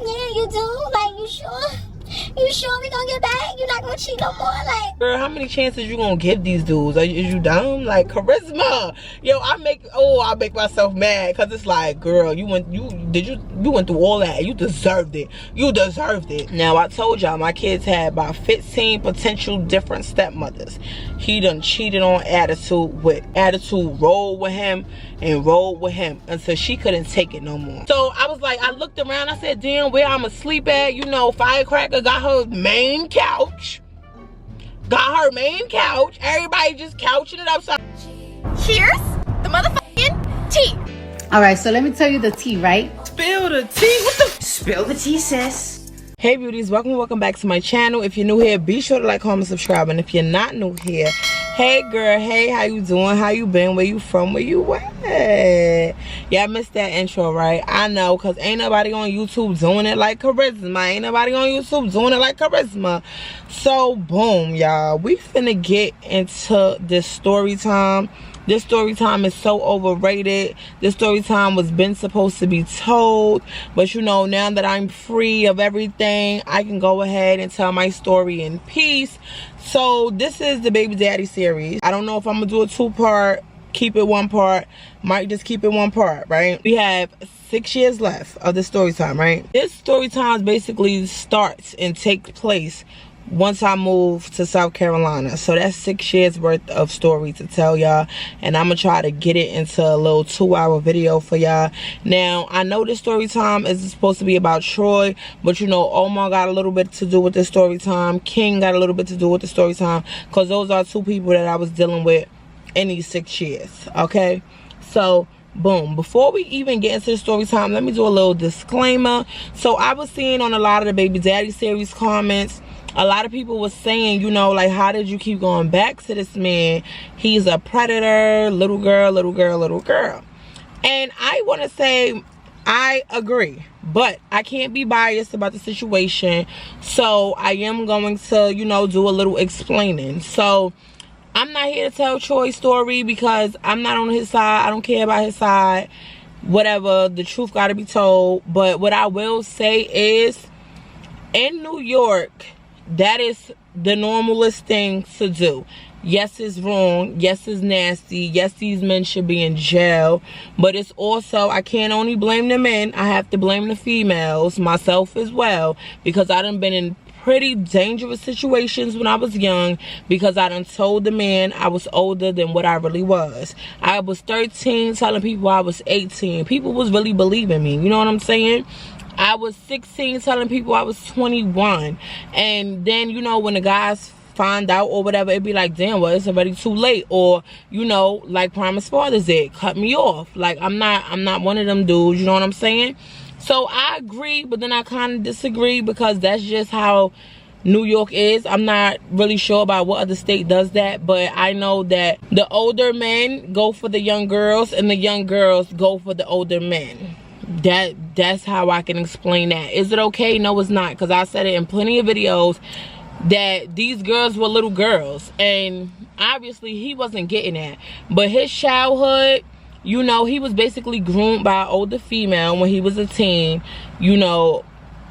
Yeah, you do? Like, you sure? You sure we gonna get back? You not gonna cheat no more? Like, girl, how many chances you gonna give these dudes? Is you dumb? Like, charisma. Yo, I make myself mad because it's like, girl, you went through all that. You deserved it. You deserved it. Now, I told y'all my kids had about 15 potential different stepmothers. He done cheated on attitude with attitude, rolled with him and rolled with him until she couldn't take it no more. So I was like, I looked around, I said, damn, where I'ma sleep at? You know, Firecracker got her main couch. Everybody just couching it upside. Cheers, the motherfucking tea. All right, so let me tell you the tea, right? Spill the tea. What the? Spill the tea, sis. Hey beauties, welcome back to my channel. If you're new here, be sure to like, comment, subscribe. And if you're not new here, hey girl, hey, how you doing? How you been? Where you from? Where you at? Yeah, I missed that intro, right? I know, because ain't nobody on YouTube doing it like Charisma. Ain't nobody on YouTube doing it like Charisma. So, boom, y'all. We finna get into this story time. This story time is so overrated. This story time was been supposed to be told. But you know, now that I'm free of everything, I can go ahead and tell my story in peace. So this is the Baby Daddy series. I don't know if I'm gonna do a 2-part, keep it 1 part, might just keep it 1 part, right? We have 6 years left of this story time, right? This story time basically starts and takes place once I move to South Carolina. So that's 6 years worth of story to tell y'all, and I'm gonna try to get it into a little 2-hour video for y'all. Now, I know this story time is supposed to be about Troy, but you know, Omar got a little bit to do with this story time. King got a little bit to do with the story time, because those are 2 people that I was dealing with in these 6 years. Okay, so boom, before we even get into the story time, let me do a little disclaimer. So I was seeing on a lot of the Baby Daddy series comments, a lot of people was saying, you know, like, how did you keep going back to this man? He's a predator, little girl. And I want to say, I agree, but I can't be biased about the situation. So I am going to, you know, do a little explaining. So I'm not here to tell Troy's story because I'm not on his side. I don't care about his side. Whatever, the truth got to be told. But what I will say is, in New York, that is the normalest thing to do. Yes, it's wrong. Yes, it's nasty. Yes, these men should be in jail. But it's also, I can't only blame the men. I have to blame the females, myself as well. Because I done been in pretty dangerous situations when I was young. Because I done told the man I was older than what I really was. I was 13 telling people I was 18. People was really believing me. You know what I'm saying? I was 16 telling people I was 21. And then, you know, when the guys find out or whatever, it'd be like, damn, well, it's already too late. Or, you know, like Promised Fathers did, cut me off. Like, I'm not one of them dudes, you know what I'm saying? So I agree, but then I kind of disagree, because that's just how New York is. I'm not really sure about what other state does that, but I know that the older men go for the young girls and the young girls go for the older men. That's how I can explain that. Is it okay? No, it's not, because I said it in plenty of videos that these girls were little girls, and obviously he wasn't getting that. But his childhood, you know, he was basically groomed by an older female when he was a teen. You know,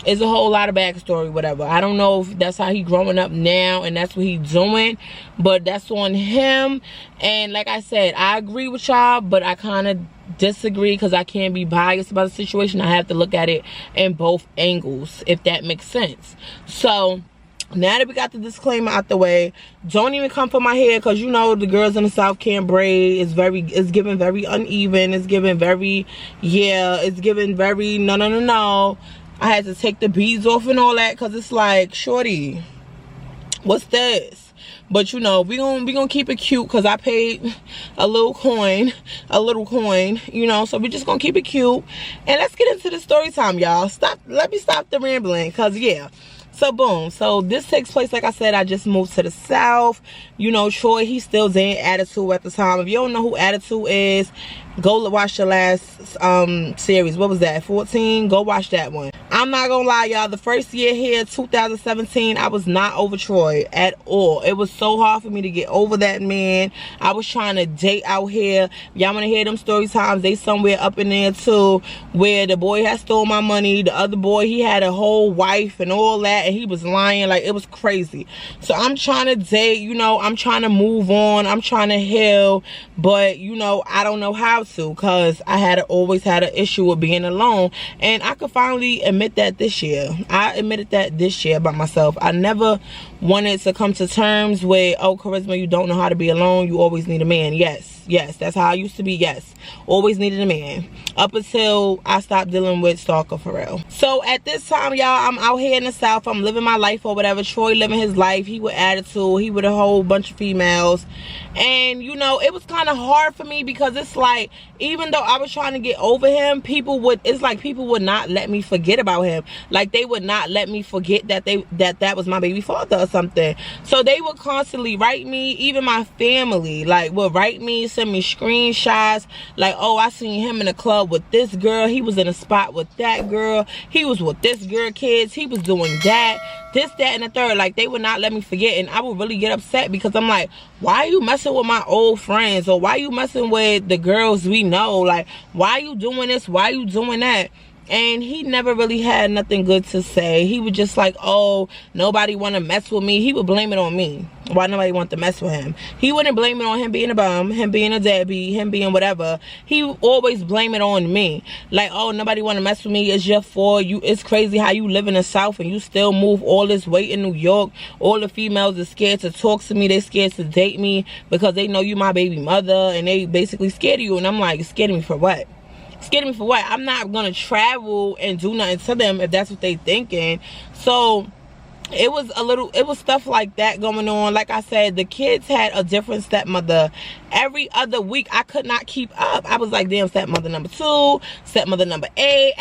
it's a whole lot of backstory, whatever. I don't know if that's how he growing up now and that's what he's doing, but that's on him. And like I said, I agree with y'all, but I kind of disagree because I can't be biased about the situation. I have to look at it in both angles, if that makes sense. So now that we got the disclaimer out the way, don't even come for my hair, because you know the girls in the South can't braid. It's giving very uneven. It's giving very, yeah, it's giving very no. I had to take the beads off and all that, because it's like, shorty, what's this? But you know, we gonna keep it cute, because I paid a little coin, you know, so we just gonna keep it cute. And let's get into the story time, y'all. Let me stop the rambling, because yeah. So boom, so this takes place, like I said, I just moved to the South. You know, Troy, he's still dating Attitude at the time. If you don't know who Attitude is, go watch the last series. What was that, 14? Go watch that one. I I'm not gonna lie, y'all. The first year here, 2017, I was not over Troy at all. It was so hard for me to get over that man. I was trying to date out here. Y'all wanna hear them story times? They somewhere up in there too, where the boy had stole my money. The other boy, he had a whole wife and all that, and he was lying. Like, it was crazy. So I'm trying to date, you know, I'm trying to move on, I'm trying to heal, but you know, I don't know how to, because I had always had an issue with being alone. And I could finally admit that this year. I admitted that this year about myself. I never wanted to come to terms with, oh, Charisma, you don't know how to be alone, you always need a man. Yes, that's how I used to be. Yes, always needed a man, up until I stopped dealing with stalker for real. So at this time, y'all, I'm out here in the South, I'm living my life or whatever. Troy living his life, he with attitude, he with a whole bunch of females. And you know, it was kind of hard for me, because it's like, even though I was trying to get over him, people would not let me forget about him. Like, they would not let me forget that that was my baby father or something. So they would constantly write me, even my family, like, would write me, send me screenshots, like, oh, I seen him in a club with this girl, he was in a spot with that girl, he was with this girl kids, he was doing that, this, that, and the third. Like, they would not let me forget. And I would really get upset, because I'm like, why are you messing with my old friends? Or why are you messing with the girls we know? Like, why are you doing this? Why are you doing that? And he never really had nothing good to say. He was just like, oh, nobody want to mess with me. He would blame it on me. Why nobody want to mess with him? He wouldn't blame it on him being a bum, him being a deadbeat, him being whatever. He would always blame it on me. Like, oh, nobody want to mess with me. It's your fault. It's crazy how you live in the South and you still move all this weight in New York. All the females are scared to talk to me. They scared to date me because they know you my baby mother, and they basically scared of you. And I'm like, scared of me for what? Scared me for what? I'm not gonna travel and do nothing to them if that's what they thinking. So it was stuff like that going on. Like I said, the kids had a different stepmother every other week. I could not keep up. I was like, damn, stepmother number 2, stepmother number 8.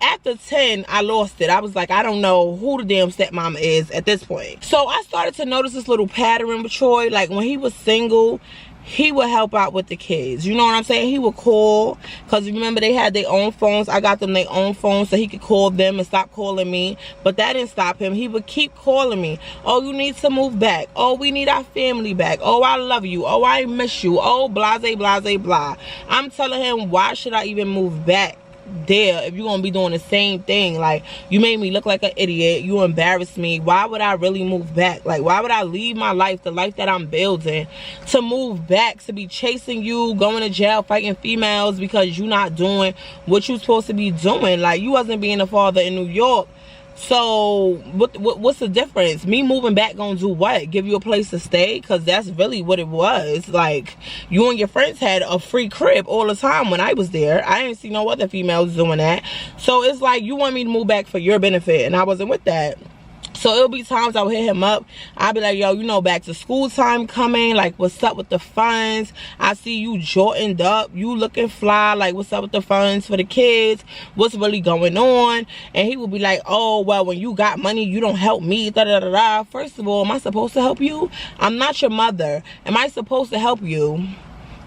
After 10, I lost it. I was like, I don't know who the damn stepmama is at this point. So I started to notice this little pattern with Troy. Like, when he was single, he would help out with the kids. You know what I'm saying? He would call, because remember, they had their own phones. I got them their own phones so he could call them and stop calling me. But that didn't stop him. He would keep calling me. Oh, you need to move back. Oh, we need our family back. Oh, I love you. Oh, I miss you. Oh, blase, blase, blah. I'm telling him, why should I even move back there if you're gonna be doing the same thing? Like, you made me look like an idiot, you embarrassed me. Why would I really move back? Like, why would I leave my life, the life that I'm building, to move back, to be chasing you, going to jail, fighting females because you're not doing what you're supposed to be doing? Like, you wasn't being a father in New York. So what's the difference? Me moving back gonna do what? Give you a place to stay? Because that's really what it was. Like, you and your friends had a free crib all the time when I was there. I didn't see no other females doing that. So it's like, you want me to move back for your benefit, and I wasn't with that. So it'll be times I'll hit him up. I'll be like, yo, you know, back to school time coming. Like, what's up with the funds? I see you jordaned up. You looking fly. Like, what's up with the funds for the kids? What's really going on? And he will be like, oh, well, when you got money, you don't help me. Da da da da. First of all, am I supposed to help you? I'm not your mother. Am I supposed to help you?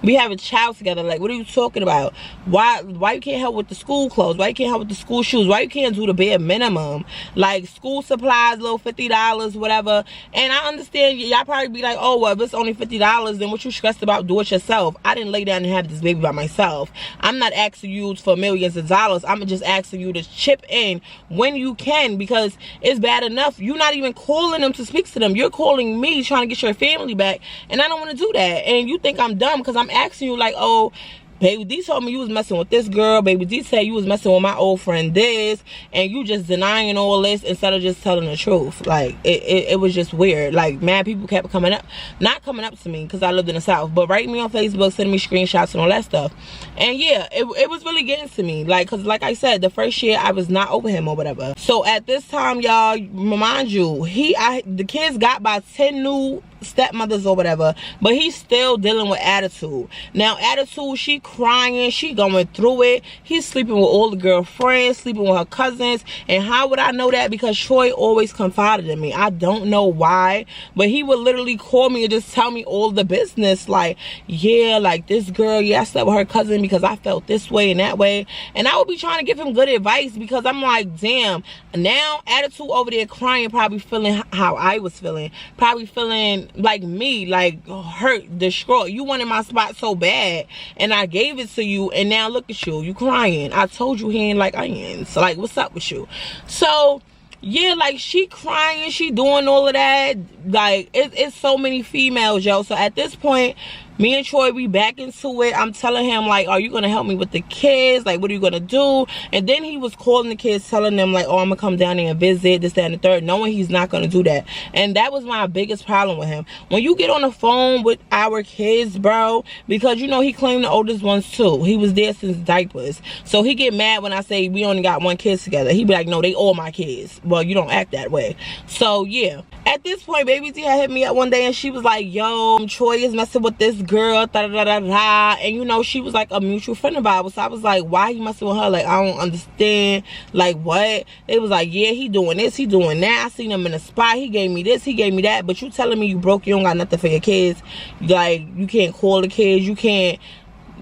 We have a child together. Like, what are you talking about? Why you can't help with the school clothes? Why you can't help with the school shoes? Why you can't do the bare minimum? Like, school supplies, little $50, whatever. And I understand y'all probably be like, oh, well, if it's only $50, then what you stressed about? Do it yourself. I didn't lay down and have this baby by myself. I'm not asking you for millions of dollars. I'm just asking you to chip in when you can, because it's bad enough you're not even calling them to speak to them. You're calling me trying to get your family back, and I don't want to do that. And you think I'm dumb because I'm asking you, like, oh, Baby D told me you was messing with this girl. Baby D said you was messing with my old friend this, and you just denying all this instead of just telling the truth. Like, it was just weird. Like, mad people kept coming up, not coming up to me because I lived in the South, but writing me on Facebook, sending me screenshots and all that stuff. And yeah, it was really getting to me. Like, because like I said, the first year I was not over him or whatever. So at this time, y'all, mind you, the kids got by 10 new stepmothers or whatever, but he's still dealing with attitude. Now attitude, she crying, she going through it. He's sleeping with all the girlfriends, sleeping with her cousins. And how would I know that? Because Troy always confided in me. I don't know why, but he would literally call me and just tell me all the business, like, yeah, like this girl, yeah, I slept with her cousin because I felt this way and that way. And I would be trying to give him good advice, because I'm like, damn, now attitude over there crying, probably feeling how I was feeling, probably feeling like me, like hurt, distraught. You wanted my spot so bad and I gave it to you, and now look at you crying. I told you he ain't like onions. Like, what's up with you? So yeah, like, she crying, she doing all of that. Like, it's so many females, yo. So at this point, me and Troy, we back into it. I'm telling him, like, are you gonna help me with the kids? Like, what are you gonna do? And then he was calling the kids, telling them, like, oh, I'm gonna come down there and visit, this, that, and the third, knowing he's not gonna do that. And that was my biggest problem with him. When you get on the phone with our kids, bro, because, you know, he claimed the oldest ones too. He was there since diapers. So he get mad when I say we only got one kid together. He be like, no, they all my kids. Well, you don't act that way. So yeah, at this point, Baby D had hit me up one day and she was like, yo, Troy is messing with this girl, da da da da da. And you know, she was like a mutual friend of ours. So I was like, why he messing with her? Like, I don't understand. Like, what? It was like, yeah, he doing this, he doing that. I seen him in a spot, he gave me this, he gave me that. But you telling me you broke, you don't got nothing for your kids. Like, you can't call the kids, you can't,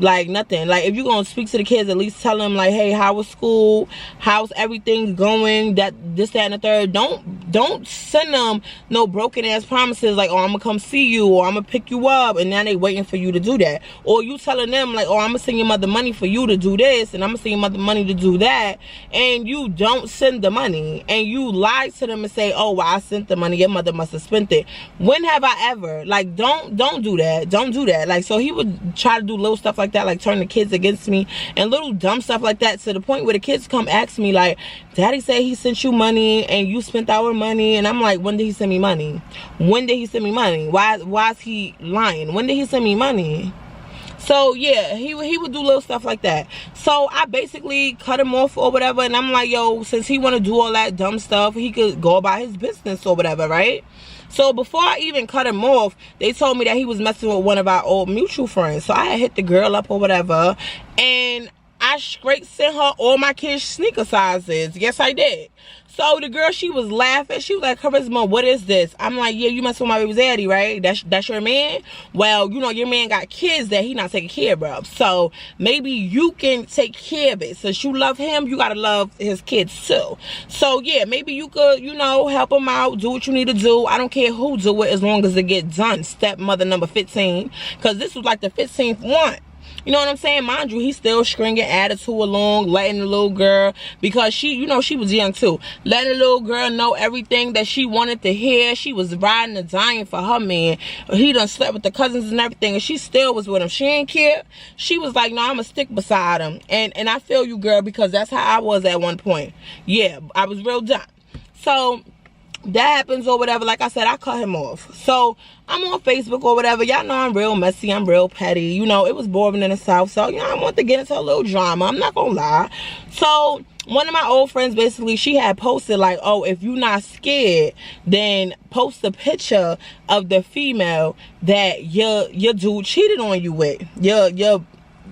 like, nothing. Like, if you're gonna speak to the kids, at least tell them, like, hey, how was school, how's everything going, that, this, that, and the third. Don't send them no broken ass promises like, oh, I'm gonna come see you, or I'm gonna pick you up, and now they waiting for you to do that. Or you telling them, like, oh, I'm gonna send your mother money for you to do this, and I'm gonna send your mother money to do that, and you don't send the money, and you lie to them and say, oh, well, I sent the money, your mother must have spent it. When have I ever? Like, don't do that. Don't do that. Like, so he would try to do little stuff like that, like turn the kids against me and little dumb stuff like that, to the point where the kids come ask me, like, daddy said he sent you money and you spent our money. And I'm like, when did he send me money? When did he send me money? Why is he lying? When did he send me money? So yeah, he would do little stuff like that. So I basically cut him off or whatever, and I'm like, yo, since he want to do all that dumb stuff, he could go about his business or whatever, right? So before I even cut him off, they told me that he was messing with one of our old mutual friends. So I had hit the girl up or whatever, and I straight sent her all my kids' sneaker sizes. Yes, I did. So the girl, she was laughing. She was like, Charisma, what is this? I'm like, yeah, you messing with my baby daddy, right? That's your man? Well, you know, your man got kids that he not taking care of. So maybe you can take care of it. Since you love him, you got to love his kids too. So yeah, maybe you could, you know, help him out, do what you need to do. I don't care who do it as long as it get done. Stepmother number 15. Because this was like the 15th one. You know what I'm saying? Mind you, he's still stringing attitude along, letting the little girl, because she, you know, she was young too, letting the little girl know everything that she wanted to hear. She was riding and dying for her man. He done slept with the cousins and everything, and she still was with him. She ain't care. She was like, no, I'm gonna stick beside him. And I feel you, girl, because that's how I was at one point. Yeah, I was real dumb. So that happens or whatever. Like I said, I cut him off. So I'm on Facebook or whatever. Y'all know I'm real messy, I'm real petty. You know, it was boring in the South, so, you know, I want to get into a little drama. I'm not gonna lie. So one of my old friends, basically, she had posted like, oh, if you're not scared, then post a picture of the female that your dude cheated on you with.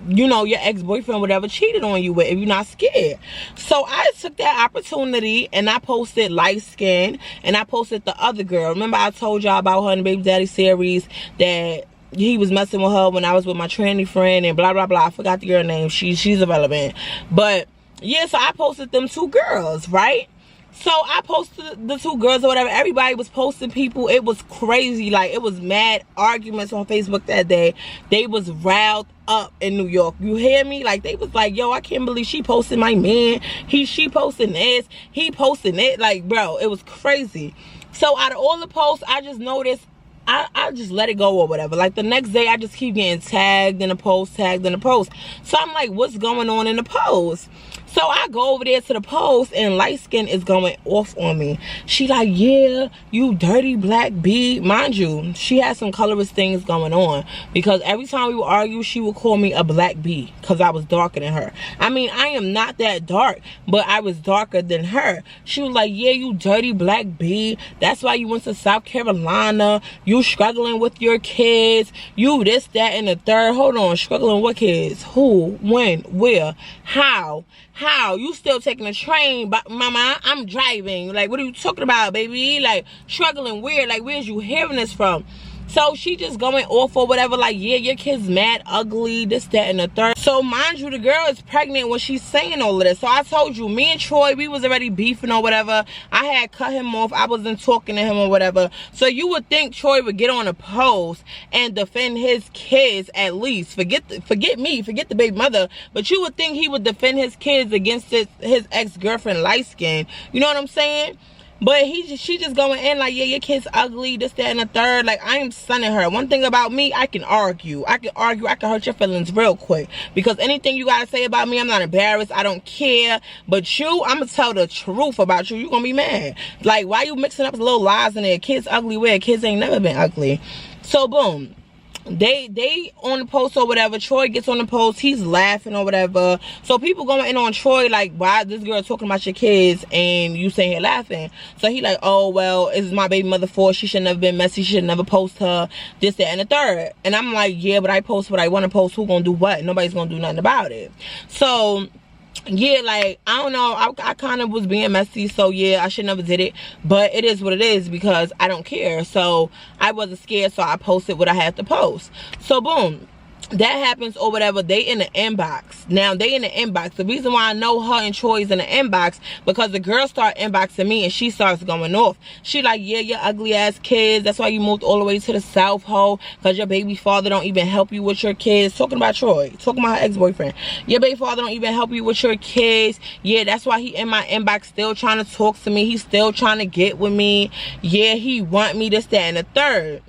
You know, your ex-boyfriend, whatever, cheated on you with, if you're not scared. So I took that opportunity and I posted light skin, and I posted the other girl. Remember I told y'all about her in the Baby Daddy series that he was messing with her when I was with my tranny friend and blah blah blah. I forgot the girl name. She's irrelevant. But yeah, so I posted them two girls, right? So I posted the two girls or whatever. Everybody was posting people. It was crazy. Like, it was mad arguments on Facebook that day. They was riled up in New York. You hear me? Like, they was like, yo, I can't believe she posted my man. She posting this. He posting it. Like, bro, it was crazy. So out of all the posts, I just noticed, I just let it go or whatever. Like, the next day, I just keep getting tagged in a post, tagged in a post. So I'm like, what's going on in the post? So I go over there to the post, and light skin is going off on me. She like, yeah, you dirty black bee. Mind you, she had some colorist things going on, because every time we would argue, she would call me a black bee because I was darker than her. I mean, I am not that dark, but I was darker than her. She was like, yeah, you dirty black bee. That's why you went to South Carolina. You You struggling with your kids. You this, that, and the third. Hold on. Struggling with kids. Who? When? Where? How? You still taking a train? But mama, I'm driving. Like, what are you talking about, baby? Like, struggling where? Like, where's you hearing this from? So she just going off or whatever, like, yeah, your kid's mad, ugly, this, that, and the third. So mind you, the girl is pregnant when she's saying all of this. So I told you, me and Troy, we was already beefing or whatever. I had cut him off. I wasn't talking to him or whatever. So you would think Troy would get on a post and defend his kids at least. Forget me, forget the baby mother. But you would think he would defend his kids against his ex-girlfriend, light skin. You know what I'm saying? But she just going in like, yeah, your kid's ugly, this, that, and the third. Like, I am sunning her. One thing about me, I can argue. I can hurt your feelings real quick. Because anything you got to say about me, I'm not embarrassed. I don't care. But you, I'm going to tell the truth about you. You're going to be mad. Like, why you mixing up little lies in there? Kids ugly where? Kids ain't never been ugly. So, boom. They on the post or whatever. Troy gets on the post, he's laughing or whatever. So people going in on Troy like, why this girl talking about your kids and you saying here laughing? So he like, oh well, it's my baby mother fault. She should never been messy. She should never post her, this, that, and the third. And I'm like, yeah, but I post what I want to post. Who gonna do what? Nobody's gonna do nothing about it. So yeah, like, I don't know, I kind of was being messy, so yeah, I should never did it, but it is what it is because I don't care. So I wasn't scared, so I posted what I had to post. So boom, that happens or whatever. They in the inbox. Now they in the inbox. The reason why I know her and Troy's in the inbox, because the girl start inboxing me and she starts going off. She like, yeah, your ugly ass kids, that's why you moved all the way to the South, ho, because your baby father don't even help you with your kids. Talking about Troy, talking about her ex-boyfriend. Your baby father don't even help you with your kids. Yeah, that's why he in my inbox still trying to talk to me. He's still trying to get with me. Yeah, he want me, this, that, and the third.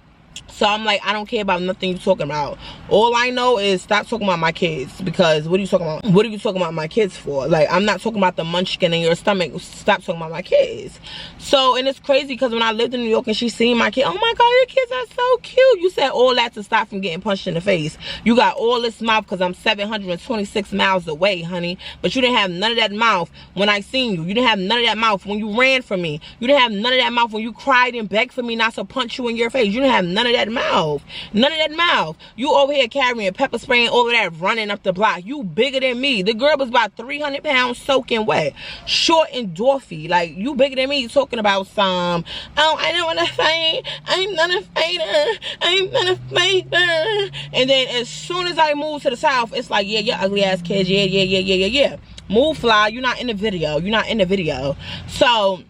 So I'm like, I don't care about nothing you're talking about. All I know is stop talking about my kids, because what are you talking about? What are you talking about my kids for? Like, I'm not talking about the munchkin in your stomach. Stop talking about my kids. So, and it's crazy because when I lived in New York and she seen my kid, oh my God, your kids are so cute. You said all that to stop from getting punched in the face. You got all this mouth because I'm 726 miles away, honey. But you didn't have none of that mouth when I seen you. You didn't have none of that mouth when you ran from me. You didn't have none of that mouth when you cried and begged for me not to punch you in your face. You didn't have none of that mouth. None of that mouth. You over here carrying pepper spray and all of that running up the block. You bigger than me. The girl was about 300 pounds soaking wet, short and dwarfy. Like, you bigger than me talking about some, oh, I don't want to fight, I'm not a fighter, I'm not a fighter. And then as soon as I move to the South, it's like, yeah, your ugly ass kids, yeah. Move, fly. You're not in the video. You're not in the video. So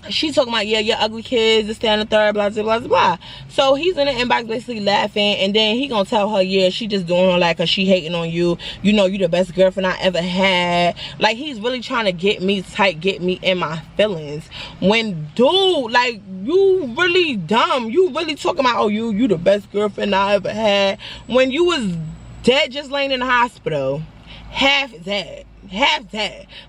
she's talking about, yeah, your ugly kids, this, that, and the third, blah, blah, blah, blah. So he's in the inbox basically laughing, and then he gonna tell her, yeah, she just doing all that because she hating on you. You know, you the best girlfriend I ever had. Like, he's really trying to get me tight, get me in my feelings. When, dude, like, you really dumb. You really talking about, oh, you the best girlfriend I ever had. When you was dead, just laying in the hospital. Half that.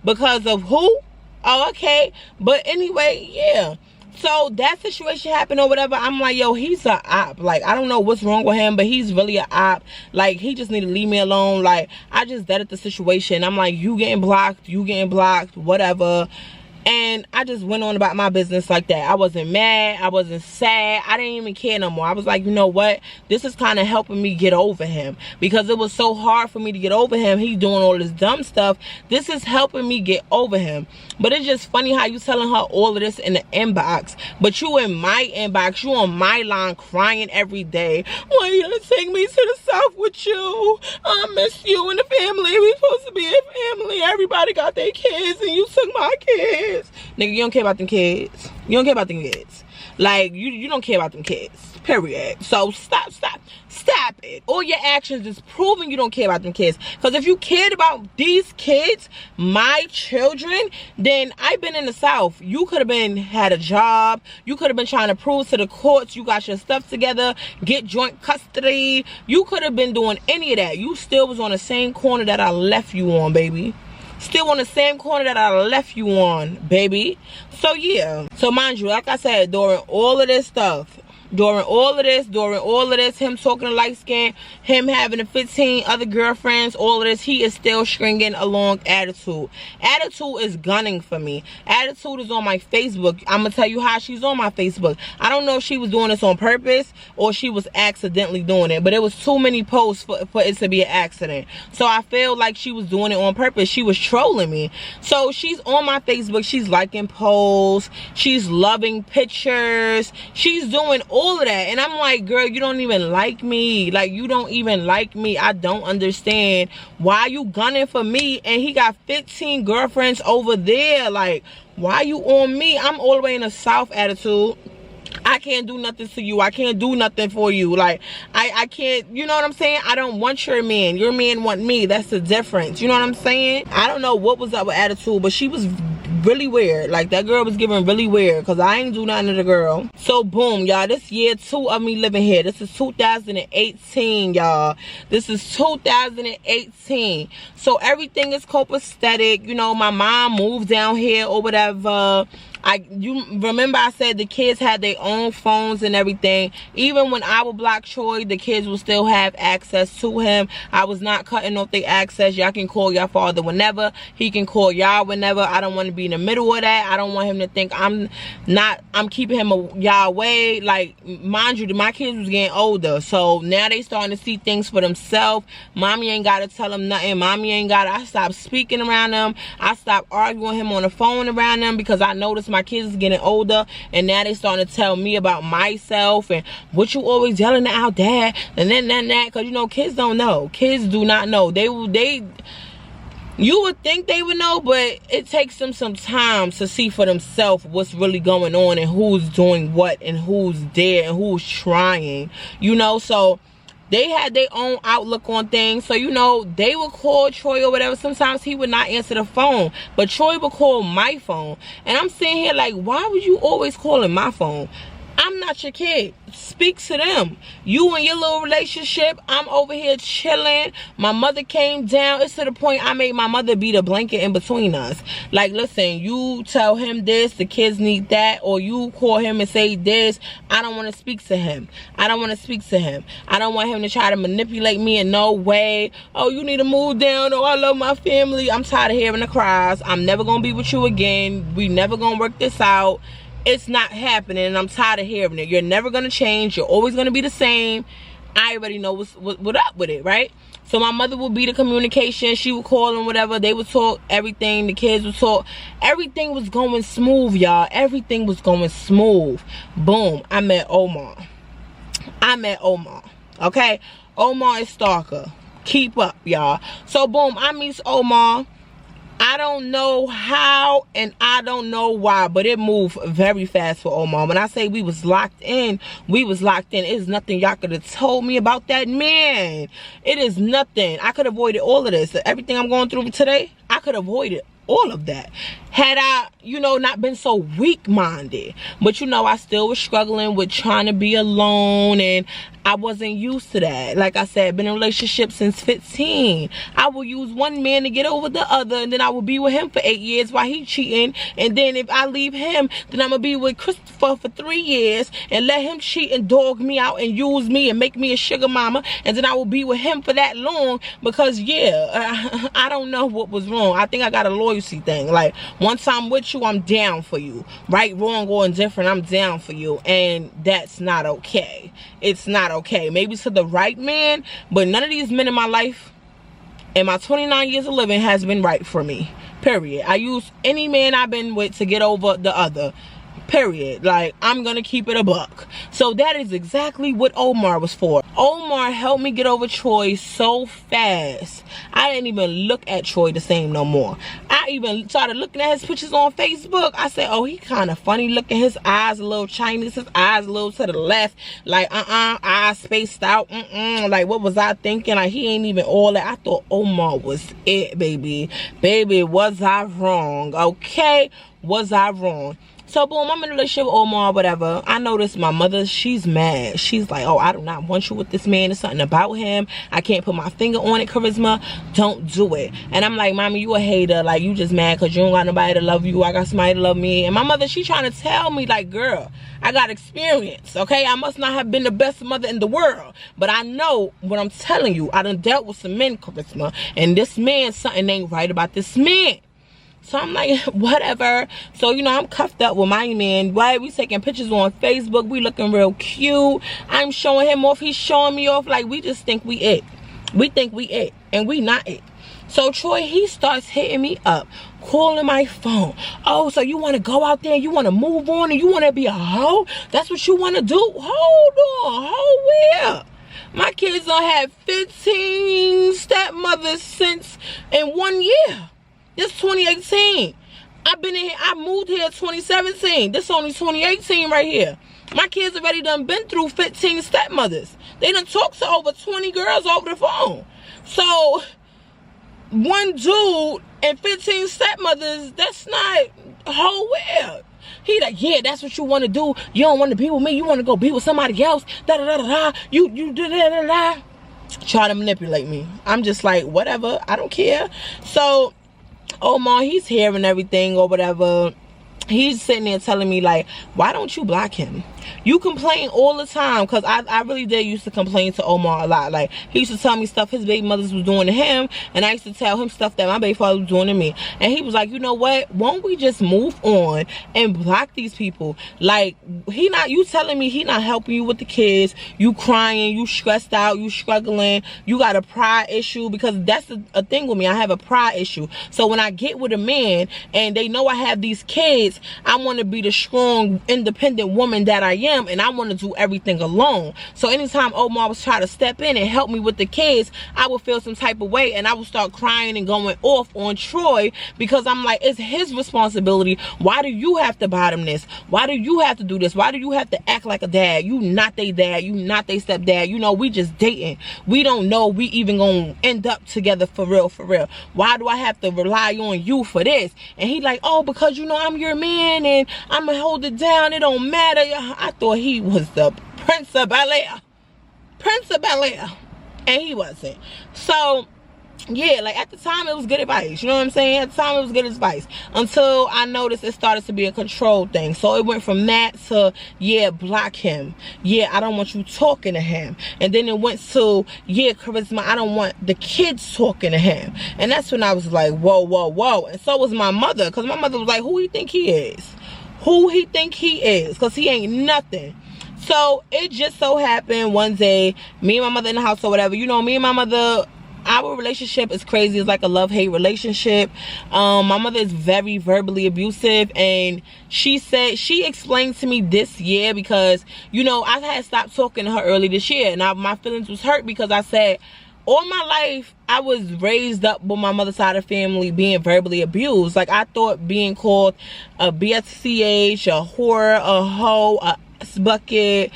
Because of who? Oh, okay. But anyway, yeah. So that situation happened or whatever. I'm like, yo, he's a op. Like, I don't know what's wrong with him, but he's really a op. Like, he just need to leave me alone. Like, I just deaded the situation. I'm like, you getting blocked, whatever. And I just went on about my business like that. I wasn't mad. I wasn't sad. I didn't even care no more. I was like, you know what? This is kind of helping me get over him. Because it was so hard for me to get over him. He's doing all this dumb stuff. This is helping me get over him. But it's just funny how you telling her all of this in the inbox. But you in my inbox. You on my line crying every day. Why you gonna take me to the South with you? I miss you and the family. We supposed to be a family. Everybody got their kids and you took my kids. Nigga, you don't care about them kids. You don't care about them kids. Like, you don't care about them kids. Period. So stop it. All your actions is proving you don't care about them kids. Because if you cared about these kids, my children, then I've been in the South. You could have been had a job. You could have been trying to prove to the courts you got your stuff together, get joint custody. You could have been doing any of that. You still was on the same corner that I left you on, baby. Still on the same corner that I left you on, baby. So yeah. So mind you, like I said, during all of this stuff, during all of this, him talking to light skin, him having the 15 other girlfriends, all of this, he is still stringing along attitude. Attitude is gunning for me. Attitude is on my Facebook. I'm gonna tell you how she's on my Facebook. I don't know if she was doing this on purpose or she was accidentally doing it, but it was too many posts for it to be an accident. So I feel like she was doing it on purpose. She was trolling me. So she's on my Facebook, she's liking posts, she's loving pictures, she's doing all of that, and I'm like, girl, you don't even like me. Like, you don't even like me. I don't understand why you gunning for me, and he got 15 girlfriends over there. Like, why you on me? I'm all the way in the South, attitude. I can't do nothing to you. I can't do nothing for you. Like, I can't, you know what I'm saying? I don't want your man. Your man want me. That's the difference. You know what I'm saying? I don't know what was up with attitude, but she was really weird. Like, that girl was giving really weird, because I ain't do nothing to the girl. So boom, y'all, this year 2 of me living here. This is 2018, y'all. This is 2018. So everything is copacetic. You know, my mom moved down here or whatever. You remember I said the kids had their own phones and everything. Even when I would block Troy, the kids will still have access to him. I was not cutting off their access. Y'all can call your father whenever. He can call y'all whenever. I don't want to be in the middle of that. I don't want him to think I'm keeping him y'all away. Like, mind you, my kids was getting older, so now they starting to see things for themselves. Mommy ain't got to tell them nothing. Mommy ain't got to. I stopped speaking around them. I stopped arguing him on the phone around them, because I noticed my kids is getting older, and now they starting to tell me about myself and what you always yelling at our dad and then that, because you know, kids don't know. Kids do not know. You would think they would know, but it takes them some time to see for themselves what's really going on and who's doing what and who's there and who's trying, you know. So they had their own outlook on things. So, you know, they would call Troy or whatever. Sometimes he would not answer the phone, but Troy would call my phone. And I'm sitting here like, why would you always calling my phone? I'm not your kid. Speak to them. You and your little relationship. I'm over here chilling. My mother came down. It's to the point I made my mother be the blanket in between us. Like, listen, you tell him this, the kids need that, or you call him and say this. I don't want to speak to him. I don't want to speak to him. I don't want him to try to manipulate me in no way. Oh, you need to move down. Oh, I love my family. I'm tired of hearing the cries. I'm never going to be with you again. We never going to work this out. It's not happening, and I'm tired of hearing it. You're never going to change. You're always going to be the same. I already know what up with it, right? So my mother would be the communication. She would call and whatever. They would talk everything. The kids would talk. Everything was going smooth, y'all. Everything was going smooth. Boom. I met Omar. Okay? Omar is stalker. Keep up, y'all. So boom, I meet Omar. I don't know how and I don't know why, but it moved very fast for Omar. When I say we was locked in, we was locked in. It's nothing y'all could have told me about that man. It is nothing. I could have avoided all of this. Everything I'm going through today, I could have avoided all of that had I, you know, not been so weak-minded. But you know, I still was struggling with trying to be alone, and I wasn't used to that. Like I said, been in a relationship since 15. I will use one man to get over the other, and then I will be with him for 8 years while he cheating. And then if I leave him, then I'm gonna be with Christopher for 3 years and let him cheat and dog me out and use me and make me a sugar mama. And then I will be with him for that long because, yeah, I don't know what was wrong. I think I got a loyalty thing. Like, once I'm with you, I'm down for you. Right, wrong, or indifferent, I'm down for you. And that's not okay. It's not okay. Maybe to the right man, but none of these men in my life in my 29 years of living has been right for me. Period. I use any man I've been with to get over the other. Period. Like, I'm gonna keep it a buck. So that is exactly what Omar was for. Omar helped me get over Troy so fast. I didn't even look at Troy the same no more. I even started looking at his pictures on Facebook. I said, oh, he kind of funny looking. His eyes a little Chinese. His eyes a little to the left. Like, eyes spaced out. Like, what was I thinking? Like, he ain't even all that. I thought Omar was it, baby. Baby, was I wrong? Okay? Was I wrong? So boom, I'm in a relationship with Omar, whatever. I noticed my mother, she's mad. She's like, oh, I do not want you with this man. There's something about him. I can't put my finger on it, Charisma. Don't do it. And I'm like, mommy, you a hater. Like, you just mad because you don't got nobody to love you. I got somebody to love me. And my mother, she trying to tell me, like, girl, I got experience, okay? I must not have been the best mother in the world, but I know what I'm telling you. I done dealt with some men, Charisma, and this man, something ain't right about this man. So I'm like, whatever. So, you know, I'm cuffed up with my man. Why? We taking pictures on Facebook. We looking real cute. I'm showing him off. He's showing me off. Like, we just think we it. We think we it, and we not it. So Troy, he starts hitting me up, calling my phone. Oh, so you want to go out there, you want to move on, and you want to be a hoe? That's what you want to do? Hold on, hoe where? My kids done had 15 stepmothers since in 1 year. This 2018. I've been in here, I moved here 2017. This only 2018 right here. My kids already done been through 15 stepmothers. They done talked to over 20 girls over the phone. So one dude and 15 stepmothers, that's not whole weird. He like, yeah, that's what you want to do. You don't want to be with me. You want to go be with somebody else. Da da da da da. You da da da da. Try to manipulate me. I'm just like, whatever. I don't care. So Omar, he's hearing everything or whatever. He's sitting there telling me, like, why don't you block him? You complain all the time, because I really did used to complain to Omar a lot. Like, he used to tell me stuff his baby mothers was doing to him, and I used to tell him stuff that my baby father was doing to me. And he was like, you know what, won't we just move on and block these people? Like, you telling me he not helping you with the kids, you crying, you stressed out, you struggling, you got a pride issue, because that's a thing with me. I have a pride issue. So when I get with a man and they know I have these kids, I want to be the strong, independent woman that I am, and I want to do everything alone. So anytime Omar was trying to step in and help me with the kids, I would feel some type of way, and I would start crying and going off on Troy, because I'm like, it's his responsibility. Why do you have to bottom this? Why do you have to do this? Why do you have to act like a dad? You not they dad. You not they stepdad. You know, we just dating. We don't know we even gonna end up together for real, for real. Why do I have to rely on you for this? And he like, oh, because you know I'm your man and I'm gonna hold it down. It don't matter. I thought he was the Prince of Bel-Air. Prince of Bel-Air. And he wasn't. So yeah, like at the time it was good advice, you know what I'm saying? At the time it was good advice, until I noticed it started to be a control thing. So it went from that to, yeah, block him, yeah, I don't want you talking to him. And then it went to, yeah, Charisma, I don't want the kids talking to him. And that's when I was like, whoa, whoa, whoa. And so was my mother, because my mother was like, who he think he is? Who he think he is? Because he ain't nothing. So it just so happened one day, me and my mother in the house or whatever, you know, me and my mother, our relationship is crazy. It's like a love-hate relationship. My mother is very verbally abusive, and she explained to me this year, because, you know, I had stopped talking to her early this year, and my feelings was hurt, because I said, all my life, I was raised up with my mother's side of the family being verbally abused. Like, I thought being called a BSCH, a whore, a hoe, a bucket,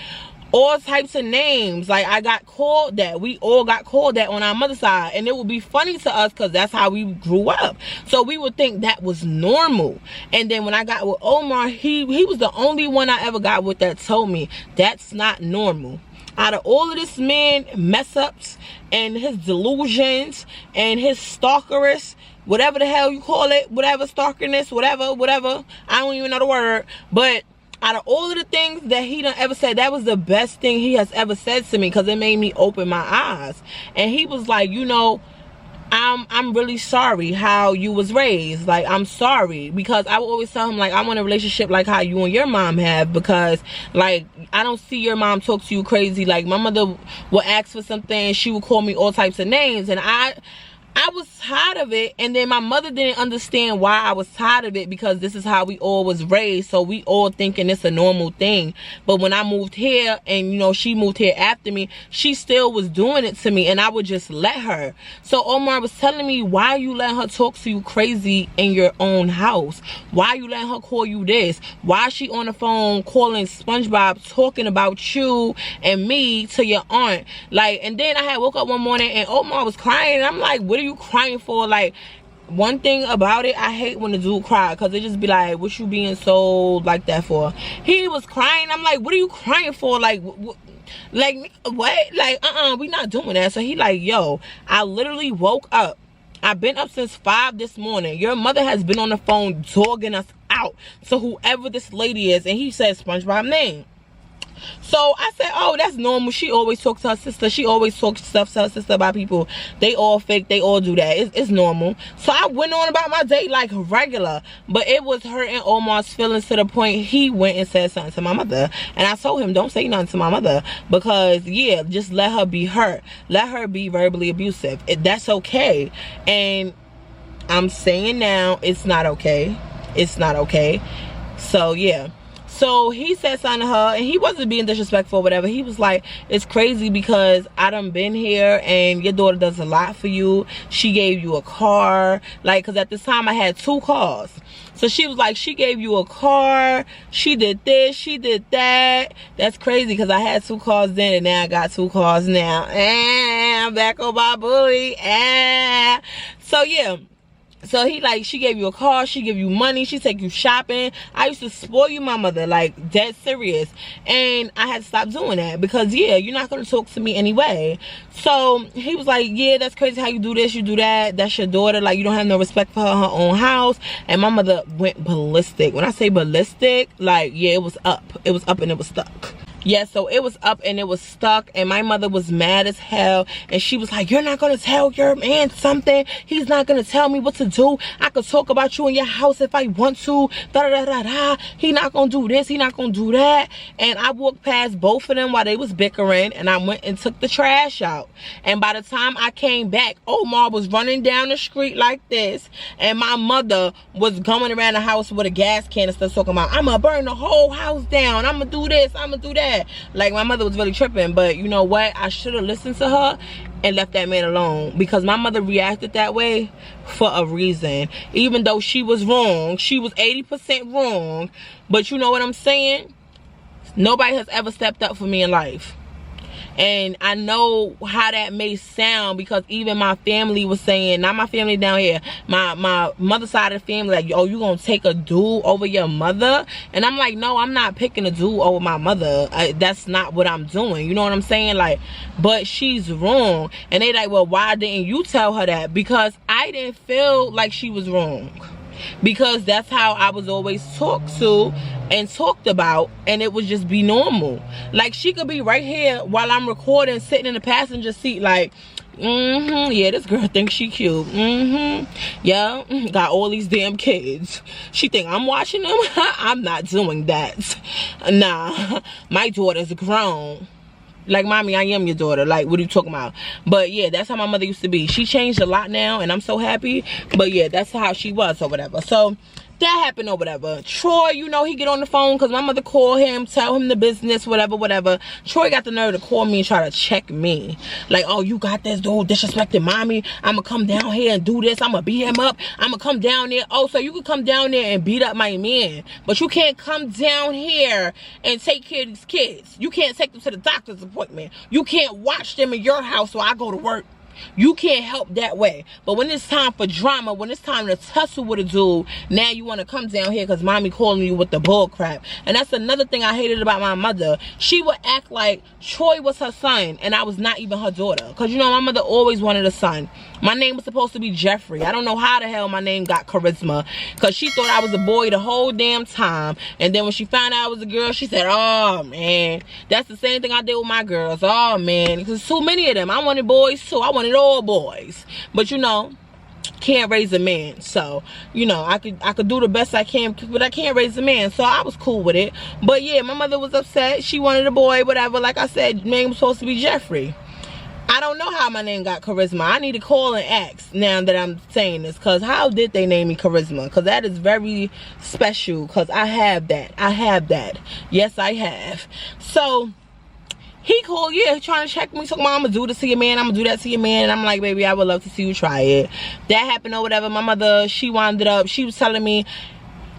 all types of names. Like, I got called that. We all got called that on our mother's side, and it would be funny to us because that's how we grew up. So we would think that was normal. And then when I got with Omar, he was the only one I ever got with that told me that's not normal. Out of all of this man mess ups and his delusions and his stalkerish, whatever the hell you call it, whatever, stalkerness, whatever, I don't even know the word, but out of all of the things that he done ever said, that was the best thing he has ever said to me, because it made me open my eyes. And he was like, you know, I'm really sorry how you was raised. Like, I'm sorry, because I would always tell him, like, I want a relationship like how you and your mom have, because, like, I don't see your mom talk to you crazy. Like, my mother would ask for something, she would call me all types of names, and I was tired of it. And then my mother didn't understand why I was tired of it, because this is how we all was raised, so we all thinking it's a normal thing. But when I moved here, and, you know, she moved here after me, she still was doing it to me, and I would just let her. So Omar was telling me, why you letting her talk to you crazy in your own house? Why you letting her call you this? Why she on the phone calling SpongeBob, talking about you and me to your aunt? Like, and then I had woke up one morning and Omar was crying, and I'm like, what are you crying for? Like, one thing about it, I hate when the dude cry, because it just be like, what you being so like that for? He was crying. I'm like, what are you crying for? Like, like what? Like, we not doing that. So he like, yo, I literally woke up. I've been up since 5 this morning. Your mother has been on the phone dogging us out. So whoever this lady is, and he said SpongeBob name. So I said, oh, that's normal. She always talks to her sister. She always talks stuff to her sister about people. They all fake. They all do that. It's normal. So I went on about my day like regular. But it was hurting Omar's feelings to the point he went and said something to my mother. And I told him, don't say nothing to my mother. Because, yeah, just let her be hurt. Let her be verbally abusive. That's okay. And I'm saying now, it's not okay. It's not okay. So, yeah. So he said something to her, and he wasn't being disrespectful or whatever. He was like, it's crazy because I done been here and your daughter does a lot for you. She gave you a car. Like, because at this time I had 2 cars. So she was like, she gave you a car. She did this. She did that. That's crazy because I had 2 cars then, and now I got 2 cars now. And I'm back on my bully. And so, yeah. So he like, she gave you a car, she give you money, she take you shopping. I used to spoil you, my mother, like dead serious. And I had to stop doing that because, yeah, you're not going to talk to me anyway. So he was like, yeah, that's crazy how you do this, you do that. That's your daughter. Like, you don't have no respect for her own house. And my mother went ballistic. When I say ballistic, like, yeah, it was up. It was up and it was stuck. Yeah, so it was up and it was stuck, and my mother was mad as hell, and she was like, you're not gonna tell your man something? He's not gonna tell me what to do? I could talk about you in your house if I want to, da-da-da-da-da. He not gonna do this, he not gonna do that. And I walked past both of them while they was bickering, and I went and took the trash out. And by the time I came back, Omar was running down the street like this, and my mother was going around the house with a gas canister talking about, I'm gonna burn the whole house down, I'm gonna do this, I'm gonna do that. Like, my mother was really tripping. But you know what, I should have listened to her and left that man alone, because my mother reacted that way for a reason. Even though she was wrong, she was 80% wrong, but you know what I'm saying, nobody has ever stepped up for me in life. And I know how that may sound, because even my family was saying, not my family down here, my mother's side of the family, like, oh, you gonna take a dude over your mother? And I'm like, no, I'm not picking a dude over my mother. That's not what I'm doing. You know what I'm saying? Like, but she's wrong. And they like, well, why didn't you tell her that? Because I didn't feel like she was wrong. Because that's how I was always talked to and talked about, and it would just be normal. Like, she could be right here while I'm recording, sitting in the passenger seat like, yeah, this girl thinks she cute. Yeah, got all these damn kids. She think I'm watching them. I'm not doing that. Nah, my daughter's grown. Like, mommy, I am your daughter. Like, what are you talking about? But yeah, that's how my mother used to be. She changed a lot now, and I'm so happy. But yeah, that's how she was or whatever. So that happened or whatever. Troy, you know, he get on the phone because my mother called him, tell him the business, whatever. Troy got the nerve to call me and try to check me. Like, oh, you got this dude disrespecting mommy. I'm going to come down here and do this. I'm going to beat him up. I'm going to come down there. Oh, so you could come down there and beat up my man. But you can't come down here and take care of these kids. You can't take them to the doctor's appointment. You can't watch them in your house while I go to work. You can't help that way. But when it's time for drama, when it's time to tussle with a dude, now you want to come down here because mommy calling you with the bull crap. And that's another thing I hated about my mother. She would act like Troy was her son and I was not even her daughter. Because, you know, my mother always wanted a son. My name was supposed to be Jeffrey. I don't know how the hell my name got Charisma, because she thought I was a boy the whole damn time. And then when she found out I was a girl, she said, oh, man. That's the same thing I did with my girls. Oh, man. Because too many of them. I wanted boys, too. I wanted all boys. But, you know, can't raise a man. So, you know, I could do the best I can, but I can't raise a man. So I was cool with it. But, yeah, my mother was upset. She wanted a boy, whatever. Like I said, name was supposed to be Jeffrey. I don't know how my name got Charisma. I need to call and ask now that I'm saying this, because how did they name me Charisma? Because that is very special, because I have that. I have that. Yes, I have. So he called, yeah, trying to check me. So, I'm going to do this to your man. I'm going to do that to your man. And I'm like, baby, I would love to see you try it. That happened or whatever. My mother, she wound it up. She was telling me,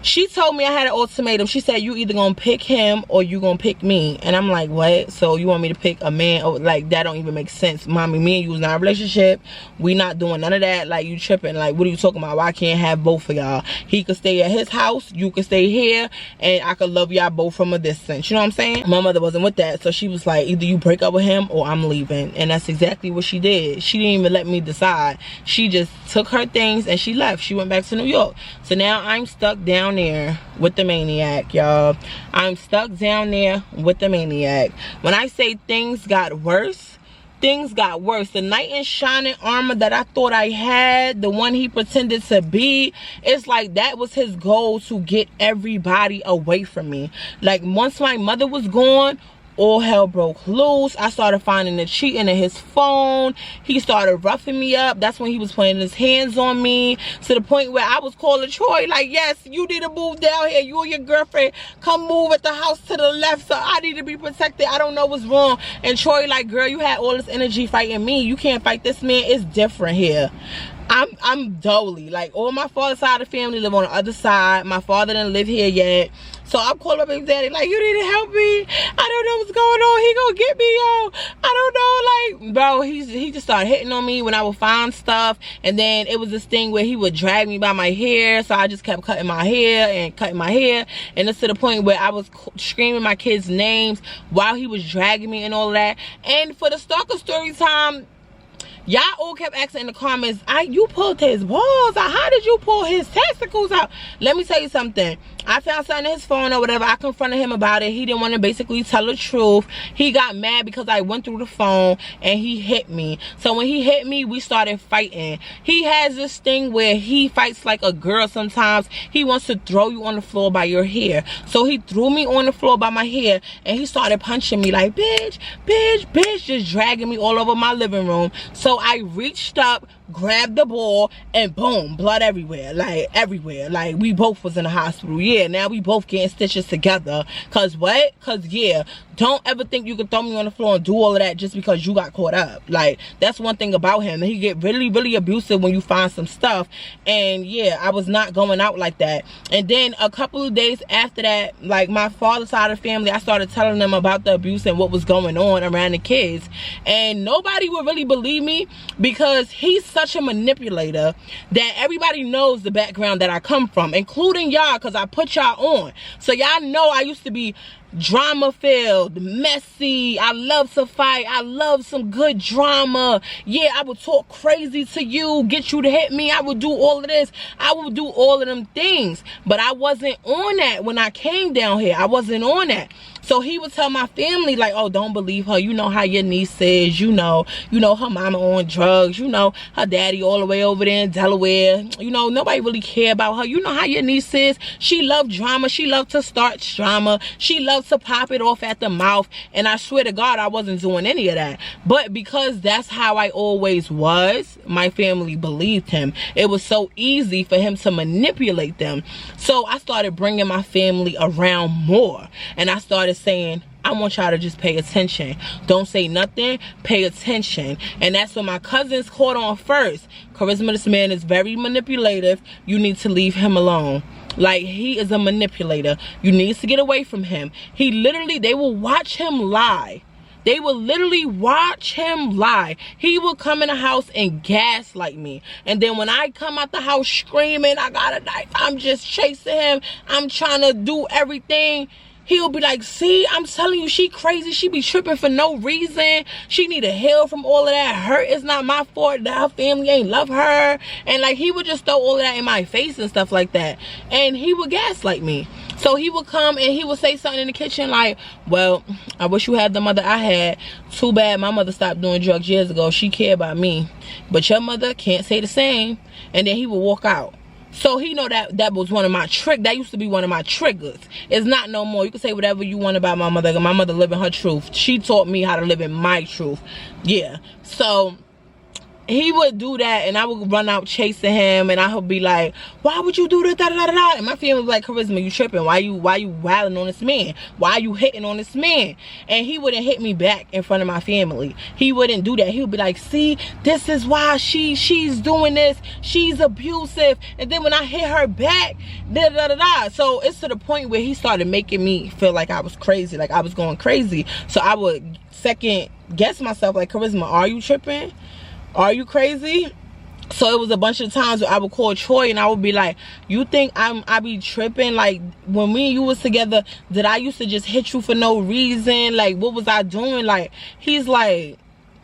She told me I had an ultimatum. She said, you either gonna pick him or you gonna pick me. And I'm like, what? So you want me to pick a man? Or, like, that don't even make sense. Mommy, me and you was not in a relationship. We not doing none of that. Like, you tripping. Like, what are you talking about? Why I can't have both of y'all? He could stay at his house. You could stay here. And I could love y'all both from a distance. You know what I'm saying? My mother wasn't with that. So she was like, either you break up with him or I'm leaving. And that's exactly what she did. She didn't even let me decide. She just took her things and she left. She went back to New York. So now I'm stuck down there with the maniac, y'all. I'm stuck down there with the maniac. When I say things got worse, things got worse. The knight in shining armor that I thought I had, the one he pretended to be, it's like that was his goal, to get everybody away from me. Like, once my mother was gone, all hell broke loose. I started finding the cheating in his phone. He started roughing me up. That's when he was putting his hands on me, to the point where I was calling Troy like, yes, you need to move down here. You and your girlfriend come move at the house to the left, so I need to be protected. I don't know what's wrong. And Troy like, girl, you had all this energy fighting me. You can't fight this man. It's different here. I'm dolly. Like, all my father's side of the family live on the other side. My father didn't live here yet. So I'm calling up his daddy like, you need to help me. I don't know what's going on. He gonna get me, yo. I don't know. Like, bro, he just started hitting on me when I would find stuff. And then it was this thing where he would drag me by my hair. So I just kept cutting my hair. And it's to the point where I was screaming my kids' names while he was dragging me and all of that. And for the stalker story time, y'all all kept asking in the comments, you pulled his balls out. How did you pull his testicles out? Let me tell you something. I found something in his phone or whatever. I confronted him about it. He didn't want to basically tell the truth. He got mad because I went through the phone and he hit me. So when he hit me, we started fighting. He has this thing where he fights like a girl sometimes. He wants to throw you on the floor by your hair. So he threw me on the floor by my hair and he started punching me like, bitch, bitch, bitch, just dragging me all over my living room. So I reached up, grabbed the ball, and boom, blood everywhere. Like, everywhere. Like, we both was in the hospital. Yeah, now we both getting stitches together. Cause what? Cause yeah, don't ever think you can throw me on the floor and do all of that just because you got caught up. Like, that's one thing about him. He get really, really abusive when you find some stuff. And yeah, I was not going out like that. And then a couple of days after that, like, my father's side of the family, I started telling them about the abuse and what was going on around the kids. And nobody would really believe me because he's such a manipulator that everybody knows the background that I come from, including y'all, because I put y'all on. So y'all know I used to be drama filled, messy. I love to fight. I love some good drama. Yeah, I would talk crazy to you, get you to hit me. I would do all of this. I would do all of them things. But I wasn't on that when I came down here. I wasn't on that. So he would tell my family like, oh, don't believe her. You know how your niece is. You know her mama on drugs. You know her daddy all the way over there in Delaware. You know, nobody really care about her. You know how your niece is. She loved drama. She loved to start drama. She loved to pop it off at the mouth. And I swear to God, I wasn't doing any of that. But because that's how I always was, my family believed him. It was so easy for him to manipulate them. So I started bringing my family around more. And I started saying, I want y'all to just pay attention. Don't say nothing, pay attention. And that's when my cousins caught on first. Charisma, this man is very manipulative. You need to leave him alone. Like, he is a manipulator. You need to get away from him. He literally, they will watch him lie. They will literally watch him lie. He will come in the house and gaslight me. And then when I come out the house screaming, I got a knife, I'm just chasing him, I'm trying to do everything, he'll be like, see, I'm telling you, she crazy. She be tripping for no reason. She need to heal from all of that hurt. It's not my fault that her family ain't love her. And like, he would just throw all of that in my face and stuff like that. And he would gaslight me. So he would come and he would say something in the kitchen like, well, I wish you had the mother I had. Too bad my mother stopped doing drugs years ago. She cared about me. But your mother can't say the same. And then he would walk out. So he know that was one of my that used to be one of my triggers. It's not no more. You can say whatever you want about my mother. My mother living her truth. She taught me how to live in my truth. Yeah. So he would do that, and I would run out chasing him, and I would be like, why would you do that, da, da, da, da? And my family was like, Charisma, you tripping? Why you wilding on this man? Why you hitting on this man? And he wouldn't hit me back in front of my family. He wouldn't do that. He would be like, see, this is why she's doing this. She's abusive. And then when I hit her back, da, da, da, da. So it's to the point where he started making me feel like I was crazy, like I was going crazy. So I would second guess myself, like, Charisma, are you tripping? Are you crazy? So it was a bunch of times where I would call Troy and I would be like, you think I be tripping? Like, when me and you was together, did I used to just hit you for no reason? Like, what was I doing? Like, he's like,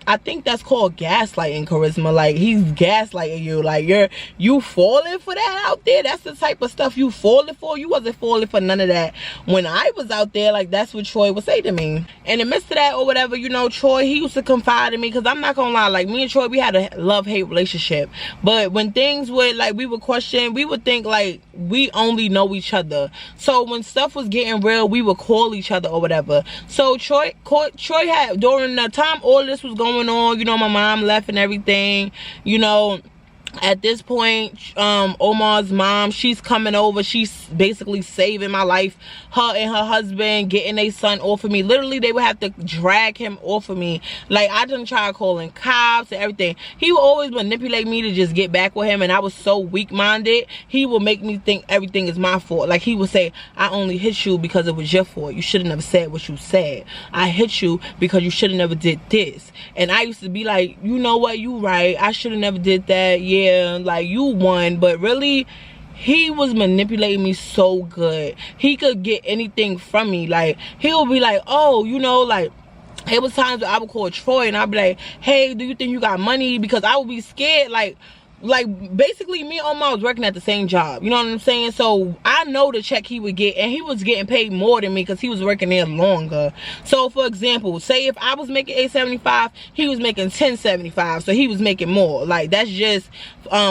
I think that's called gaslighting, Charisma. Like, he's gaslighting you. Like, you falling for that out there? That's the type of stuff you falling for? You wasn't falling for none of that when I was out there. Like, that's what Troy would say to me. And in the midst of that or whatever, you know, Troy, he used to confide in me, because I'm not gonna lie, like, me and Troy, we had a love-hate relationship. But when things would, like, we would question, we would think like we only know each other. So when stuff was getting real, we would call each other or whatever. So Troy had, during the time all this was going on, you know, my mom left and everything, you know, at this point, Omar's mom, she's coming over, she's basically saving my life. Her and her husband getting their son off of me. Literally, they would have to drag him off of me. Like, I done tried calling cops and everything. He would always manipulate me to just get back with him, and I was so weak-minded. He would make me think everything is my fault. Like, he would say, I only hit you because it was your fault. You should have never said what you said. I hit you because you should have never did this. And I used to be like, you know what, you right. I should have never did that. Yeah, like, you won. But really, he was manipulating me so good. He could get anything from me. Like, he would be like, oh, you know, like, it was times where I would call Troy and I'd be like, hey, do you think you got money? Because I would be scared. Like basically, me and Omar was working at the same job, you know what I'm saying? So I know the check he would get, and he was getting paid more than me because he was working there longer. So for example, say if I was making $8.75, he was making $10.75, so he was making more. Like, that's just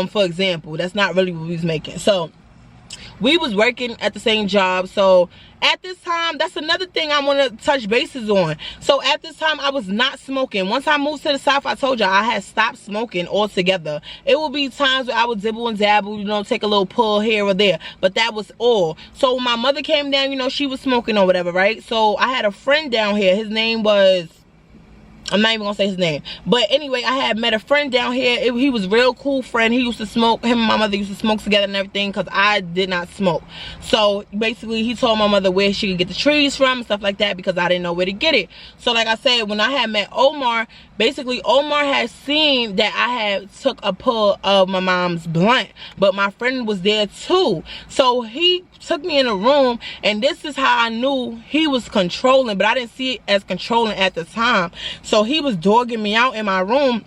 for example. That's not really what he was making. So we was working at the same job. So at this time, that's another thing I want to touch bases on. So at this time, I was not smoking. Once I moved to the South, I told y'all I had stopped smoking altogether. It would be times where I would dibble and dabble, you know, take a little pull here or there, but that was all. So when my mother came down, you know, she was smoking or whatever, right? So I had a friend down here. His name was, I'm not even gonna say his name, but anyway, I had met a friend down here. He was a real cool friend. He used to smoke. Him and my mother used to smoke together and everything, because I did not smoke. So basically, he told my mother where she could get the trees from and stuff like that, because I didn't know where to get it. So like I said, when I had met Omar, basically Omar had seen that I had took a pull of my mom's blunt, but my friend was there too. So he took me in a room, and this is how I knew he was controlling, but I didn't see it as controlling at the time. So he was dogging me out in my room.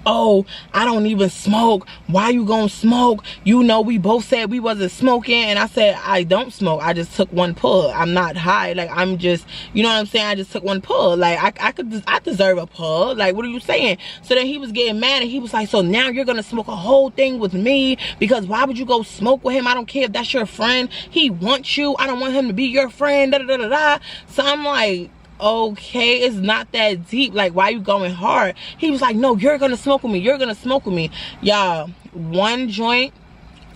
Oh, I don't even smoke. Why you gonna smoke? You know, we both said we wasn't smoking. And I said, I don't smoke. I just took one pull. I'm not high. Like, I'm just, you know what I'm saying? I just took one pull. Like, I deserve a pull. Like, what are you saying? So then he was getting mad, and he was like, so now you're gonna smoke a whole thing with me? Because why would you go smoke with him? I don't care if that's your friend. He wants you. I don't want him to be your friend. Da da da da da. So I'm like, okay, it's not that deep. Like, why you going hard? He was like, no, you're gonna smoke with me. You're gonna smoke with me. Y'all, one joint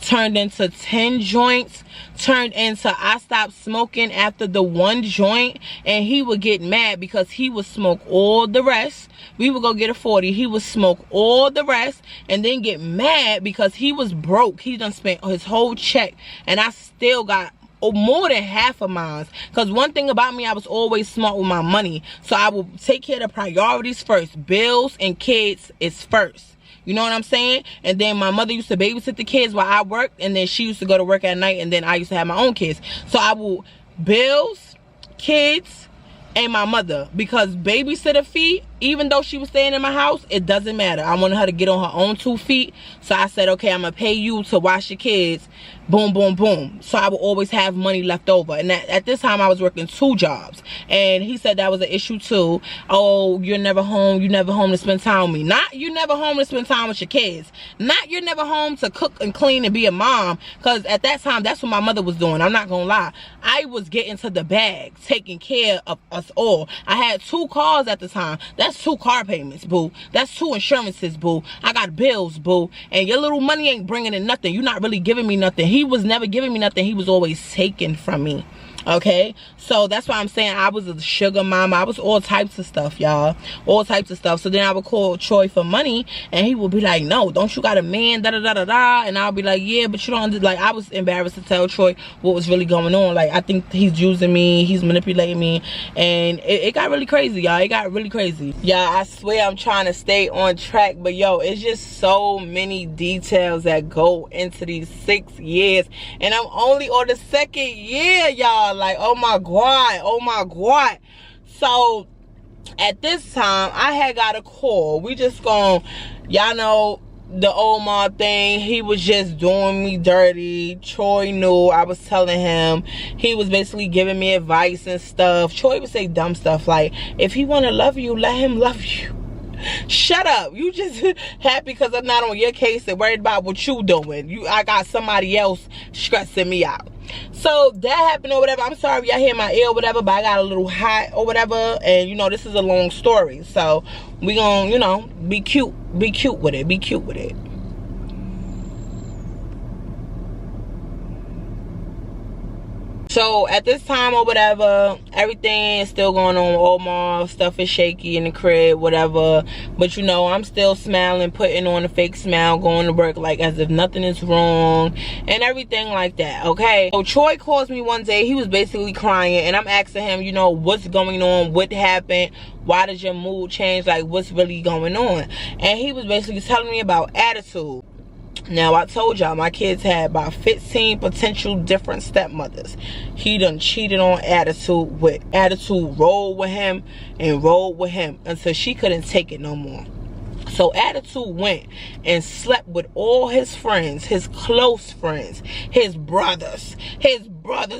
turned into 10 joints, turned into I stopped smoking after the one joint, and he would get mad because he would smoke all the rest. We would go get a 40. He would smoke all the rest and then get mad because he was broke. He done spent his whole check, and I still got more than half of mine. Because one thing about me, I was always smart with my money. So I will take care of the priorities first. Bills and kids is first. You know what I'm saying? And then my mother used to babysit the kids while I worked, and then she used to go to work at night, and then I used to have my own kids. So I will bills, kids, and my mother, because babysitter fee, even though she was staying in my house, it doesn't matter. I wanted her to get on her own 2 feet. So I said, okay, I'm gonna pay you to watch your kids. Boom, boom, boom. So I would always have money left over. And at this time, I was working 2 jobs. And he said that was an issue too. Oh, you're never home. You're never home to spend time with me. Not you're never home to spend time with your kids. Not you're never home to cook and clean and be a mom. Because at that time, that's what my mother was doing. I'm not gonna lie. I was getting to the bag, taking care of a us all. I had 2 cars at the time. That's 2 car payments, boo. That's 2 insurances, boo. I got bills, boo. And your little money ain't bringing in nothing. You're not really giving me nothing. He was never giving me nothing. He was always taking from me. Okay, so that's why I'm saying I was a sugar mama. I was all types of stuff, y'all. All types of stuff. So then I would call Troy for money, and he would be like, no, don't you got a man, da da da da da. And I'll be like, yeah, but you don't. Like, I was embarrassed to tell Troy what was really going on. Like, I think he's using me, he's manipulating me, and it got really crazy, y'all. It got really crazy. Yeah, I swear I'm trying to stay on track, but yo, it's just so many details that go into these 6 years, and I'm only on the 2nd year, y'all. Like, oh my god. So at this time I had got a call. We just gonna, y'all know the Omar thing. He was just doing me dirty. Troy knew. I was telling him. He was basically giving me advice and stuff. Troy would say dumb stuff like, if he want to love you, let him love you. Shut up. You just happy because I'm not on your case and worried about what you doing. I got somebody else stressing me out. So that happened or whatever. I'm sorry y'all hear my ear or whatever, but I got a little hot or whatever, and you know this is a long story, so we gonna, you know, be cute with it. So at this time or whatever, everything is still going on with Omar. Stuff is shaky in the crib, whatever. But you know, I'm still smiling, putting on a fake smile, going to work like as if nothing is wrong and everything like that, okay? So Troy calls me one day. He was basically crying, and I'm asking him, you know, what's going on? What happened? Why did your mood change? Like, what's really going on? And he was basically telling me about attitude. Now, I told y'all my kids had about 15 potential different stepmothers. He done cheated on attitude with attitude, rolled with him and rolled with him until she couldn't take it no more. So attitude went and slept with all his friends, his close friends, his brothers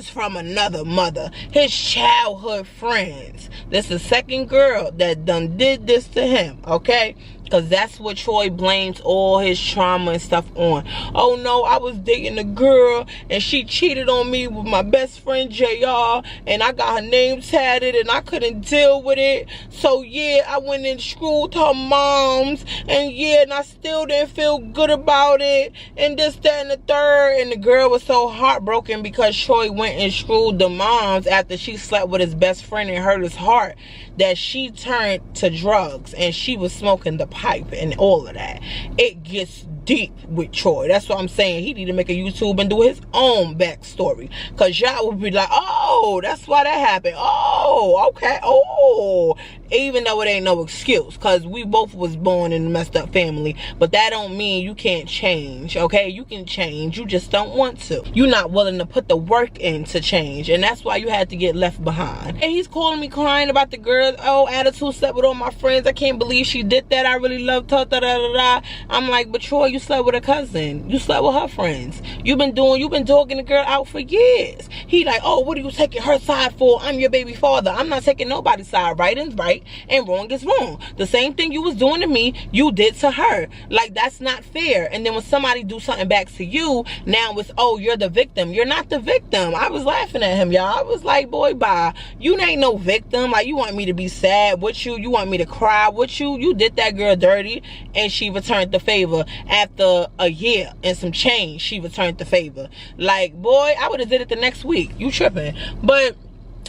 from another mother, his childhood friends. This is the 2nd girl that done did this to him, okay? Because that's what Troy blames all his trauma and stuff on. Oh no, I was dating a girl and she cheated on me with my best friend JR, and I got her name tatted and I couldn't deal with it. So yeah, I went and screwed her moms, and yeah, and I still didn't feel good about it, and this, that, and the third. And the girl was so heartbroken because Troy went and screwed the moms after she slept with his best friend and hurt his heart, that she turned to drugs and she was smoking the pipe and all of that. It gets deep with Troy. That's what I'm saying. He need to make a YouTube and do his own backstory, because y'all would be like, oh, that's why that happened. Oh, okay. Oh, even though it ain't no excuse, because we both was born in a messed up family, but that don't mean you can't change, okay? You can change, you just don't want to. You're not willing to put the work in to change, and that's why you had to get left behind. And he's calling me crying about the girl. Oh, attitude slept with all my friends. I can't believe she did that. I really loved her. Da, da, da, da. I'm like, but Troy, you slept with a cousin. You slept with her friends. You've been dogging the girl out for years. He like, oh, what are you taking her side for? I'm your baby father. I'm not taking nobody's side. Right is right and wrong is wrong. The same thing you was doing to me, you did to her. Like, that's not fair. And then when somebody do something back to you, now it's, oh, you're the victim. You're not the victim. I was laughing at him, y'all. I was like, boy, bye. You ain't no victim. Like, you want me to be sad with you. You want me to cry with you. You did that girl dirty, and she returned the favor. After a year and some change, she returned the favor. Like, boy, I would have did it the next week. You tripping. But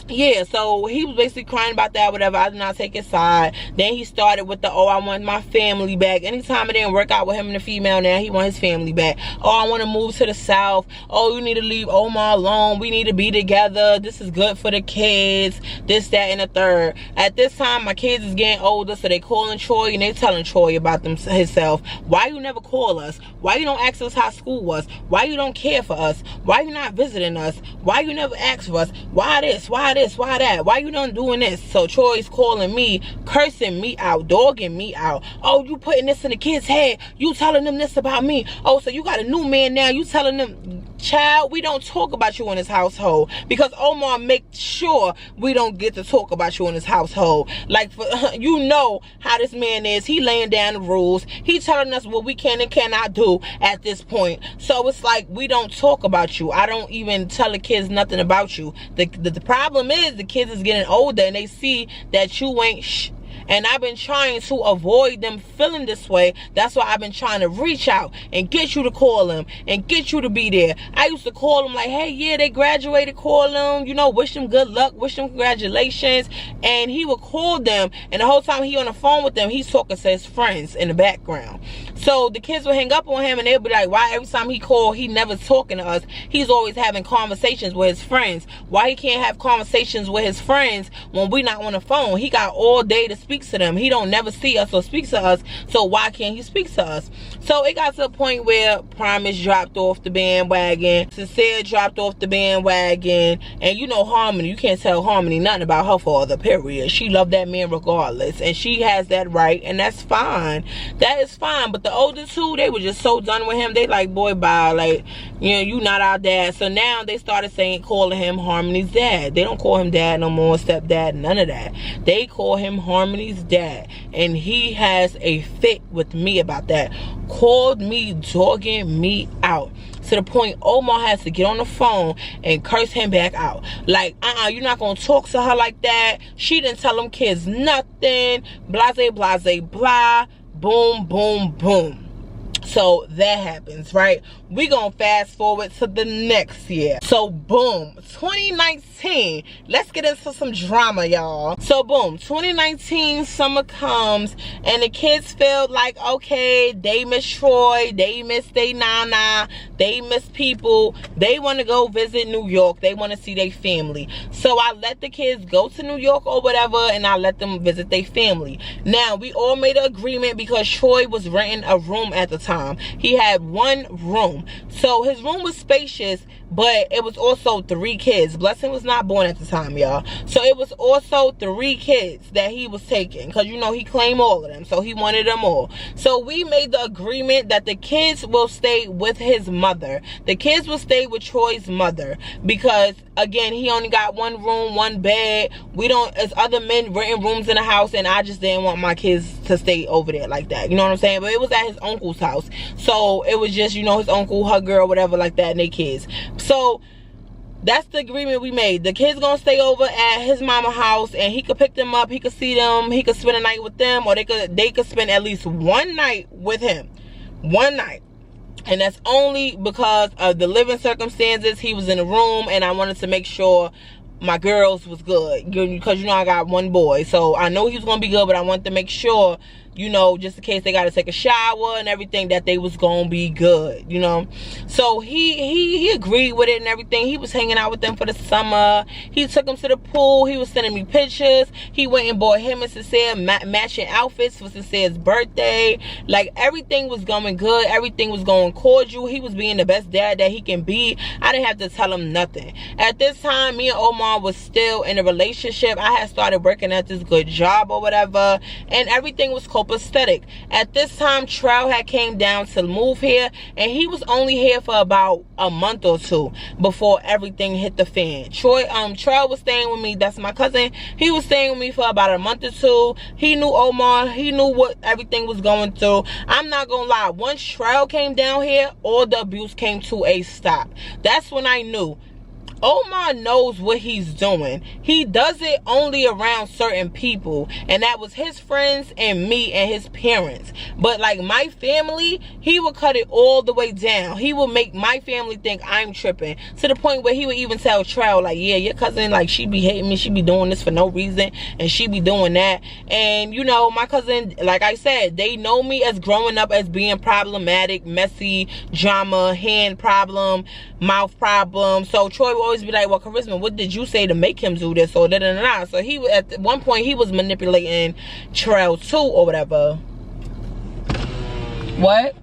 yeah, so he was basically crying about that, whatever. I did not take his side. Then he started with the, oh, I want my family back. Anytime it didn't work out with him and the female, now he want his family back. Oh, I want to move to the south. Oh, you need to leave Omar alone. We need to be together. This is good for the kids. This, that, and the third. At this time, my kids is getting older, so they calling Troy and they telling Troy about himself. Why you never call us? Why you don't ask us how school was? Why you don't care for us? Why you not visiting us? Why you never ask for us? Why this? Why this? Why that? Why you done doing this? So Troy's calling me, cursing me out, dogging me out. Oh, you putting this in the kid's head. You telling them this about me. Oh, so you got a new man now. You telling them. child, we don't talk about you in this household, because Omar makes sure we don't get to talk about you in this household. Like, you know how this man is. He laying down the rules. He telling us what we can and cannot do at this point. So it's like, we don't talk about you. I don't even tell the kids nothing about you. The problem is, the kids is getting older and they see that you ain't shh. And I've been trying to avoid them feeling this way. That's why I've been trying to reach out and get you to call them and get you to be there. I used to call them like, hey, yeah, they graduated, call them, you know, wish them good luck, wish them congratulations. And he would call them, and the whole time he on the phone with them, he's talking to his friends in the background. So the kids would hang up on him and they'd be like, why every time he called, he never talking to us? He's always having conversations with his friends. Why he can't have conversations with his friends when we not on the phone? He got all day to speak to them. He don't never see us or speak to us, so why can't he speak to us? So it got to a point where Promise dropped off the bandwagon, Sincere dropped off the bandwagon, and you know Harmony, you can't tell Harmony nothing about her father, period. She loved that man regardless, and she has that right, and that's fine. That is fine. But the older two, they were just so done with him. They like, boy, bye, like, you know, you not our dad. So now they started calling him Harmony's dad. They don't call him dad no more, stepdad, none of that. They call him Harmony's dad, and he has a fit with me about that. Called me dogging me out to the point Omar has to get on the phone and curse him back out. Like, you're not gonna talk to her like that. She didn't tell them kids nothing. Blase, blase, blah. Boom, boom, boom. So that happens, right? We gonna fast forward to the next year. So boom, 2019. Let's get into some drama, y'all. So boom, 2019 summer comes and the kids feel like, okay, they miss Troy, they miss they Nana, they miss people. They want to go visit New York. They want to see their family. So I let the kids go to New York or whatever, and I let them visit their family. Now, we all made an agreement because Troy was renting a room at the time. He had one room. So his room was spacious, but it was also 3 kids. Blessing was not born at the time, y'all. So it was also 3 kids that he was taking, because, you know, he claimed all of them. So he wanted them all. So we made the agreement that the kids will stay with his mother. The kids will stay with Troy's mother because, again, he only got 1 room, 1 bed. We don't, as other men renting rooms in the house, and I just didn't want my kids to stay over there like that. You know what I'm saying? But it was at his uncle's house. So it was just, you know, his uncle, her girl, whatever like that, and their kids. So that's the agreement we made. The kids gonna stay over at his mama house, and he could pick them up, he could see them, he could spend a night with them, or they could spend at least 1 night with him. 1 night. And that's only because of the living circumstances. He was in the room, and I wanted to make sure my girls was good, because, you know, I got 1 boy, so I know he was gonna be good, but I wanted to make sure, you know, just in case they got to take a shower and everything, that they was gonna be good, you know. So he agreed with it and everything. He was hanging out with them for the summer. He took them to the pool. He was sending me pictures. He went and bought him and Sincere matching outfits for Sincere's birthday. Like, everything was going good. Everything was going cordial. He was being the best dad that he can be. I didn't have to tell him nothing. At this time, me and Omar was still in a relationship. I had started working at this good job or whatever, and everything was copacetic. At this time, Trell had came down to move here, and he was only here for about a month or 2 before everything hit the fan. Trell was staying with me. That's my cousin. He was staying with me for about a month or 2. He knew Omar. He knew what everything was going through. I'm not gonna lie. Once Trell came down here, all the abuse came to a stop. That's when I knew Omar knows what he's doing. He does it only around certain people, and that was his friends and me and his parents. But like my family, he would cut it all the way down. He would make my family think I'm tripping, to the point where he would even tell Trell, like, yeah, your cousin, like, she be hating me, she be doing this for no reason, and she be doing that. And, you know, my cousin, like I said, they know me as growing up as being problematic, messy, drama, hand problem, mouth problem. So Troy would always be like, well, Charisma, what did you say to make him do this, or da-da-da-da. So he, at one point, he was manipulating Trell too, or whatever. What?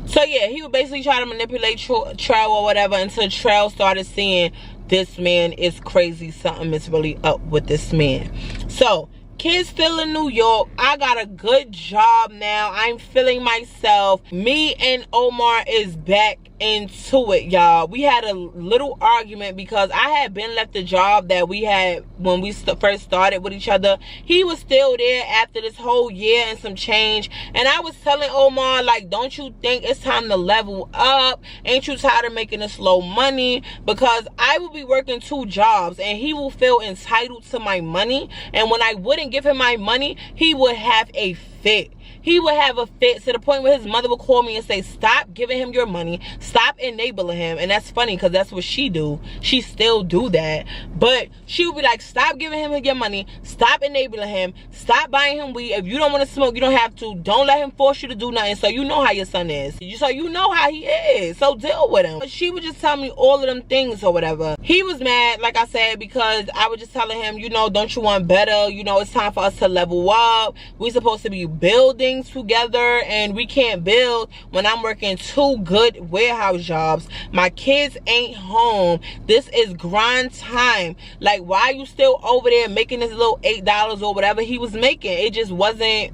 So yeah, he would basically try to manipulate Trell or whatever, until Trell started seeing this man is crazy. Something is really up with this man. So kids still in New York. I got a good job now. I'm feeling myself. Me and Omar is back into it, y'all. We had a little argument because I had been left the job that we had when we first started with each other. He was still there after this whole year and some change, and I was telling Omar, like, don't you think it's time to level up? Ain't you tired of making this low money? Because I will be working 2 jobs and he will feel entitled to my money, and when I wouldn't give him my money, he would have a fit. He would have a fit to the point where his mother would call me and say, stop giving him your money, stop enabling him. And that's funny because that's what she do. She still do that. But she would be like, stop giving him your money, stop enabling him, stop buying him weed. If you don't want to smoke, you don't have to. Don't let him force you to do nothing. So you know how your son is. So you know how he is. So deal with him. But she would just tell me all of them things or whatever. He was mad, like I said, because I was just telling him, you know, don't you want better? You know, it's time for us to level up. We supposed to be building together, and we can't build when I'm working 2 good warehouse jobs. My kids ain't home. This is grind time. Like, why are you still over there making this little $8 or whatever he was making? It just wasn't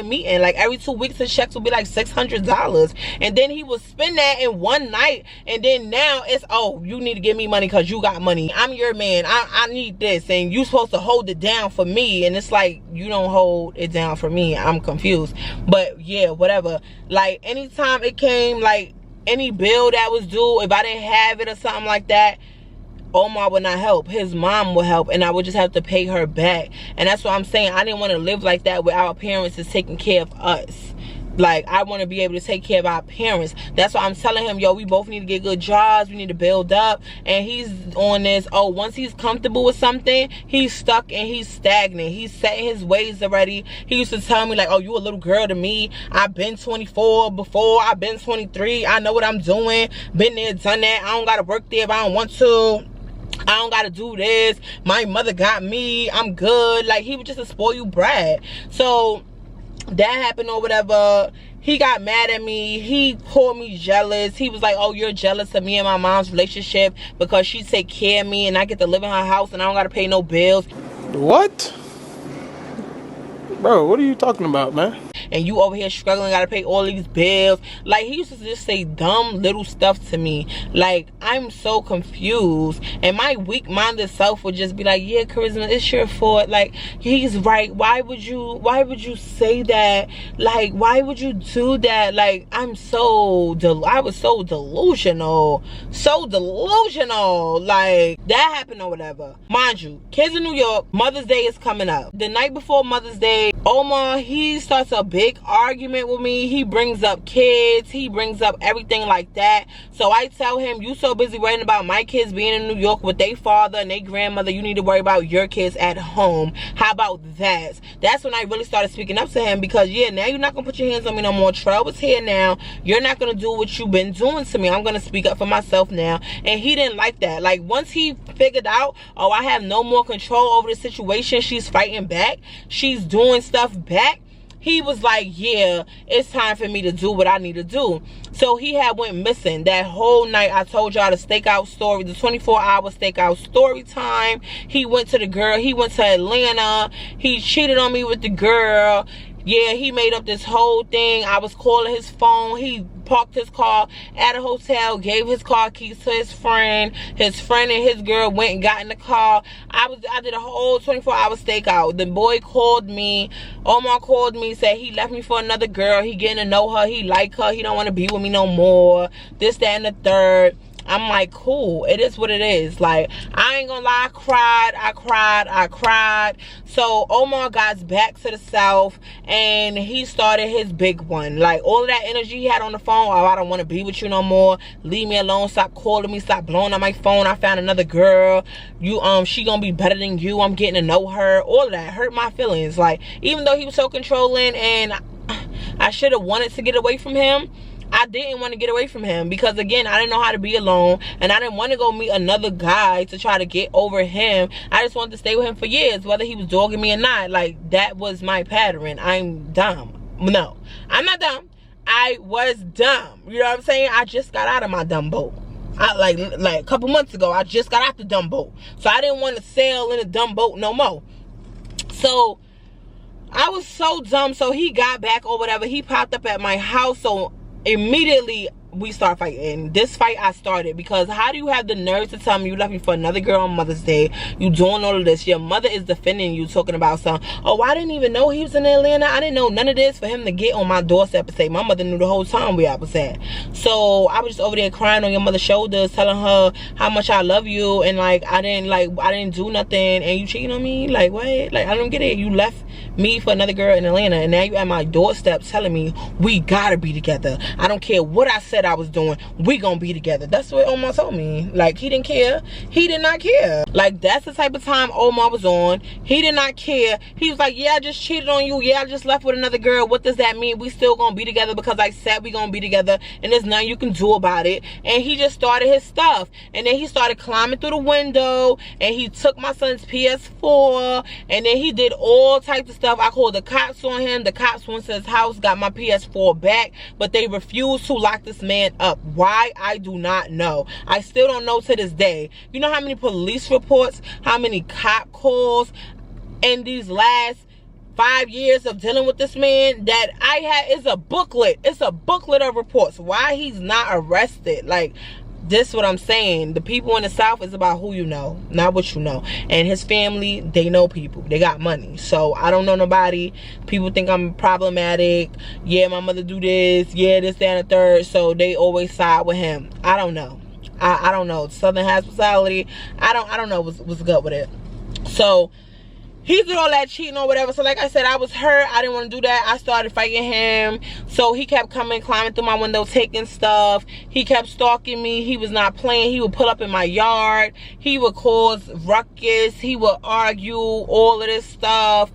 meeting. Like, every 2 weeks his checks would be like $600, and then he would spend that in one night, and then now it's, oh, you need to give me money because you got money. I'm your man. I need this, and you supposed to hold it down for me. And it's like, you don't hold it down for me. I'm confused. But yeah, whatever. Like, anytime it came, like any bill that was due, if I didn't have it or something like that, Omar would not help. His mom would help, and I would just have to pay her back. And that's what I'm saying. I didn't want to live like that where our parents is taking care of us. Like, I want to be able to take care of our parents. That's why I'm telling him, yo, we both need to get good jobs. We need to build up. And he's on this, oh, once he's comfortable with something, he's stuck and he's stagnant. He's set in his ways already. He used to tell me, like, oh, you a little girl to me. I've been 24 before. I've been 23. I know what I'm doing. Been there, done that. I don't got to work there if I don't want to. I don't gotta do this. My mother got me. I'm good. Like, he was just a spoiled brat. So that happened or whatever. He got mad at me. He called me jealous. He was like, oh, you're jealous of me and my mom's relationship because she take care of me and I get to live in her house and I don't gotta pay no bills. What? Bro, what are you talking about, man? And you over here struggling, gotta pay all these bills. Like, he used to just say dumb little stuff to me. Like, I'm so confused. And my weak-minded self would just be like, yeah, Charisma, it's your fault. Like, he's right. Why would you say that? Like, why would you do that? Like, I was so delusional. So delusional. Like, that happened or whatever. Mind you, kids in New York, Mother's Day is coming up. The night before Mother's Day, Omar, he starts a big argument with me. He brings up kids. He brings up everything like that. So I tell him, you so busy worrying about my kids being in New York with their father and their grandmother, you need to worry about your kids at home. How about that? That's when I really started speaking up to him because, yeah, now you're not going to put your hands on me no more. Trell is here now. You're not going to do what you've been doing to me. I'm going to speak up for myself now. And he didn't like that. Like, once he figured out, oh, I have no more control over the situation. She's fighting back. She's doing stuff back. He was like, yeah, it's time for me to do what I need to do. So he had went missing that whole night. I told y'all the stakeout story, the 24-hour stakeout story time. He went to the girl. He went to Atlanta. He cheated on me with the girl. Yeah, he made up this whole thing. I was calling his phone. He parked his car at a hotel, gave his car keys to his friend. His friend and his girl went and got in the car. I did a whole 24-hour stakeout. The boy called me. Omar called me, said he left me for another girl. He getting to know her. He like her. He don't want to be with me no more. This, that, and the third. I'm like, cool, it is what it is. Like, I ain't gonna lie, I cried. So Omar got back to the south and he started his big one. Like, all of that energy he had on the phone, oh, I don't want to be with you no more, leave me alone, stop calling me, stop blowing up my phone, I found another girl, she gonna be better than you, I'm getting to know her. All of that hurt my feelings. Like, even though he was so controlling and I should have wanted to get away from him, I didn't want to get away from him because, again, I didn't know how to be alone and I didn't want to go meet another guy to try to get over him. I just wanted to stay with him for years, whether he was dogging me or not. Like, that was my pattern. I'm dumb. No, I'm not dumb. I was dumb. You know what I'm saying? I just got out of my dumb boat. Like a couple months ago, I just got out the dumb boat. So I didn't want to sail in a dumb boat no more. So I was so dumb. So he got back or whatever. He popped up at my house. So immediately we start fighting. This fight I started, because how do you have the nerve to tell me you left me for another girl on Mother's Day? You doing all of this. Your mother is defending you, talking about something. Oh, I didn't even know he was in Atlanta. I didn't know none of this for him to get on my doorstep and say my mother knew the whole time where I was at. So I was just over there crying on your mother's shoulders, telling her how much I love you, and like I didn't do nothing, and you cheating on me. Like what? Like I don't get it. You left me for another girl in Atlanta, and now you at my doorstep telling me we gotta be together. I don't care what I said I was doing, we gonna be together. That's what Omar told me. Like he didn't care. He did not care. Like that's the type of time Omar was on. He did not care. He was like, yeah, I just cheated on you. Yeah, I just left with another girl. What does that mean? We still gonna be together because I said we gonna be together, and there's nothing you can do about it. And he just started his stuff, and then he started climbing through the window, and he took my son's PS4, and then he did all types of stuff. I called the cops on him. The cops went to his house, got my PS4 back, but they refused to lock this man up. Why? I do not know. I still don't know to this day. You know how many police reports, how many cop calls in these last 5 years of dealing with this man that I had? Is a booklet. It's a booklet of reports. Why he's not arrested? Like, this is what I'm saying. The people in the South is about who you know, not what you know. And his family, they know people. They got money. So I don't know nobody. People think I'm problematic. Yeah, my mother do this. Yeah, this, that, and the third. So they always side with him. I don't know. I don't know. Southern hospitality. I don't know what's good with it. So he did all that cheating or whatever. So like I said, I was hurt. I didn't want to do that. I started fighting him. So he kept coming, climbing through my window, taking stuff. He kept stalking me. He was not playing. He would pull up in my yard. He would cause ruckus. He would argue, all of this stuff.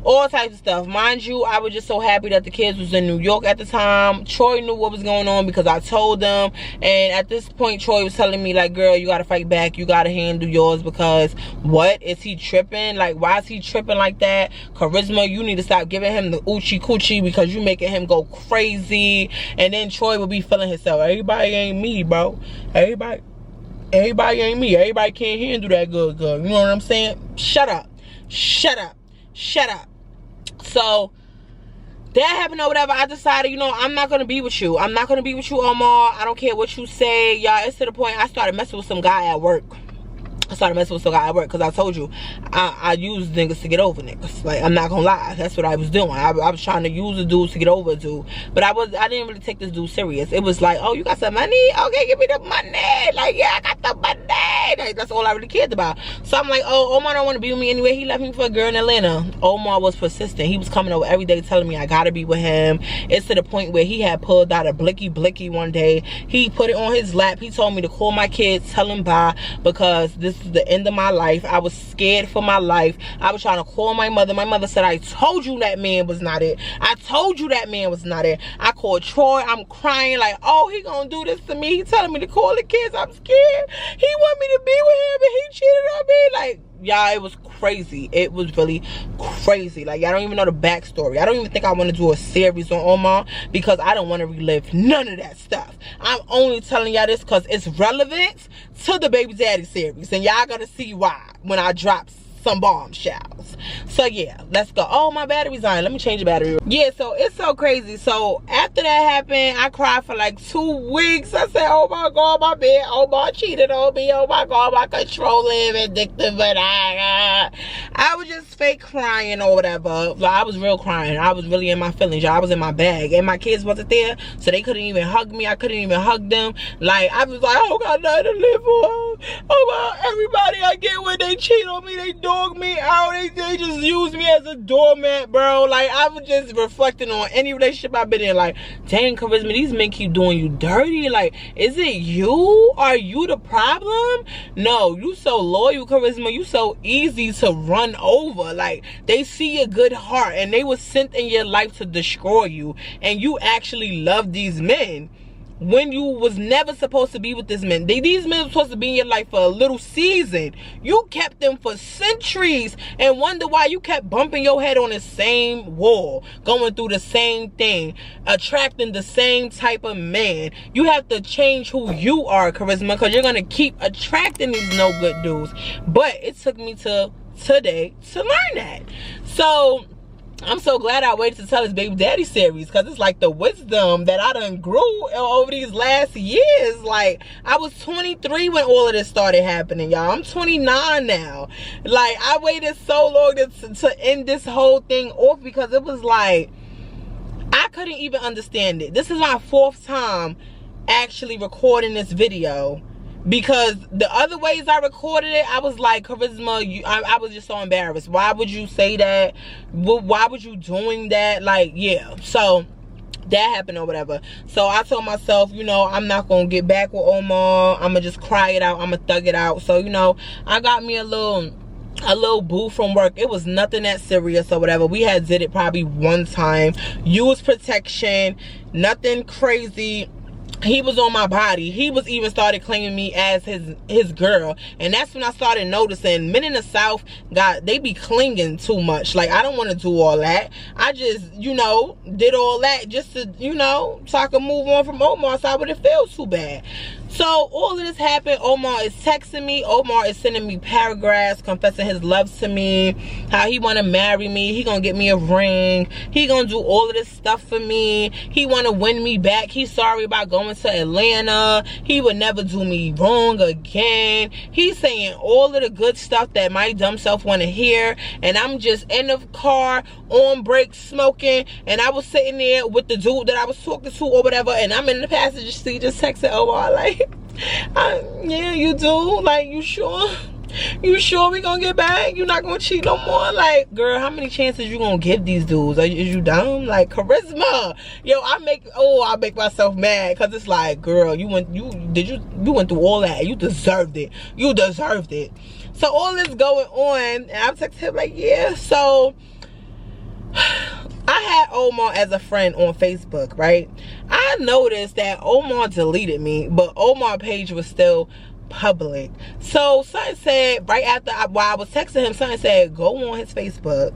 All types of stuff. Mind you, I was just so happy that the kids was in New York at the time. Troy knew what was going on because I told them. And at this point, Troy was telling me, like, girl, you gotta fight back. You gotta handle yours, because what? Is he tripping? Like, why is he tripping like that? Charisma, you need to stop giving him the oochie coochie, because you making him go crazy. And then Troy would be feeling himself. Everybody ain't me, bro. Everybody ain't me. Everybody can't handle that good. You know what I'm saying? Shut up. Shut up. Shut up. So that happened or whatever. I decided, you know, I'm not gonna be with you. I'm not gonna be with you, Omar. I don't care what you say. Y'all, it's to the point I started messing with some guy at work. Because I told you I use niggas to get over niggas. Like, I'm not gonna lie, that's what I was doing. I was trying to use the dudes to get over a dude, but I didn't really take this dude serious. It was like, oh, you got some money? Okay, give me the money. Like, yeah, I got the money. Like, that's all I really cared about. So I'm like, oh, Omar don't want to be with me anyway. He left me for a girl in Atlanta. Omar was persistent. He was coming over every day telling me I gotta be with him. It's to the point where he had pulled out a blicky one day. He put it on his lap. He told me to call my kids, tell them bye, because this is the end of my life. I was scared for my life. I was trying to call my mother. My mother said, I told you that man was not it. I told you that man was not it. I called Troy. I'm crying like, oh, he gonna do this to me. He telling me to call the kids. I'm scared. He want me to be with him, and he cheated on me. Like, y'all, it was crazy. It was really crazy. Like, y'all don't even know the backstory. I don't even think I want to do a series on Omar, because I don't want to relive none of that stuff. I'm only telling y'all this because it's relevant to the Baby Daddy series, and y'all gonna see why when I drop some bombshells. So yeah, let's go. Oh, my battery's on. Let me change the battery. Yeah, so it's so crazy. So after that happened, I cried for like 2 weeks. I said, oh my God, my man, Omar cheated on me. Oh my God, my controlling, vindictive, but I was just fake crying or whatever. Like, I was real crying. I was really in my feelings. I was in my bag, and my kids wasn't there, so they couldn't even hug me. I couldn't even hug them. Like, I was like, I don't got nothing to live for. Oh my, everybody I get when they cheat on me, they dog me out. They just use me as a doormat, bro. Like, I was just reflecting on any relationship I've been in. Like, dang, Charisma, these men keep doing you dirty. Like, is it you? Are you the problem? No, you so loyal, Charisma. You so easy to run over. Like, they see your good heart, and they were sent in your life to destroy you, and you actually love these men when you was never supposed to be with this man. These men were supposed to be in your life for a little season. You kept them for centuries and wonder why you kept bumping your head on the same wall, going through the same thing, attracting the same type of man. You have to change who you are, Charisma, because you're going to keep attracting these no good dudes. But it took me to today to learn that. So I'm so glad I waited to tell this baby daddy series, because it's like the wisdom that I done grew over these last years. Like, I was 23 when all of this started happening, y'all. I'm 29 now. Like, I waited so long to end this whole thing off, because it was like, I couldn't even understand it. This is my 4th time actually recording this video, because the other ways I recorded it, I was like, Charisma, I was just so embarrassed. Why would you say that? Why would you doing that? Like, yeah. So that happened or whatever. So I told myself, you know, I'm not gonna get back with Omar. I'm gonna just cry it out. I'm gonna thug it out. So, you know, I got me a little boo from work. It was nothing that serious or whatever. We had did it probably one time. Use protection, nothing crazy. He was on my body. He was even started claiming me as his girl, and that's when I started noticing men in the South they be clinging too much. Like, I don't want to do all that. I just, you know, did all that just to, you know, so I could move on from Omar, so I wouldn't feel too bad. So all of this happened. Omar is texting me. Omar is sending me paragraphs confessing his love to me, how he want to marry me, he gonna get me a ring, he gonna do all of this stuff for me, he want to win me back, he's sorry about going to Atlanta, he would never do me wrong again. He's saying all of the good stuff that my dumb self want to hear, and I'm just in the car on break smoking, and I was sitting there with the dude that I was talking to or whatever, and I'm in the passenger seat just texting Omar like, yeah, you do? Like, you sure? You sure we gonna get back? You not gonna cheat no more? Like, girl, how many chances you gonna give these dudes? Is you dumb? Like, Charisma, yo, I make myself mad, because it's like, girl, you went through all that. You deserved it. You deserved it. So all this going on, and I'm texting him like, yeah. So I had Omar as a friend on Facebook, right? I noticed that Omar deleted me, but Omar's page was still public. So something said, right after while I was texting him, something said, go on his Facebook.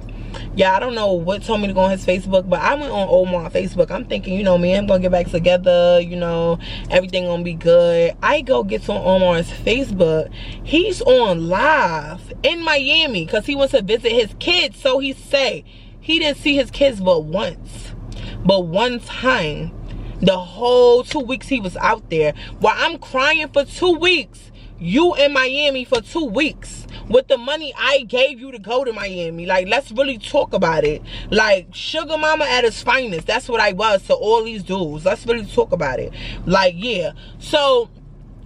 Yeah, I don't know what told me to go on his Facebook, but I went on Omar's Facebook. I'm thinking, you know, me and him gonna get back together, you know, everything gonna be good. I go get on Omar's Facebook. He's on live in Miami because he wants to visit his kids. So he say he didn't see his kids but one time. The whole 2 weeks he was out there. While I'm crying for 2 weeks, you in Miami for 2 weeks with the money I gave you to go to Miami. Like, let's really talk about it. Like, sugar mama at his finest. That's what I was to all these dudes. Let's really talk about it. Like, yeah. So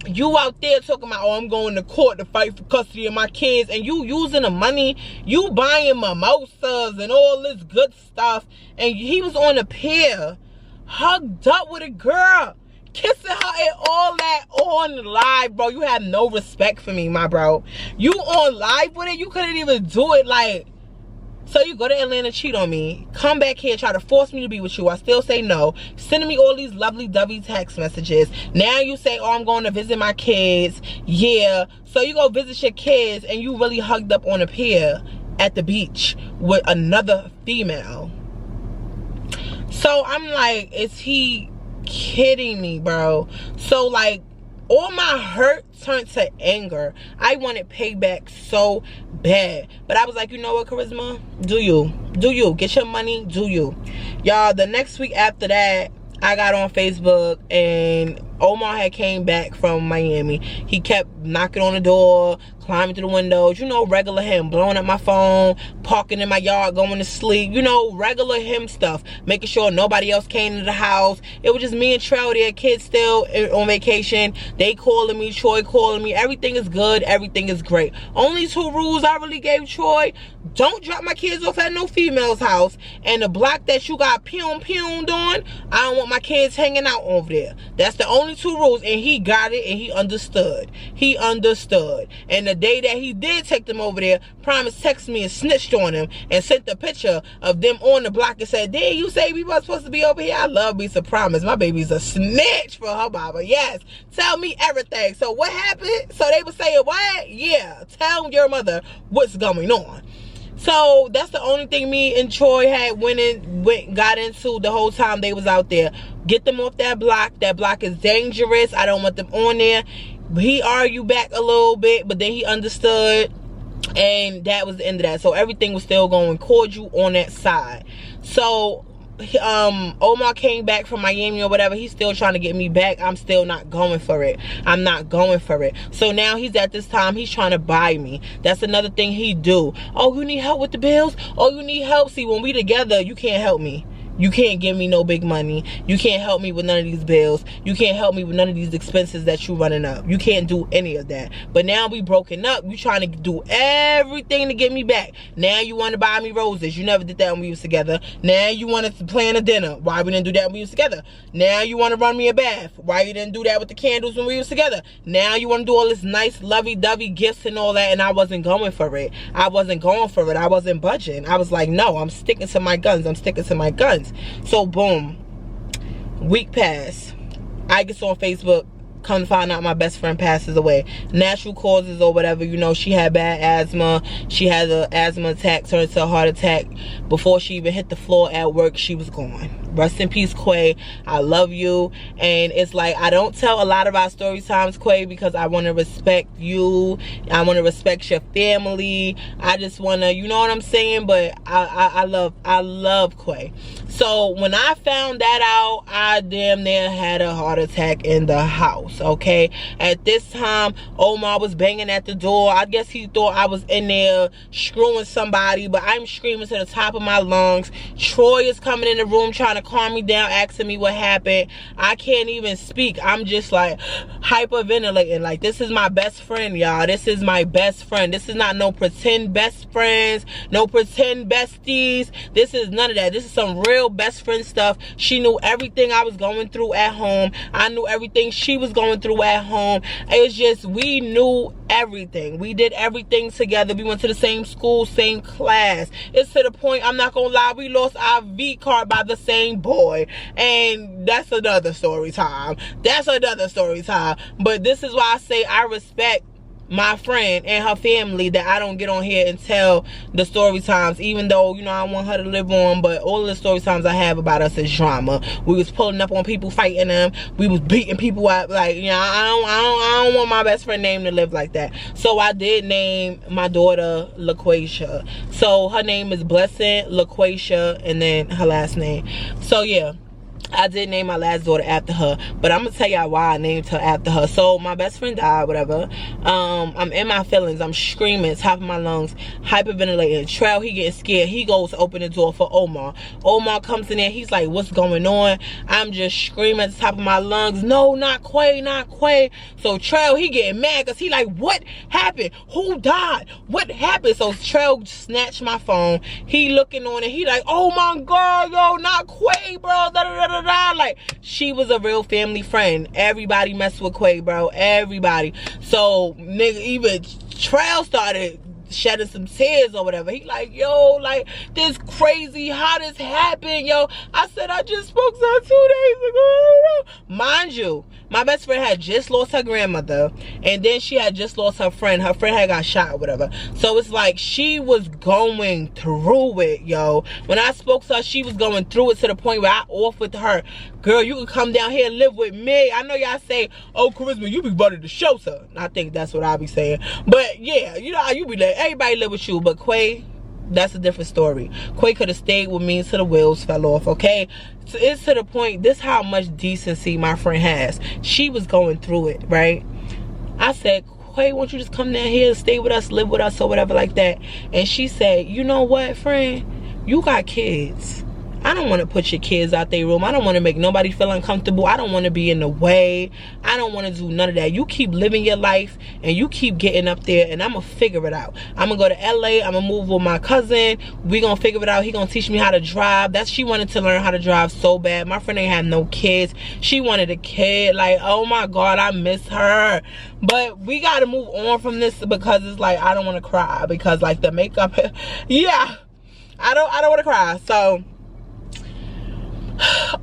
you out there talking about, oh, I'm going to court to fight for custody of my kids, and you using the money, you buying mimosas and all this good stuff, and he was on a pier hugged up with a girl, kissing her and all that on live, bro. You have no respect for me, my bro. You on live with it, you couldn't even do it. Like, so you go to Atlanta, cheat on me, come back here, try to force me to be with you, I still say no, sending me all these lovely dovey text messages. Now you say, oh, I'm going to visit my kids. Yeah, so you go visit your kids and you really hugged up on a pier at the beach with another female. So I'm like, is he kidding me, bro? So like, all my hurt turned to anger. I wanted payback so bad, but I was like, you know what, Charisma, do you get your money, do you. Y'all, the next week after that, I got on Facebook and Omar had came back from Miami. He kept knocking on the door, climbing through the windows, you know, regular him, blowing up my phone, parking in my yard, going to sleep, you know, regular him stuff, making sure nobody else came to the house. It was just me and Trell there, kids still on vacation. They calling me, Troy calling me. Everything is good, everything is great. Only 2 rules I really gave Troy: don't drop my kids off at no female's house, and the block that you got pum-pumed on, I don't want my kids hanging out over there. That's the only 2 rules, and he got it, and he understood. He understood. And the day that he did take them over there, Promise texted me and snitched on him and sent the picture of them on the block and said, did you say we were supposed to be over here? I love me some Promise. My baby's a snitch for her mama. Yes, tell me everything. So what happened? So they were saying, what? Yeah, tell your mother what's going on. So that's the only thing me and Troy had got into the whole time they was out there. Get them off that block. That block is dangerous. I don't want them on there. He argued back a little bit, but then he understood. And that was the end of that. So everything was still going cordial on that side. So Omar came back from Miami or whatever. He's still trying to get me back. I'm still not going for it. I'm not going for it. So now he's at this time, he's trying to buy me. That's another thing he do. Oh, you need help with the bills? Oh, you need help? See, when we together, you can't help me. You can't give me no big money. You can't help me with none of these bills. You can't help me with none of these expenses that you running up. You can't do any of that. But now we broken up. You trying to do everything to get me back. Now you want to buy me roses. You never did that when we was together. Now you want to plan a dinner. Why we didn't do that when we was together? Now you want to run me a bath. Why you didn't do that with the candles when we was together? Now you want to do all this nice lovey-dovey gifts and all that, and I wasn't going for it. I wasn't going for it. I wasn't budging. I was like, no, I'm sticking to my guns. I'm sticking to my guns. So boom, week passed. I get on Facebook, come to find out my best friend passes away. Natural causes or whatever, you know, she had bad asthma. She had an asthma attack, turned into a heart attack. Before she even hit the floor at work, she was gone. Rest in peace, Quay. I love you. And it's like, I don't tell a lot of our story times, Quay, because I want to respect you. I want to respect your family. I just want to, you know what I'm saying? But I love Quay. So when I found that out, I damn near had a heart attack in the house, okay? At this time, Omar was banging at the door. I guess he thought I was in there screwing somebody, but I'm screaming to the top of my lungs. Troy is coming in the room trying to calm me down, asking me what happened. I can't even speak. I'm just like hyperventilating. Like, this is my best friend, y'all. This is my best friend. This is not no pretend best friends, no pretend besties. This is none of that. This is some real best friend stuff. She knew everything I was going through at home. I knew everything she was going through at home. It's just, we knew everything. We did everything together. We went to the same school, same class. It's to the point, I'm not gonna lie, we lost our V card by the same boy. And that's another story time. That's another story time. But this is why I say I respect my friend and her family, that I don't get on here and tell the story times, even though, you know, I want her to live on. But all of the story times I have about us is drama. We was pulling up on people, fighting them. We was beating people up. Like, you know, I don't want my best friend name to live like that. So I did name my daughter LaQuasia. So her name is Blessing LaQuasia, and then her last name. So yeah, I did name my last daughter after her, but I'm gonna tell y'all why I named her after her. So my best friend died, whatever. I'm in my feelings. I'm screaming, top of my lungs, hyperventilating. Trell, he getting scared. He goes to open the door for Omar. Omar comes in there. He's like, what's going on? I'm just screaming at the top of my lungs. No, not Quay, not Quay. So Trell, he getting mad because he like, what happened? Who died? What happened? So Trell snatched my phone. He looking on it. He like, oh my God, yo, not Quay, bro. Da, da, da, da. Like, she was a real family friend. Everybody messed with Quay, bro. Everybody. So nigga, even Trail started shedding some tears or whatever. He like, yo, like, this crazy, how this happened, yo. I said, I just spoke to her 2 days ago. Mind you, my best friend had just lost her grandmother, and then she had just lost her friend. Her friend had got shot or whatever. So it's like, she was going through it, yo. When I spoke to her, she was going through it to the point where I offered her, girl, you can come down here and live with me. I know y'all say, oh, Charisma, you be running the show, sir. I think that's what I be saying. But yeah, you know how you be like, everybody live with you. But Quay, that's a different story. Quay could have stayed with me until the wheels fell off, okay? So it's to the point, this how much decency my friend has. She was going through it, right? I said, Quay, won't you just come down here and stay with us, live with us, or whatever like that? And she said, you know what, friend? You got kids. I don't want to put your kids out their room. I don't want to make nobody feel uncomfortable. I don't want to be in the way. I don't want to do none of that. You keep living your life and you keep getting up there, and I'm going to figure it out. I'm going to go to LA. I'm going to move with my cousin. We're going to figure it out. He going to teach me how to drive. She wanted to learn how to drive so bad. My friend ain't have no kids. She wanted a kid. Like, oh my God, I miss her. But we got to move on from this, because it's like, I don't want to cry, because like the makeup, yeah, I don't want to cry. So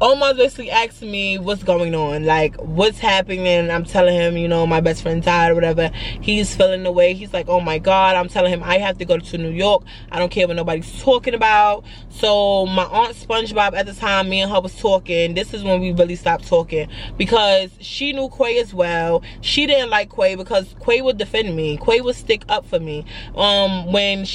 Omar's basically asking me what's going on, like what's happening. I'm telling him, you know, my best friend died or whatever. He's feeling the way. He's like, oh my God. I'm telling him I have to go to New York. I don't care what nobody's talking about. So my aunt SpongeBob at the time, me and her was talking. This is when we really stopped talking, because she knew Quay as well. She didn't like Quay because Quay would defend me. Quay would stick up for me. When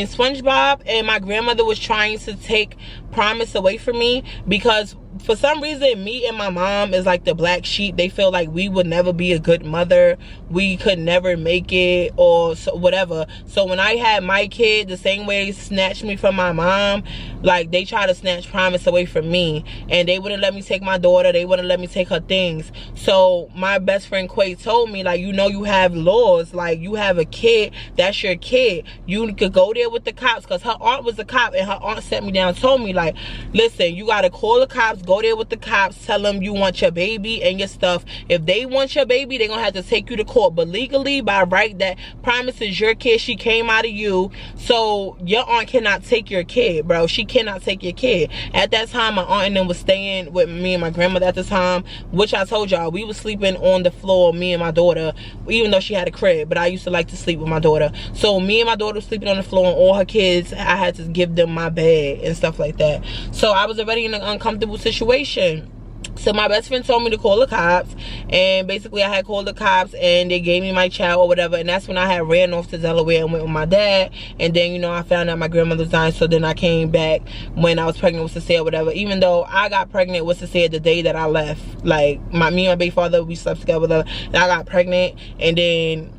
SpongeBob and my grandmother was trying to take Promise away from me, because for some reason me and my mom is like the black sheep. They feel like we would never be a good mother, we could never make it, or so, whatever. So when I had my kid, the same way they snatched me from my mom, like they tried to snatch Promise away from me, and they wouldn't let me take my daughter, they wouldn't let me take her things. So my best friend Quay told me, like, you know, you have laws, like you have a kid, that's your kid, you could go there with the cops, because her aunt was a cop, and her aunt sat me down and told me, like, listen, you gotta call the cops, go there with the cops, tell them you want your baby and your stuff. If they want your baby, they're gonna have to take you to court, but legally, by right, that Promise is your kid, she came out of you, so your aunt cannot take your kid, bro. She cannot take your kid. At that time, my aunt and them was staying with me and my grandmother at the time, which I told y'all, we was sleeping on the floor, me and my daughter, even though she had a crib, but I used to like to sleep with my daughter. So me and my daughter was sleeping on the floor, and all her kids, I had to give them my bed and stuff like that. So I was already in an uncomfortable situation. So my best friend told me to call the cops, and basically I had called the cops, and they gave me my child or whatever, and that's when I had ran off to Delaware and went with my dad. And then, you know, I found out my grandmother was dying, so then I came back when I was pregnant with Cecilia or whatever, even though I got pregnant with Cecilia the day that I left. Like, me and my baby father, we slept together with her, and I got pregnant, and then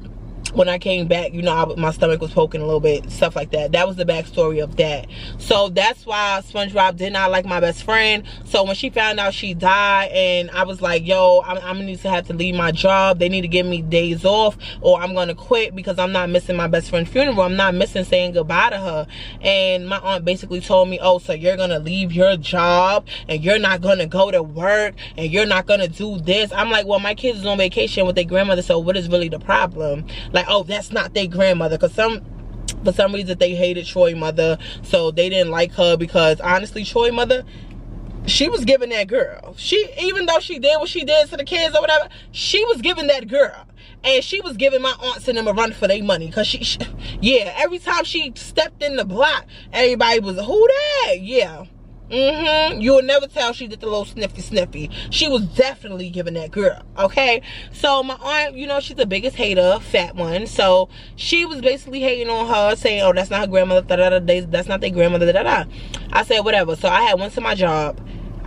when I came back, you know, my stomach was poking a little bit, stuff like that. That was the backstory of that. So that's why SpongeBob did not like my best friend. So when she found out she died, and I was like, yo, I'm gonna need to have to leave my job, they need to give me days off, or I'm gonna quit, because I'm not missing my best friend's funeral, I'm not missing saying goodbye to her. And my aunt basically told me, oh, so you're gonna leave your job, and you're not gonna go to work, and you're not gonna do this. I'm like, well, my kids is on vacation with their grandmother, so what is really the problem? Like, oh, that's not their grandmother, because for some reason they hated Troy mother, so they didn't like her, because honestly, Troy mother, she was giving that girl, even though she did what she did to the kids or whatever, she was giving that girl. And she was giving my aunts and them a run for their money, because yeah, every time she stepped in the block, everybody was, who that? Yeah. You will never tell she did the little sniffy. She was definitely giving that girl, okay? So my aunt, you know, she's the biggest hater, fat one. So she was basically hating on her, saying, oh, that's not her grandmother, that's not their grandmother, I said, whatever. So I went to my job.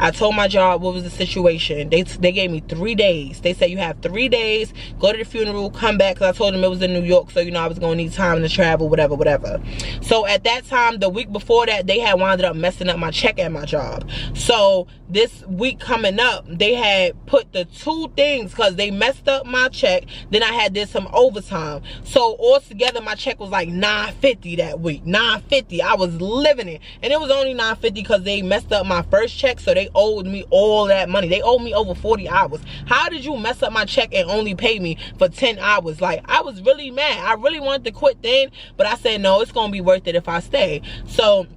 I told my job what was the situation. They gave me 3 days. They said, you have 3 days, go to the funeral, come back, because I told them it was in New York, so, you know, I was going to need time to travel, whatever. So at that time, the week before that, they had wound up messing up my check at my job. So this week coming up, they had put the 2 things, because they messed up my check, then I did some overtime. So altogether, my check was like $9.50 that week. $9.50. I was living it. And it was only $9.50 because they messed up my first check, so they owed me all that money. They owed me over 40 hours. How did you mess up my check and only pay me for 10 hours? Like, I was really mad. I really wanted to quit then, but I said, no, it's gonna be worth it if I stay. So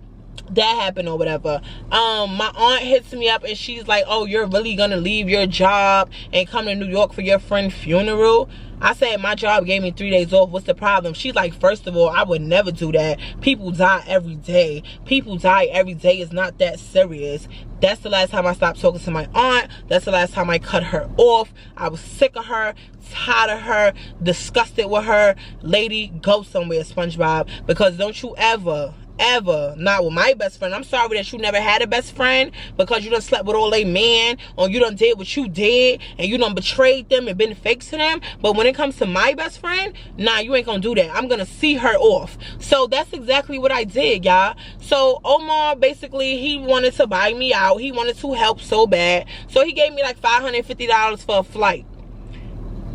that happened or whatever. My aunt hits me up, and she's like, oh, you're really gonna leave your job and come to New York for your friend's funeral? I said, my job gave me 3 days off. What's the problem? She's like, first of all, I would never do that. People die every day. People die every day. It's not that serious. That's the last time I stopped talking to my aunt. That's the last time I cut her off. I was sick of her, tired of her, disgusted with her. Lady, go somewhere, SpongeBob, because don't you ever, not with my best friend. I'm sorry that you never had a best friend, because you done slept with all they men, or you done did what you did, and you done betrayed them and been fake to them. But when it comes to my best friend, nah, you ain't gonna do that. I'm gonna see her off. So that's exactly what I did, y'all. So Omar, basically, he wanted to buy me out. He wanted to help so bad. So he gave me like $550 for a flight.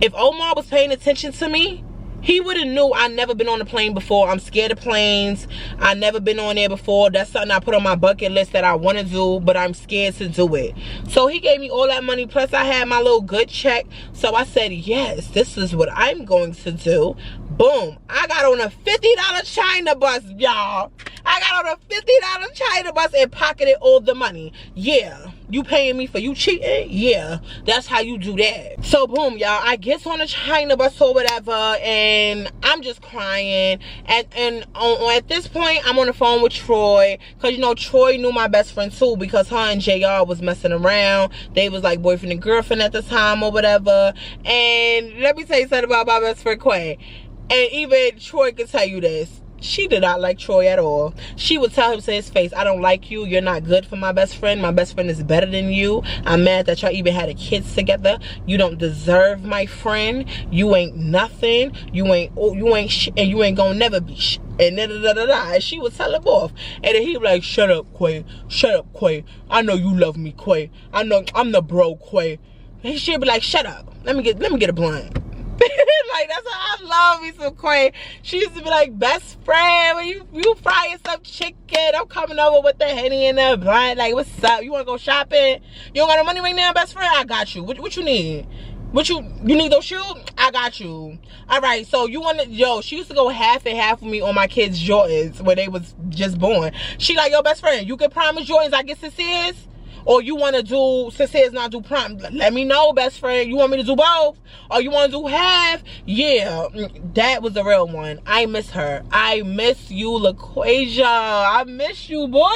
If Omar was paying attention to me, he would have knew I never been on a plane before. I'm scared of planes. I never been on there before. That's something I put on my bucket list that I want to do, but I'm scared to do it. So he gave me all that money, plus I had my little good check. So I said, yes, this is what I'm going to do. Boom. I got on a $50 China bus, y'all. I got on a $50 China bus and pocketed all the money. Yeah. You paying me for you cheating? Yeah. That's how you do that. So boom, y'all. I get on the China bus or whatever, and I'm just crying. And at this point, I'm on the phone with Troy. Because, you know, Troy knew my best friend too, because her and JR was messing around. They was like boyfriend and girlfriend at the time or whatever. And let me tell you something about my best friend Quay. And even Troy can tell you this. She did not like Troy at all. She would tell him to his face, I don't like you. You're not good for my best friend. My best friend is better than you. I'm mad that y'all even had a kids together. You don't deserve my friend. You ain't nothing. You ain't and you ain't gonna never be and da da da da da. And she would tell him off. And then he'd be like, shut up, Quay. Shut up, Quay. I know you love me, Quay. I know I'm the bro, Quay. And she'd be like, shut up. Let me get a blunt. Like, that's how I love me some Quay. She used to be like, best friend, when you frying some chicken, I'm coming over with the Henny and the blunt. Like, what's up? You want to go shopping? You don't got no money right now, best friend? I got you. What you need? You need those shoes? I got you. All right, so you want to, yo, she used to go half and half with me on my kids' Jordans when they was just born. She like, yo, best friend, you can promise Jordans I get Sincere's? Or you want to do Sincere's, not do prom? Let me know, best friend. You want me to do both? Or you want to do half? Yeah, that was the real one. I miss her. I miss you, LaQuasia. I miss you, boy.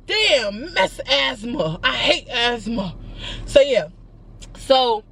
Damn, miss asthma. I hate asthma. So yeah, so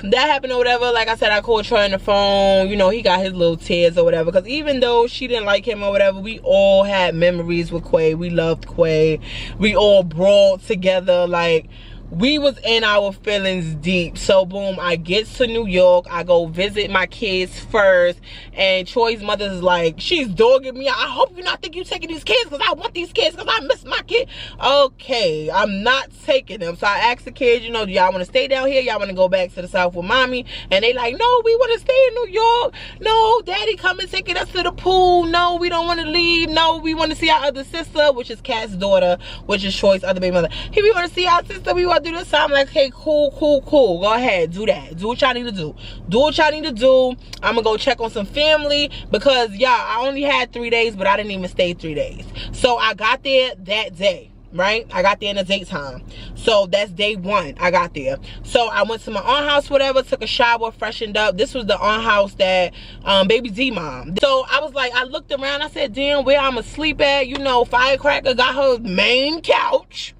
that happened or whatever. Like I said, I called Troy on the phone. You know, he got his little tears or whatever, because even though she didn't like him or whatever, we all had memories with Quay. We loved Quay. We all brawled together. Like, we was in our feelings deep. So boom, I get to New York. I go visit my kids first, and Troy's mother's like, she's dogging me. I hope you not think you taking these kids, because I want these kids, because I miss my kid. Okay, I'm not taking them. So I asked the kids, you know, do y'all want to stay down here? Y'all want to go back to the South with mommy? And they like, no, we want to stay in New York. No, daddy come and taking us to the pool. No, we don't want to leave. No, we want to see our other sister, which is Kat's daughter, which is Troy's other baby mother. Hey, we want to see our sister. We want to do this. So I'm like, okay, cool. Go ahead, do that. Do what y'all need to do. Do what y'all need to do. I'm gonna go check on some family, because y'all, I only had 3 days, but I didn't even stay 3 days. So I got there that day, right? I got there in the daytime. So that's day 1. I got there. So I went to my aunt house, whatever, took a shower, freshened up. This was the aunt house that Baby D mom. So I was like, I looked around, I said, damn, where I'ma sleep at? You know, Firecracker got her main couch.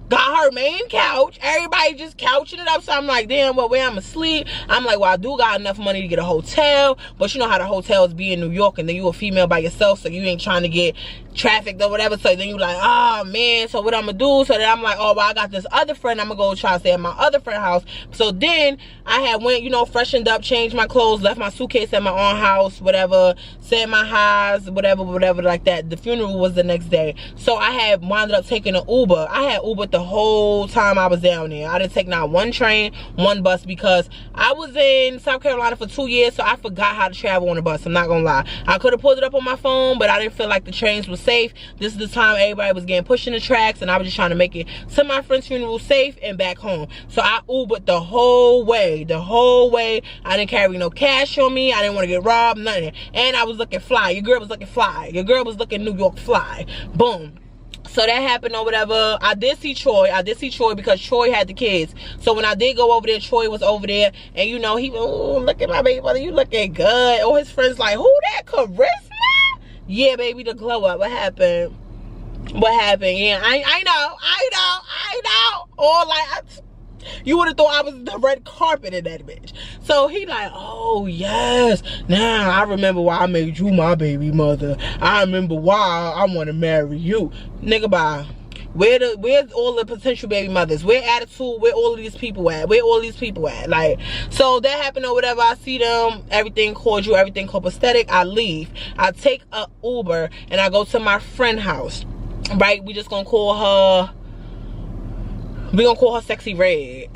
Everybody just couching it up. So I'm like, damn, well, where I'ma sleep? I'm like, well, I do got enough money to get a hotel, but you know how the hotels be in New York, and then you a female by yourself, so you ain't trying to get trafficked or whatever. So then you like, oh man, so what I'm gonna do? So then I'm like, oh, well, I got this other friend, I'm gonna go try to stay at my other friend's house. So then I had went, you know, freshened up, changed my clothes, left my suitcase at my own house, whatever, said my highs, whatever like that. The funeral was the next day. So I had wound up taking an Uber. I had Uber the whole time I was down there. I didn't take not one train, one bus, because I was in South Carolina for 2 years, so I forgot how to travel on a bus. I'm not gonna lie. I could have pulled it up on my phone, but I didn't feel like the trains were safe. This is the time everybody was getting pushed in the tracks, and I was just trying to make it to my friend's funeral safe and back home. So I Ubered the whole way. I didn't carry no cash on me. I didn't want to get robbed, nothing. And I was looking fly. Your girl was looking fly. Your girl was looking New York fly. Boom. So that happened or whatever. I did see Troy because Troy had the kids. So when I did go over there, Troy was over there, and you know, he, oh, look at my baby mother, you looking good. All his friends like, who that, Charisma? Yeah, baby, the glow up. What happened? Yeah, I know. Or like, you would have thought I was the red carpet in that bitch. So he like, oh yes, now I remember why I made you my baby mother. I remember why I want to marry you. Nigga, bye. Where's all the potential baby mothers? Where attitude? Where all of these people at? Like, so that happened or whatever. I see them, everything cordial, everything copacetic. I leave. I take a Uber and I go to my friend's house. Right? We just gonna call her Sexy Red.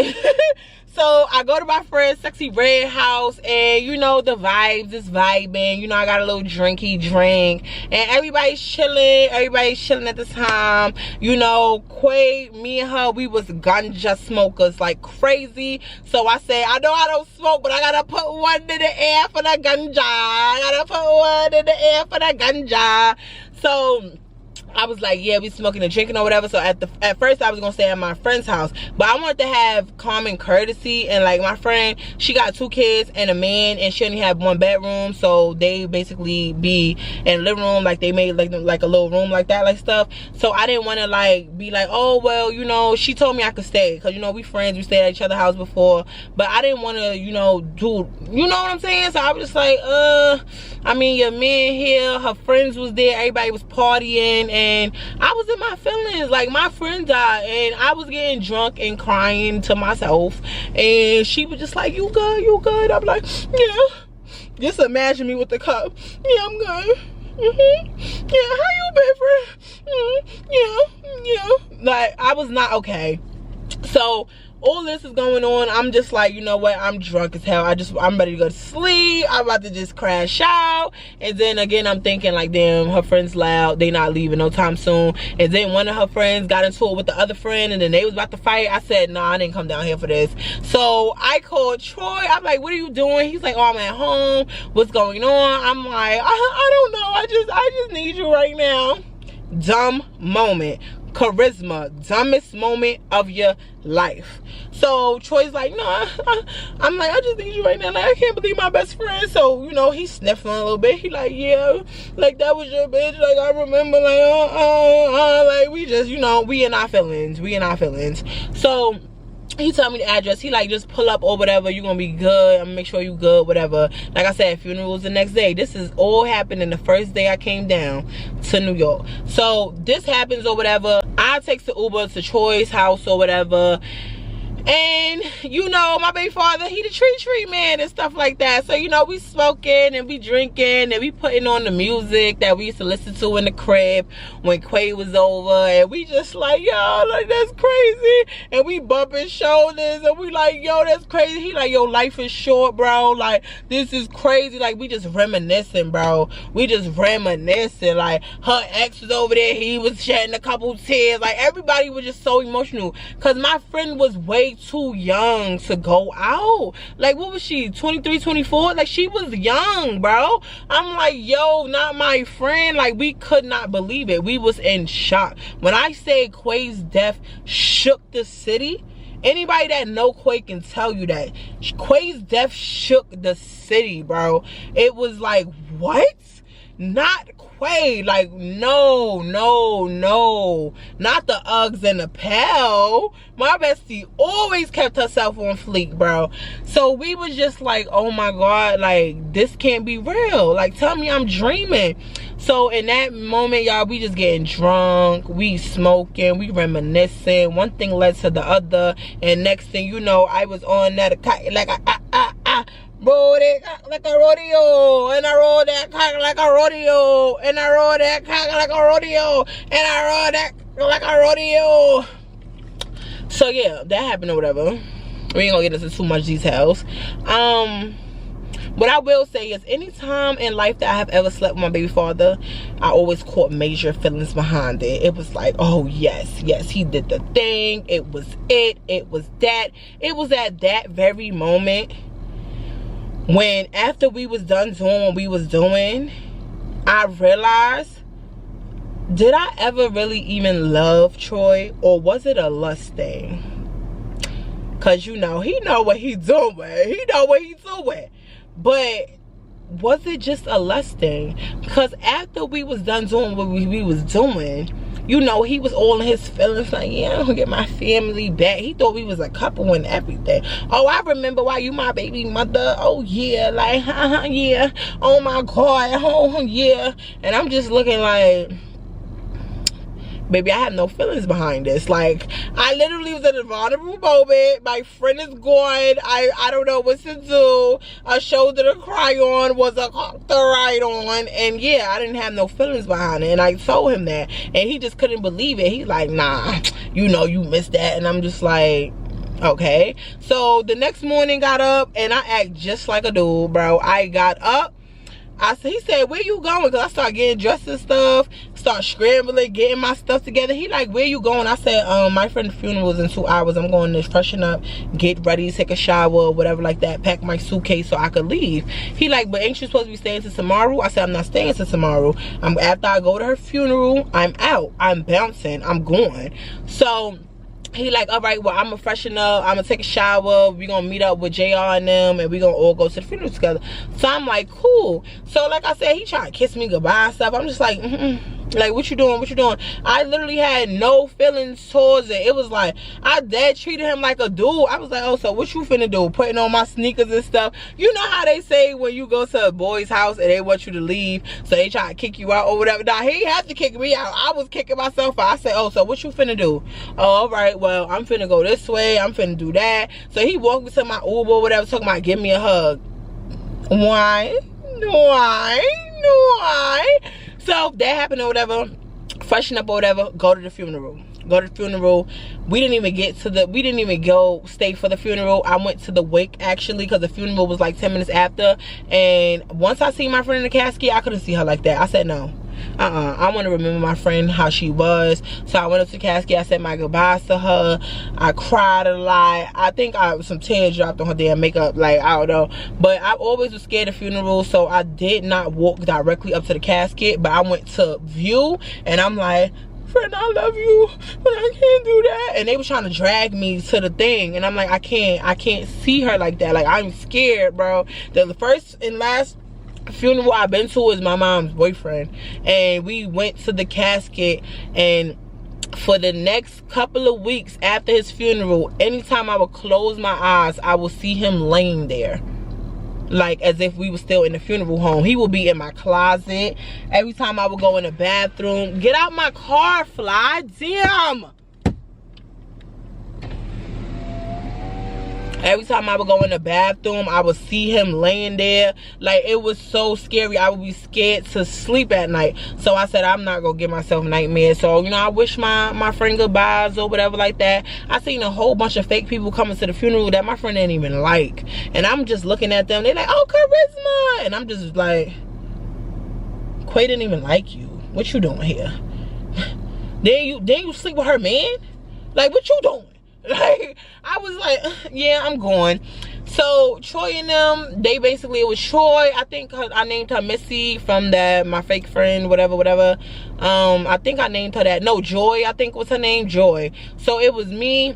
So so I go to my friend's Sexy Red house, and you know the vibes is vibing. You know, I got a little drinky drink, and everybody's chilling at the time. You know, Quay, me and her, we was ganja smokers like crazy. So I said, I know I don't smoke, but I gotta put one in the air for the ganja. I gotta put one in the air for the ganja. So I was like, yeah, we smoking and drinking or whatever. So at first I was gonna stay at my friend's house, but I wanted to have common courtesy. And like, my friend, she got 2 kids and a man, and she only had 1 bedroom, so they basically be in the living room. Like, they made like a little room like that, like stuff. So I didn't want to like be like, oh well, you know, she told me I could stay, because you know we friends, we stayed at each other's house before, but I didn't want to, you know, do, you know what I'm saying? So I was just like, I mean, your man here, her friends was there, everybody was partying, and I was in my feelings. Like, my friend died, and I was getting drunk and crying to myself, and she was just like, you good, you good? I'm like, yeah. Just imagine me with the cup. Yeah, I'm good. Yeah, how you been, friend? Yeah. Like, I was not okay. So all this is going on. I'm just like, you know what, I'm drunk as hell. I'm ready to go to sleep. I'm about to just crash out. And then again, I'm thinking like, damn, her friend's loud, they not leaving no time soon. And then one of her friends got into it with the other friend, and then they was about to fight. I said, nah, I didn't come down here for this. So I called Troy. I'm like, what are you doing? He's like, oh, I'm at home, what's going on? I'm like, I don't know, I just need you right now. Dumb moment. Charisma, dumbest moment of your life. So Troy's like, no, I'm like, I just need you right now. Like, I can't believe my best friend. So, you know, he's sniffling a little bit. He like, yeah, like, that was your bitch. Like, I remember, like, like, we just, you know, we in our feelings. So he told me the address. He like, just pull up or whatever, you gonna be good. I'm gonna make sure you good, whatever. Like I said, funeral was the next day. This is all happening the first day I came down to New York. So this happens or whatever. I take the Uber to Troy's house or whatever. And you know, my baby father, he the tree man and stuff like that. So you know, we smoking and we drinking and we putting on the music that we used to listen to in the crib when Quay was over, and we just like, yo, like, that's crazy. And we bumping shoulders and we like, yo, that's crazy. He like, yo, life is short, bro. Like, this is crazy. Like, we just reminiscing, bro. We just reminiscing. Like, her ex was over there, he was shedding a couple tears. Like, everybody was just so emotional, because my friend was way too young to go out. Like, what was she, 23, 24? Like, she was young, bro. I'm like, yo, not my friend. Like, we could not believe it. We was in shock. When I say Quay's death shook the city, anybody that know Quay can tell you that Quay's death shook the city, bro. It was like, what? Not Quay. Like, no, not the Uggs and the Pal. My bestie always kept herself on fleek, bro. So we was just like, oh my god, like, this can't be real. Like, tell me I'm dreaming. So in that moment, y'all, we just getting drunk, we smoking, we reminiscing. One thing led to the other, and next thing you know, I was on that like rode it like a rodeo, and I rode that cock like a rodeo, and I rode that cock like a rodeo, and I rode that like a rodeo. So yeah, that happened or whatever. We ain't gonna get into too much details. What I will say is, anytime in life that I have ever slept with my baby father, I always caught major feelings behind it. It was like, oh yes, he did the thing. It was that. It was at that very moment when, after we was done doing what we was doing, I realized, did I ever really even love Troy, or was it a lust thing? Cause you know, he know what he's doing. But was it just a lust thing? Because after we was done doing what we was doing, you know, he was all in his feelings, like, yeah, I'm gonna get my family back. He thought we was a couple and everything. Oh, I remember why you my baby mother. Oh yeah, like, yeah. Oh my god, oh yeah. And I'm just looking like, baby, I have no feelings behind this. Like, I literally was in a vulnerable moment. My friend is gone. I don't know what to do. A shoulder to cry on was a cock to ride on. And yeah, I didn't have no feelings behind it. And I told him that. And he just couldn't believe it. He's like, nah, you know, you missed that. And I'm just like, Okay, so the next morning got up and I act just like a dude, bro. I got up. He said, where you going? Because I started getting dressed and stuff, start scrambling, getting my stuff together. He like, where you going? I said, my friend's funeral is in 2 hours. I'm going to freshen up, get ready, take a shower, whatever like that, pack my suitcase so I could leave. He like, but ain't you supposed to be staying till tomorrow? I said, I'm not staying till tomorrow. After I go to her funeral, I'm out. I'm bouncing. I'm going. So he like, all right, well, I'm gonna freshen up, I'm gonna take a shower, we gonna meet up with JR and them, and we gonna all go to the funeral together. So I'm like, cool. So like I said, he trying to kiss me goodbye and stuff. I'm just like, like, what you doing? What you doing? I literally had no feelings towards it. It was like, I dead treated him like a dude. I was like, oh, so what you finna do? Putting on my sneakers and stuff. You know how they say when you go to a boy's house and they want you to leave, so they try to kick you out or whatever. Now, he had to kick me out. I was kicking myself out. I said, oh, so what you finna do? Oh, all right, well, I'm finna go this way. I'm finna do that. So he walked me to my Uber or whatever, talking about, give me a hug. Why? So that happened or whatever, freshen up or whatever, go to the funeral. We didn't even go stay for the funeral. I went to the wake actually, because the funeral was like 10 minutes after. And once I seen my friend in the casket, I couldn't see her like that. I said no. I want to remember my friend how she was. So I went up to the casket, I said my goodbyes to her. I cried a lot. I think some tears dropped on her damn makeup, like, I don't know. But I always was scared of funerals, so I did not walk directly up to the casket, but I went to view, and I'm like, friend, I love you, but I can't do that. And they were trying to drag me to the thing, and I'm like, I can't see her like that. Like, I'm scared, bro. The first and last funeral I've been to is my mom's boyfriend, and we went to the casket, and for the next couple of weeks after his funeral, anytime I would close my eyes, I would see him laying there, like as if we were still in the funeral home. He would be in my closet. Every time I would go in the bathroom, get out my car, fly, damn. Every time I would go in the bathroom, I would see him laying there. Like, it was so scary. I would be scared to sleep at night. So I said, I'm not gonna give myself nightmares. So, you know, I wish my friend goodbyes or whatever like that. I seen a whole bunch of fake people coming to the funeral that my friend didn't even like. And I'm just looking at them. They're like, oh, Charisma. And I'm just like, Quay didn't even like you. What you doing here? Then you sleep with her man? Like, what you doing? Like, I was like, yeah, I'm going. So Troy and them, they basically, it was Troy, I think I named her Missy from that, my fake friend, whatever. I think I named her that. No, Joy, I think was her name, Joy. So it was me,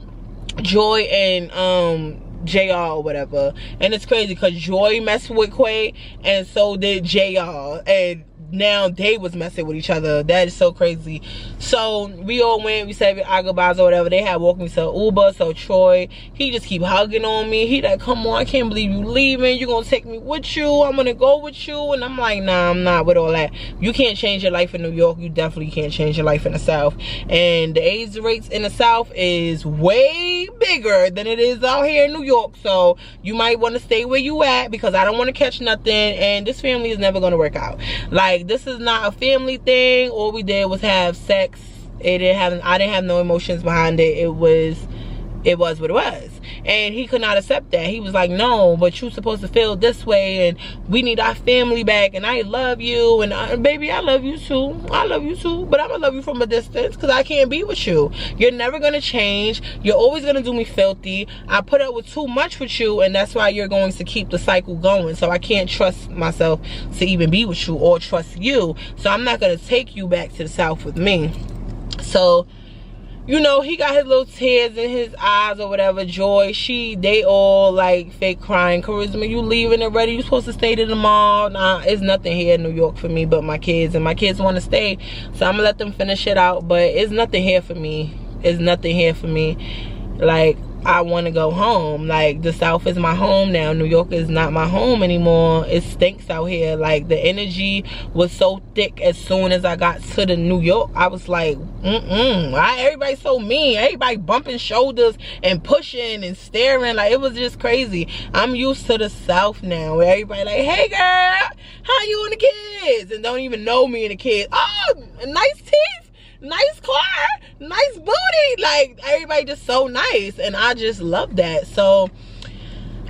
Joy, and JR or whatever. And it's crazy because Joy messed with Quay, and so did JR, and now they was messing with each other. That is so crazy. So we all went, we said our goodbyes or whatever. They had walked me to Uber. So Troy, he just keep hugging on me. He like, come on, I can't believe you leaving. You gonna take me with you? I'm gonna go with you. And I'm like, nah, I'm not with all that. You can't change your life in New York. You definitely can't change your life in the South. And the AIDS rates in the South is way bigger than it is out here in New York. So you might want to stay where you at, because I don't want to catch nothing, and this family is never gonna work out. Like, this is not a family thing. All we did was have sex. I didn't have no emotions behind it. It was what it was. And he could not accept that. He was like, no, but you're supposed to feel this way, and we need our family back, and I love you, and baby, I love you too. I love you too, but I'm gonna love you from a distance, because I can't be with you. You're never gonna change. You're always gonna do me filthy. I put up with too much with you, and that's why you're going to keep the cycle going. So I can't trust myself to even be with you or trust you. So I'm not gonna take you back to the South with me. So, you know, he got his little tears in his eyes or whatever. Joy, they all like fake crying. Charisma, you leaving already? You supposed to stay to the mall? Nah, it's nothing here in New York for me but my kids, and my kids want to stay. So I'm gonna let them finish it out, but it's nothing here for me. It's nothing here for me. Like, I want to go home. Like, the South is my home now. New York is not my home anymore. It stinks out here. Like, the energy was so thick as soon as I got to the New York. I was like, everybody's so mean. Everybody bumping shoulders and pushing and staring. Like, it was just crazy. I'm used to the South now, where everybody like, hey girl, how you and the kids? And don't even know me and the kids. Oh, nice teeth. nice car, nice booty. Like, everybody just so nice, and I just love that. So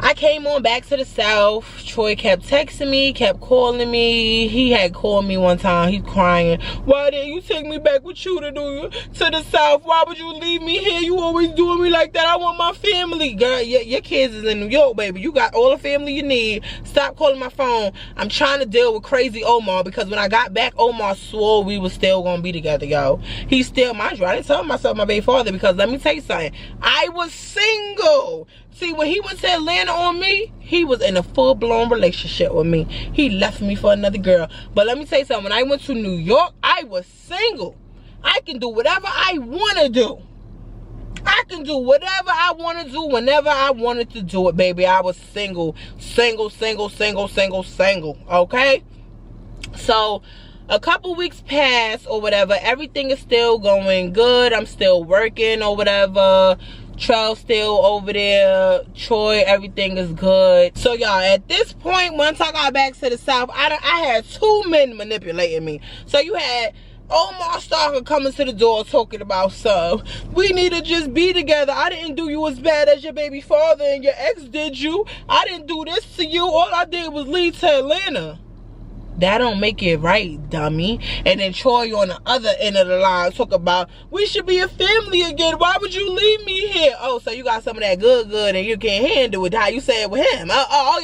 I came on back to the South. Troy kept texting me, kept calling me. He had called me one time. He's crying. Why didn't you take me back with you to the South? Why would you leave me here? You always doing me like that. I want my family. Girl, your kids is in New York, baby. You got all the family you need. Stop calling my phone. I'm trying to deal with crazy Omar, because when I got back, Omar swore we was still going to be together, yo. He's still, mind you, I didn't tell myself my baby father, because let me tell you something. I was single. See, when he went to Atlanta on me, he was in a full-blown relationship with me. He left me for another girl. But let me tell you something. When I went to New York, I was single. I can do whatever I want to do. I can do whatever I want to do whenever I wanted to do it, baby. I was single. Single, okay? So a couple weeks passed or whatever. Everything is still going good. I'm still working or whatever. Trell's still over there. Troy, everything is good. So y'all, at this point, once I got back to the South, I had two men manipulating me. So you had Omar Stalker coming to the door talking about some, we need to just be together. I didn't do you as bad as your baby father and your ex did you. I didn't do this to you. All I did was leave to Atlanta. That don't make it right, dummy. And then Troy on the other end of the line talk about, we should be a family again. Why would you leave me here? Oh, so you got some of that good and you can't handle it. How you say it with him? All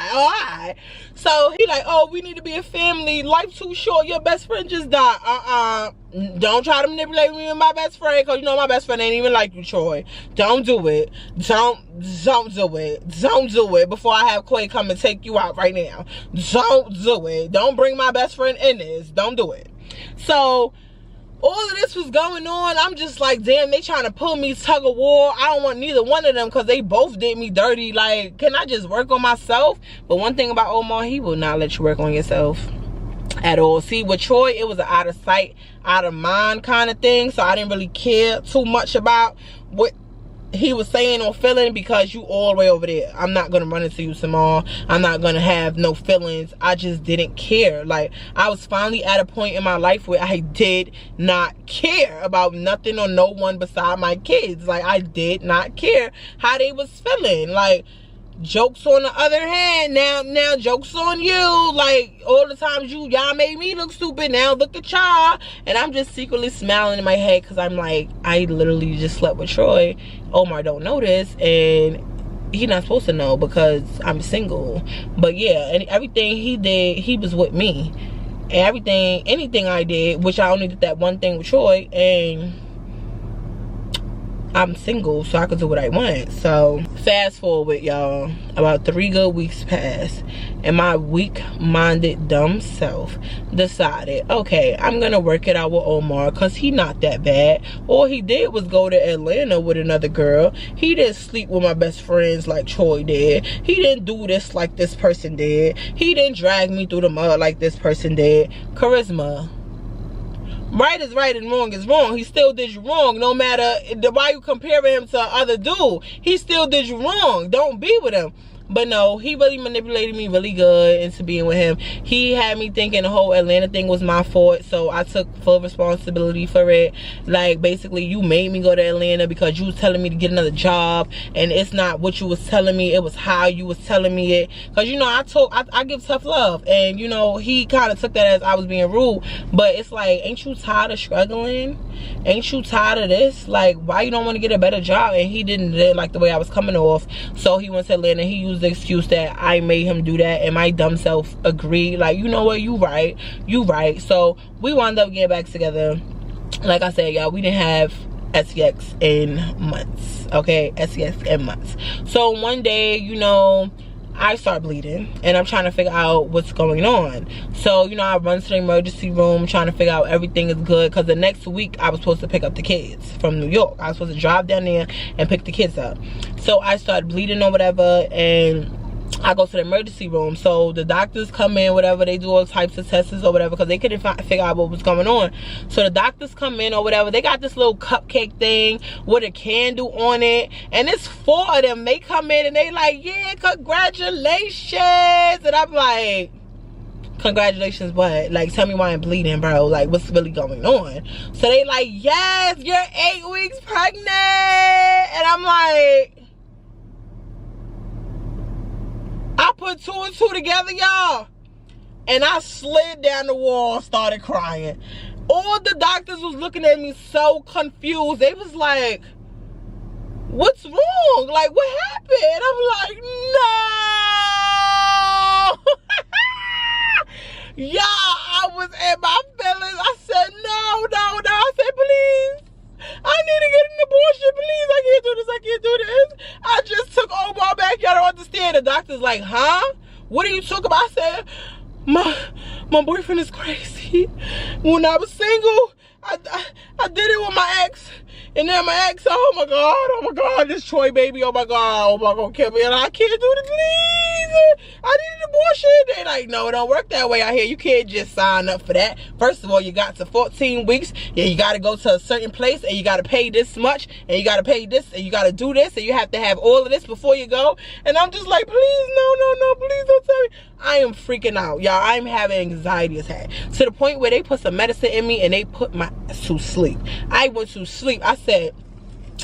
right. So he like, oh, we need to be a family. Life too short. Your best friend just died. Don't try to manipulate me with my best friend, because you know my best friend ain't even like you, Troy. Don't do it. Don't do it. Don't do it before I have Quay come and take you out right now. Don't do it. Don't bring my best friend in this. Don't do it. So all of this was going on. I'm just like, damn, they trying to pull me tug of war. I don't want neither one of them, because they both did me dirty. Like, can I just work on myself? But one thing about Omar, he will not let you work on yourself at all. See, with Troy, it was an out of sight, out of mind kind of thing. So I didn't really care too much about what he was saying or feeling, because you all the way over there. I'm not gonna run into you tomorrow. I'm not gonna have no feelings. I just didn't care. Like, I was finally at a point in my life where I did not care about nothing or no one beside my kids. Like, I did not care how they was feeling. Like, jokes on the other hand, now jokes on you. Like, all the times y'all made me look stupid, now look at y'all. And I'm just secretly smiling in my head, because I'm like, I literally just slept with Troy. Omar don't know this, and he not supposed to know, because I'm single. But yeah, and everything he did, he was with me. And anything I did, which I only did that one thing with Troy, and I'm single, so I could do what I want. So fast forward, y'all, about 3 good weeks passed, and my weak-minded dumb self decided, okay, I'm gonna work it out with Omar, because he not that bad. All he did was go to Atlanta with another girl. He didn't sleep with my best friends like Troy did. He didn't do this like this person did. He didn't drag me through the mud like this person did. Charisma, right is right and wrong is wrong. He still did you wrong. No matter why you comparing him to other dude, he still did you wrong. Don't be with him. But no, he really manipulated me really good into being with him. He had me thinking the whole Atlanta thing was my fault, so I took full responsibility for it. Like, basically, you made me go to Atlanta because you was telling me to get another job, and it's not what you was telling me, it was how you was telling me it. Because, you know, I give tough love, and, you know, he kind of took that as I was being rude. But it's like, ain't you tired of struggling? Ain't you tired of this? Like, why you don't want to get a better job? And he didn't like the way I was coming off, so he went to Atlanta. He used the excuse that I made him do that, and my dumb self agreed, like, you know what, you right. So we wound up getting back together. Like I said, y'all, we didn't have sex in months. Okay, sex in months. So one day, you know, I start bleeding, and I'm trying to figure out what's going on. So, you know, I run to the emergency room trying to figure out everything is good, because the next week I was supposed to pick up the kids from New York. I was supposed to drive down there and pick the kids up. So I started bleeding or whatever, and I go to the emergency room. So the doctors come in, whatever, they do all types of tests or whatever, because they couldn't figure out what was going on. So the doctors come in or whatever, they got this little cupcake thing with a candle on it, and it's 4 of them. They come in and they like, yeah, congratulations. And I'm like, congratulations, but like, tell me why I'm bleeding, bro. Like, what's really going on? So they like, yes, you're 8 weeks pregnant. And I'm like, I put 2 and 2 together, y'all. And I slid down the wall, started crying. All the doctors was looking at me so confused. They was like, what's wrong? Like, what happened? I'm like, no. Yeah, I was in my feelings. I said, no. I said, please. I need to get an abortion, please. I can't do this. I just took Omar back. Y'all don't understand. The doctor's like, huh? What are you talking about? I said, my boyfriend is crazy. When I was single, I did it with my ex. And then my ex, oh my God, this Troy baby, oh my God, kill me. And I can't do this, please. I need an abortion. They like, no, it don't work that way out here. You can't just sign up for that. First of all, you got to 14 weeks. Yeah, you got to go to a certain place and you got to pay this much and you got to pay this and you got to do this and you have to have all of this before you go. And I'm just like, please, no, please don't tell me. I am freaking out, y'all. I'm having anxiety attack to the point where they put some medicine in me and they put my ass to sleep. I went to sleep. I said,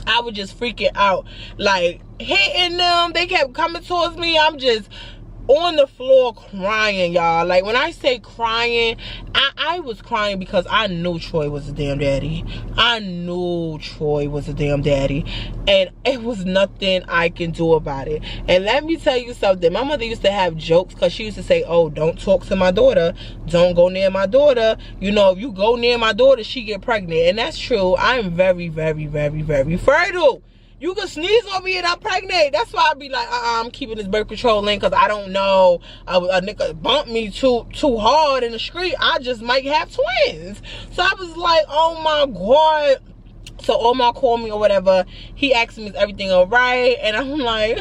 I was just freaking out, like hitting them. They kept coming towards me. I'm just on the floor crying, y'all. Like, when I say crying, I was crying because I knew Troy was a damn daddy. And it was nothing I can do about it. And let me tell you something. My mother used to have jokes because she used to say, oh, don't talk to my daughter. Don't go near my daughter. You know, if you go near my daughter, she get pregnant. And that's true. I'm very, very, very, very fertile. You can sneeze on me and I'm pregnant. That's why I be like, I'm keeping this birth control in because I don't know. A nigga bumped me too hard in the street. I just might have twins. So I was like, oh my God. So Omar called me or whatever. He asked me, is everything all right? And I'm like,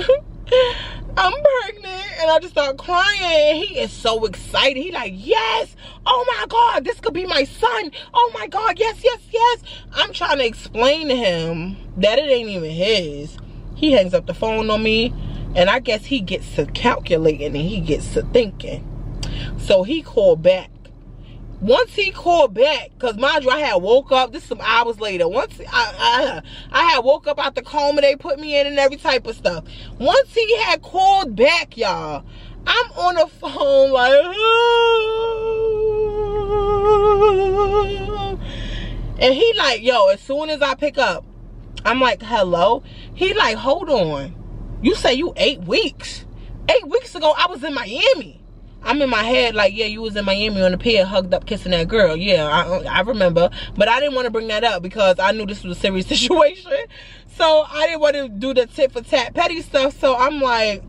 I'm pregnant. And I just start crying. He is so excited. He like, yes. Oh my God, this could be my son. Oh my God, yes. I'm trying to explain to him that it ain't even his. He hangs up the phone on me. And I guess he gets to calculating and he gets to thinking. So he called back. Once he called back, because mind you, I had woke up, this is some hours later. Once I had woke up out the coma they put me in and every type of stuff. Once he had called back, y'all, I'm on the phone like, oh. And he like, yo, as soon as I pick up, I'm like, hello? He like, hold on. You say you 8 weeks. 8 weeks ago, I was in Miami. I'm in my head like, yeah, you was in Miami on the pier, hugged up, kissing that girl. Yeah, I remember. But I didn't want to bring that up because I knew this was a serious situation. So I didn't want to do the tit for tat petty stuff. So I'm like,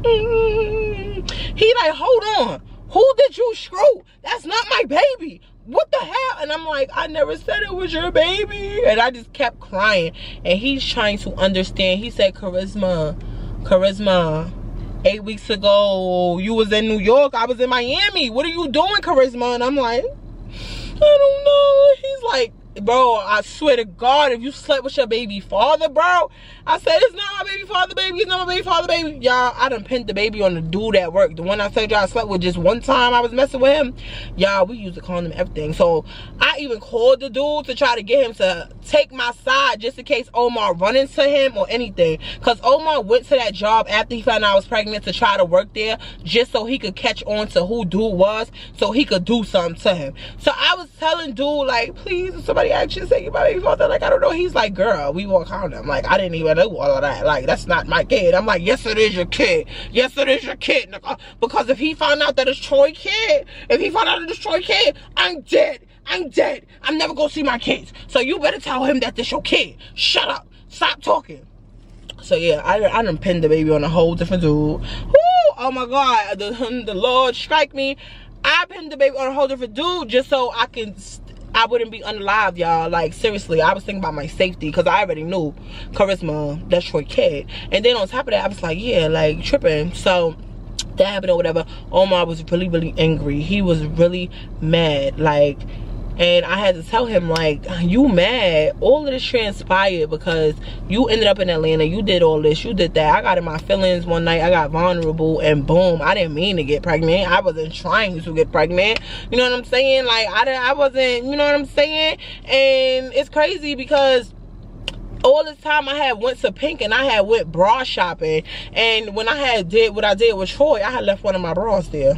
He like, hold on. Who did you screw? That's not my baby. What the hell? And I'm like, I never said it was your baby. And I just kept crying. And he's trying to understand. He said, Charisma, 8 weeks ago, you was in New York. I was in Miami. What are you doing, Charisma? And I'm like, I don't know. He's like, bro, I swear to God, if you slept with your baby father, bro. I said, it's not my baby father, baby. It's not my baby father, baby. Y'all, I done pinned the baby on the dude at work. The one I said y'all I slept with just one time I was messing with him. Y'all, we used to call him everything. So I even called the dude to try to get him to take my side just in case Omar run into him or anything. Because Omar went to that job after he found out I was pregnant to try to work there just so he could catch on to who dude was so he could do something to him. So I was telling dude, like, please, if somebody actually say you my baby father, like, I don't know. He's like, girl, we won't count him. Like, I didn't even know all of that. Like, that's not my kid. I'm like, yes, it is your kid. Yes, it is your kid. Because if he found out that it's Troy kid, I'm dead. I'm dead. I'm never gonna see my kids. So you better tell him that this your kid. Shut up. Stop talking. So yeah, I done pinned the baby on a whole different dude. Woo! Oh my God, the Lord strike me. I pinned the baby on a whole different dude just so I wouldn't be unalive, y'all. Like, seriously, I was thinking about my safety because I already knew Charisma, that's Troy kid. And then on top of that, I was like, yeah, like, tripping. So that happened or whatever. Omar was really, really angry. He was really mad. Like, And I had to tell him, like, you mad? All of this transpired because you ended up in Atlanta. You did all this. You did that. I got in my feelings one night. I got vulnerable, and boom, I didn't mean to get pregnant. I wasn't trying to get pregnant. You know what I'm saying? Like, I wasn't, you know what I'm saying? And it's crazy because all this time I had went to Pink and I had went bra shopping. And when I had did what I did with Troy, I had left one of my bras there.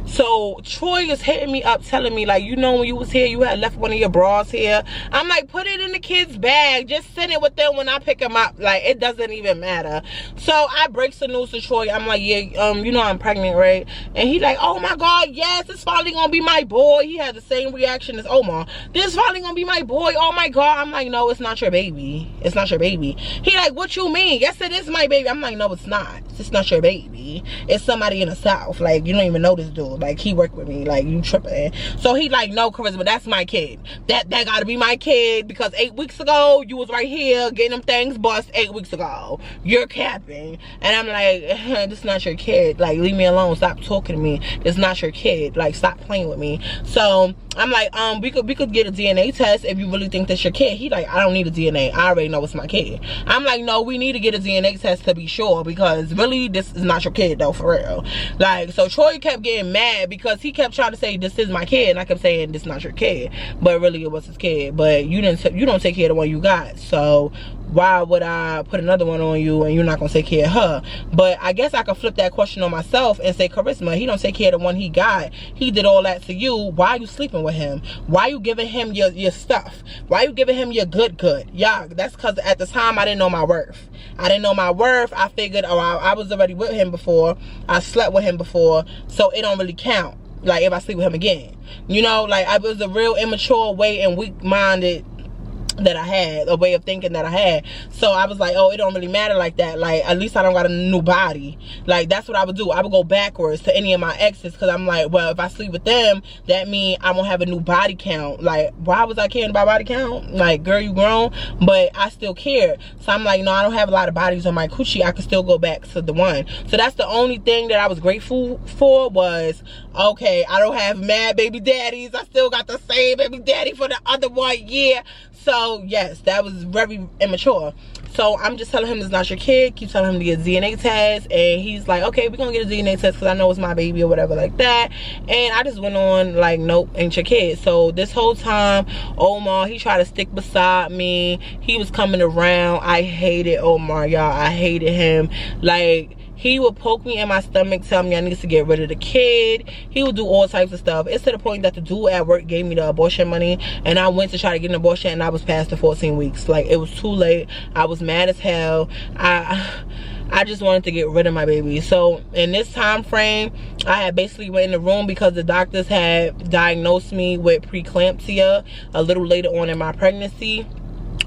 So Troy is hitting me up telling me, like, you know, when you was here, you had left one of your bras here. I'm like, put it in the kid's bag. Just send it with them when I pick them up. Like, it doesn't even matter. So I breaks the news to Troy. I'm like, yeah, you know I'm pregnant, right? And he like, oh my God, yes, it's finally gonna be my boy. He had the same reaction as Omar. This is finally gonna be my boy. Oh my God. I'm like, no, it's not your baby. It's not your baby. He like, what you mean? Yes, it is my baby. I'm like, no, it's not. It's not your baby. It's somebody in the South. Like, you don't even know this dude. Like, he worked with me. Like, you tripping. So he like, no, Charisma, that's my kid. That gotta be my kid, because 8 weeks ago you was right here getting them things bust 8 weeks ago. You're capping. And I'm like, this is not your kid. Like, leave me alone. Stop talking to me. It's not your kid. Like, stop playing with me. So I'm like, we could get a DNA test if you really think that's your kid. He like, I don't need a DNA. I already know it's my kid. I'm like, no, we need to get a DNA test to be sure, because really this is not your kid though, for real. Like, so Troy kept getting mad because he kept trying to say this is my kid, and I kept saying this is not your kid, but really it was his kid. But you don't take care of the one you got, so why would I put another one on you and you're not gonna take care of her? But I guess I could flip that question on myself and say, Charisma, he don't take care of the one he got. He did all that to you. Why are you sleeping with him? Why are you giving him your stuff? Why are you giving him your good? Yeah, that's because at the time I didn't know my worth. I didn't know my worth. I figured, oh, I was already with him before. I slept with him before, so it don't really count. Like, if I sleep with him again, you know, like, I was a real immature way and weak-minded that I had, a way of thinking that I had. So I was like, oh, it don't really matter like that. Like, at least I don't got a new body. Like, that's what I would do. I would go backwards to any of my exes, because I'm like, well, if I sleep with them, that means I won't have a new body count. Like, why was I caring about body count? Like, girl, you grown. But I still cared. So I'm like, no, I don't have a lot of bodies on my coochie. I can still go back to the one. So that's the only thing that I was grateful for, was, okay, I don't have mad baby daddies. I still got the same baby daddy for the other 1 year. So yes, that was very immature. So I'm just telling him it's not your kid. Keep telling him to get a DNA test, and he's like, okay, we're gonna get a DNA test because I know it's my baby or whatever like that. And I just went on like, nope, ain't your kid. So this whole time, Omar, he tried to stick beside me. He was coming around. I hated Omar, y'all. I hated him. Like, he would poke me in my stomach, tell me I need to get rid of the kid. He would do all types of stuff. It's to the point that the dude at work gave me the abortion money, and I went to try to get an abortion, and I was past the 14 weeks. Like, it was too late. I was mad as hell. I just wanted to get rid of my baby. So in this time frame, I had basically went in the room because the doctors had diagnosed me with preeclampsia a little later on in my pregnancy.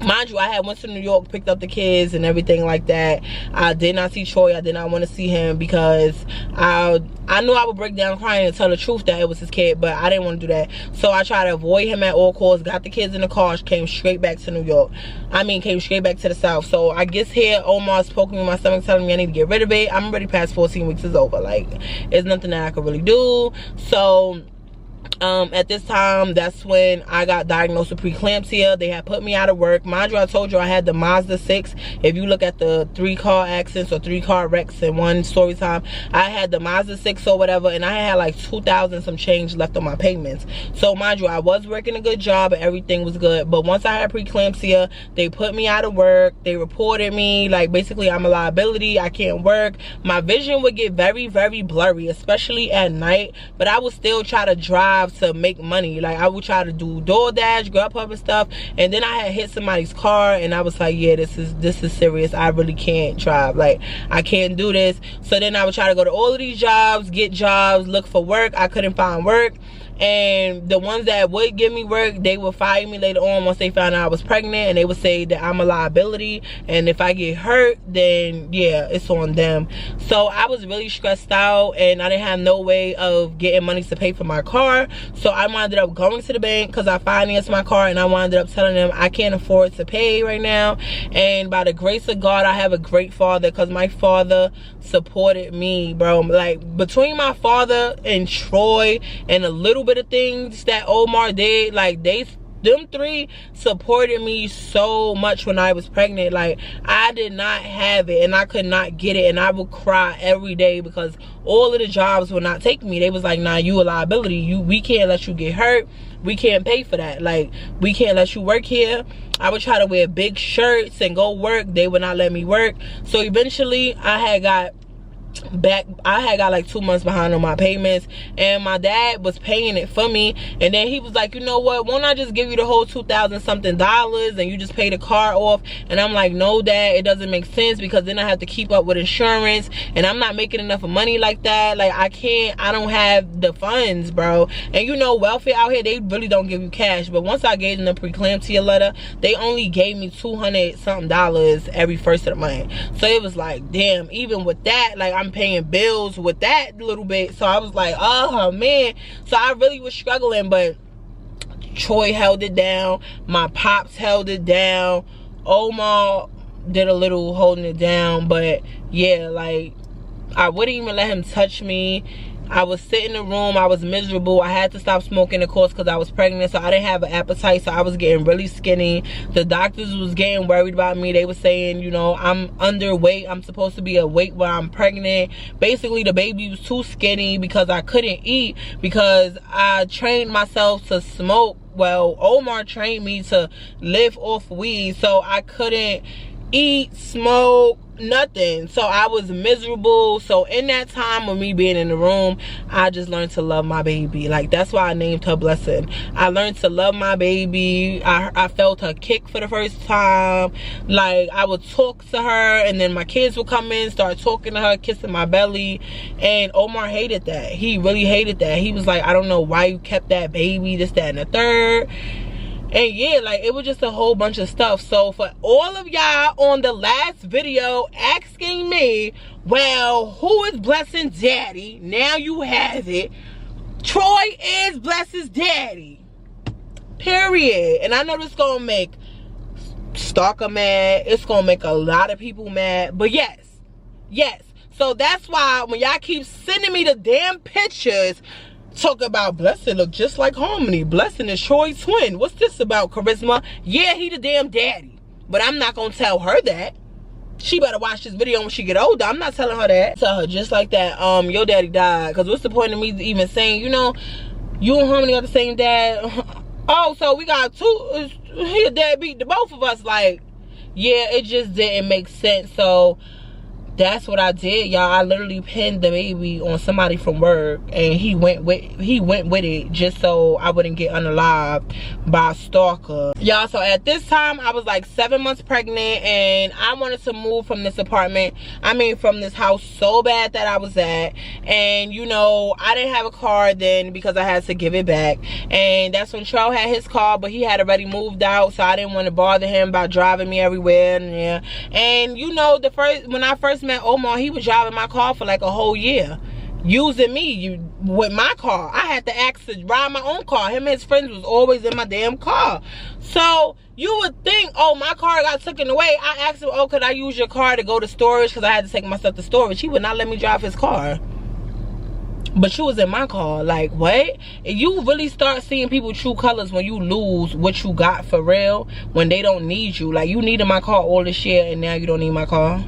Mind you, I had went to New York, picked up the kids and everything like that. I did not see Troy. I did not want to see him because I knew I would break down crying and tell the truth that it was his kid, but I didn't want to do that. So I tried to avoid him at all costs, got the kids in the car, came straight back to New York. Came straight back to the South. So I guess here, Omar's poking me in my stomach, telling me I need to get rid of it. I'm already past 14 weeks is over. Like, it's nothing that I could really do. So at this time, that's when I got diagnosed with preeclampsia. They had put me out of work. Mind you, I told you I had the Mazda 6. If you look at the 3-car accidents or 3-car wrecks in one story time, I had the Mazda 6 or whatever, and I had like 2,000 some change left on my payments. So mind you, I was working a good job and everything was good, but once I had preeclampsia, they put me out of work. They reported me, like, basically I'm a liability. I can't work. My vision would get very, very blurry, especially at night, but I would still try to drive to make money. Like, I would try to do DoorDash, Grubhub and stuff, and then I had hit somebody's car, and I was like, yeah, this is serious. I really can't drive. Like, I can't do this. So then I would try to go to all of these jobs, get jobs, look for work. I couldn't find work. and the ones that would give me work, they would fire me later on once they found out I was pregnant, and they would say that I'm a liability, and if I get hurt, then yeah, it's on them. So I was really stressed out, and I didn't have no way of getting money to pay for my car. So I wound up going to the bank because I financed my car, and I wound up telling them I can't afford to pay right now. And by the grace of God, I have a great father, because my father supported me, bro. Like, between my father and Troy and a little bit of things that Omar did, like, them three supported me so much when I was pregnant. Like, I did not have it, and I could not get it, and I would cry every day because all of the jobs would not take me. They was like, nah, you a liability. We can't let you get hurt. We can't pay for that. Like, we can't let you work here. I would try to wear big shirts and go work. They would not let me work. So eventually I had got like 2 months behind on my payments, and my dad was paying it for me. And then he was like, you know what, won't I just give you the whole $2,000 something and you just pay the car off? And I'm like, no, Dad, it doesn't make sense, because then I have to keep up with insurance, and I'm not making enough of money like that. Like, I don't have the funds, bro. And you know, welfare out here, they really don't give you cash. But once I gave them the preeclampsia letter, they only gave me $200 something every first of the month. So it was like, damn, even with that, like, I'm paying bills with that little bit. So I was like, oh man. So I really was struggling, but Troy held it down, my pops held it down, Omar did a little holding it down. But yeah, like, I wouldn't even let him touch me. I was sitting in the room, I was miserable. I had to stop smoking, of course, because I was pregnant, so I didn't have an appetite. So I was getting really skinny. The doctors was getting worried about me. They were saying, you know, I'm underweight. I'm supposed to be a weight while I'm pregnant. Basically, the baby was too skinny because I couldn't eat, because I trained myself to smoke. Well, Omar trained me to live off weed, so I couldn't eat, smoke, nothing. So I was miserable. So in that time of me being in the room, I just learned to love my baby. Like, that's why I named her Blessing. I learned to love my baby. I felt her kick for the first time. Like, I would talk to her, and then my kids would come in, start talking to her, kissing my belly. And Omar hated that. He really hated that. He was like, I don't know why you kept that baby, this, that, and the third. And yeah, like, it was just a whole bunch of stuff. So for all of y'all on the last video asking me, well, who is Blessing daddy? Now you have it. Troy is Blessing's daddy. Period. And I know this gonna make Stalker mad. It's gonna make a lot of people mad. But yes. So that's why when y'all keep sending me the damn pictures, talk about Blessing look just like Harmony. Blessing is Troy's twin. What's this about, Charisma? Yeah, he the damn daddy. But I'm not gonna tell her that. She better watch this video when she get older. I'm not telling her that. Tell her just like that, your daddy died. Because what's the point of me even saying, you know, you and Harmony are the same dad? Oh, so we got two. He a dad beat the both of us. Like, yeah, it just didn't make sense. So that's what I did, y'all. I literally pinned the baby on somebody from work, and he went with it just so I wouldn't get unalived by a stalker, y'all. So at this time, I was like 7 months pregnant, and I wanted to move from this apartment, from this house so bad that I was at. And you know, I didn't have a car then because I had to give it back, and that's when Tro had his car, but he had already moved out, so I didn't want to bother him by driving me everywhere. And you know, when I first met Omar, he was driving my car for like a whole year, using me with my car. I had to ask to ride my own car. Him and his friends was always in my damn car. So you would think, oh, my car got taken away. I asked him, oh, could I use your car to go to storage, because I had to take my stuff to storage. He would not let me drive his car, but you was in my car. Like, what? You really start seeing people true colors when you lose what you got for real, when they don't need you. Like, you needed my car all this year, and now you don't need my car.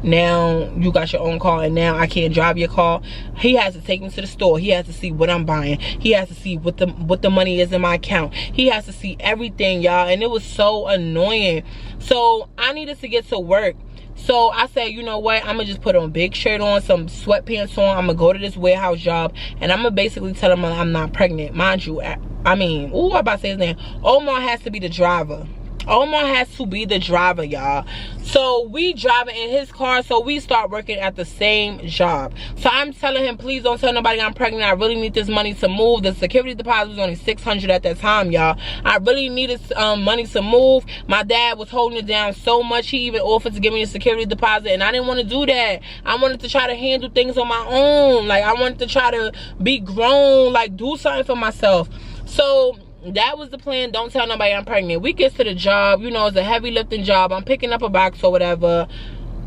Now you got your own car, and now I can't drive your car. He has to take me to the store. He has to see what I'm buying. He has to see what the money is in my account. He has to see everything, y'all. And it was so annoying. So I needed to get to work. So I said, you know what, I'm gonna just put on a big shirt on, some sweatpants on. I'm gonna go to this warehouse job, and I'm gonna basically tell him I'm not pregnant. Mind you, I'm about to say his name. Omar has to be the driver. Omar has to be the driver, y'all. So we driving in his car, so we start working at the same job. So I'm telling him, please don't tell nobody I'm pregnant. I really need this money to move. The security deposit was only $600 at that time, y'all. I really needed money to move. My dad was holding it down so much. He even offered to give me a security deposit, and I didn't want to do that. I wanted to try to handle things on my own. Like, I wanted to try to be grown, like do something for myself. So that was the plan. Don't tell nobody I'm pregnant. We get to the job, you know, it's a heavy lifting job. I'm picking up a box or whatever.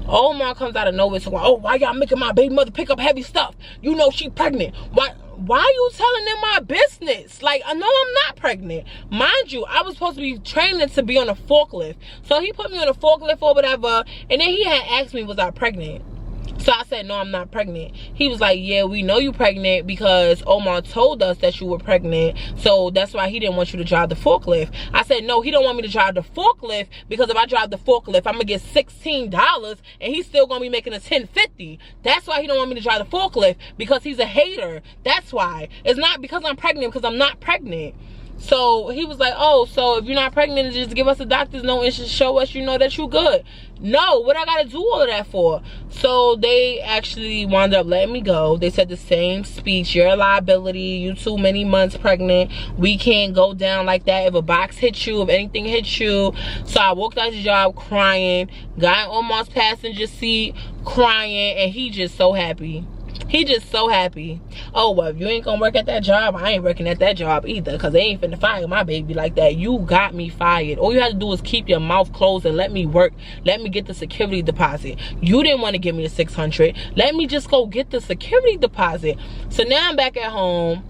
Omar comes out of nowhere to go, oh, why y'all making my baby mother pick up heavy stuff? You know she pregnant. Why are you telling them my business? Like, I know I'm not pregnant. Mind you, I was supposed to be training to be on a forklift. So he put me on a forklift or whatever, and then he had asked me, was I pregnant? So I said, no, I'm not pregnant. He was like, yeah, we know you pregnant because Omar told us that you were pregnant. So that's why he didn't want you to drive the forklift. I said, no, he don't want me to drive the forklift because if I drive the forklift, I'm going to get $16 and he's still going to be making a $10.50. That's why he don't want me to drive the forklift, because he's a hater. That's why. It's not because I'm pregnant, because I'm not pregnant. So he was like, oh, so if you're not pregnant, just give us a doctor's note and just show us, you know, that you good. No, what I gotta do all of that for? So they actually wound up letting me go. They said the same speech: you're a liability, you too many months pregnant, we can't go down like that. If a box hits you, if anything hits you. So I walked out the job crying, got in Omar's passenger seat crying, and he just so happy. He just so happy. Oh, well, if you ain't gonna work at that job, I ain't working at that job either, because they ain't finna fire my baby like that. You got me fired. All you had to do was keep your mouth closed and let me work. Let me get the security deposit. You didn't want to give me the $600. Let me just go get the security deposit. So now I'm back at home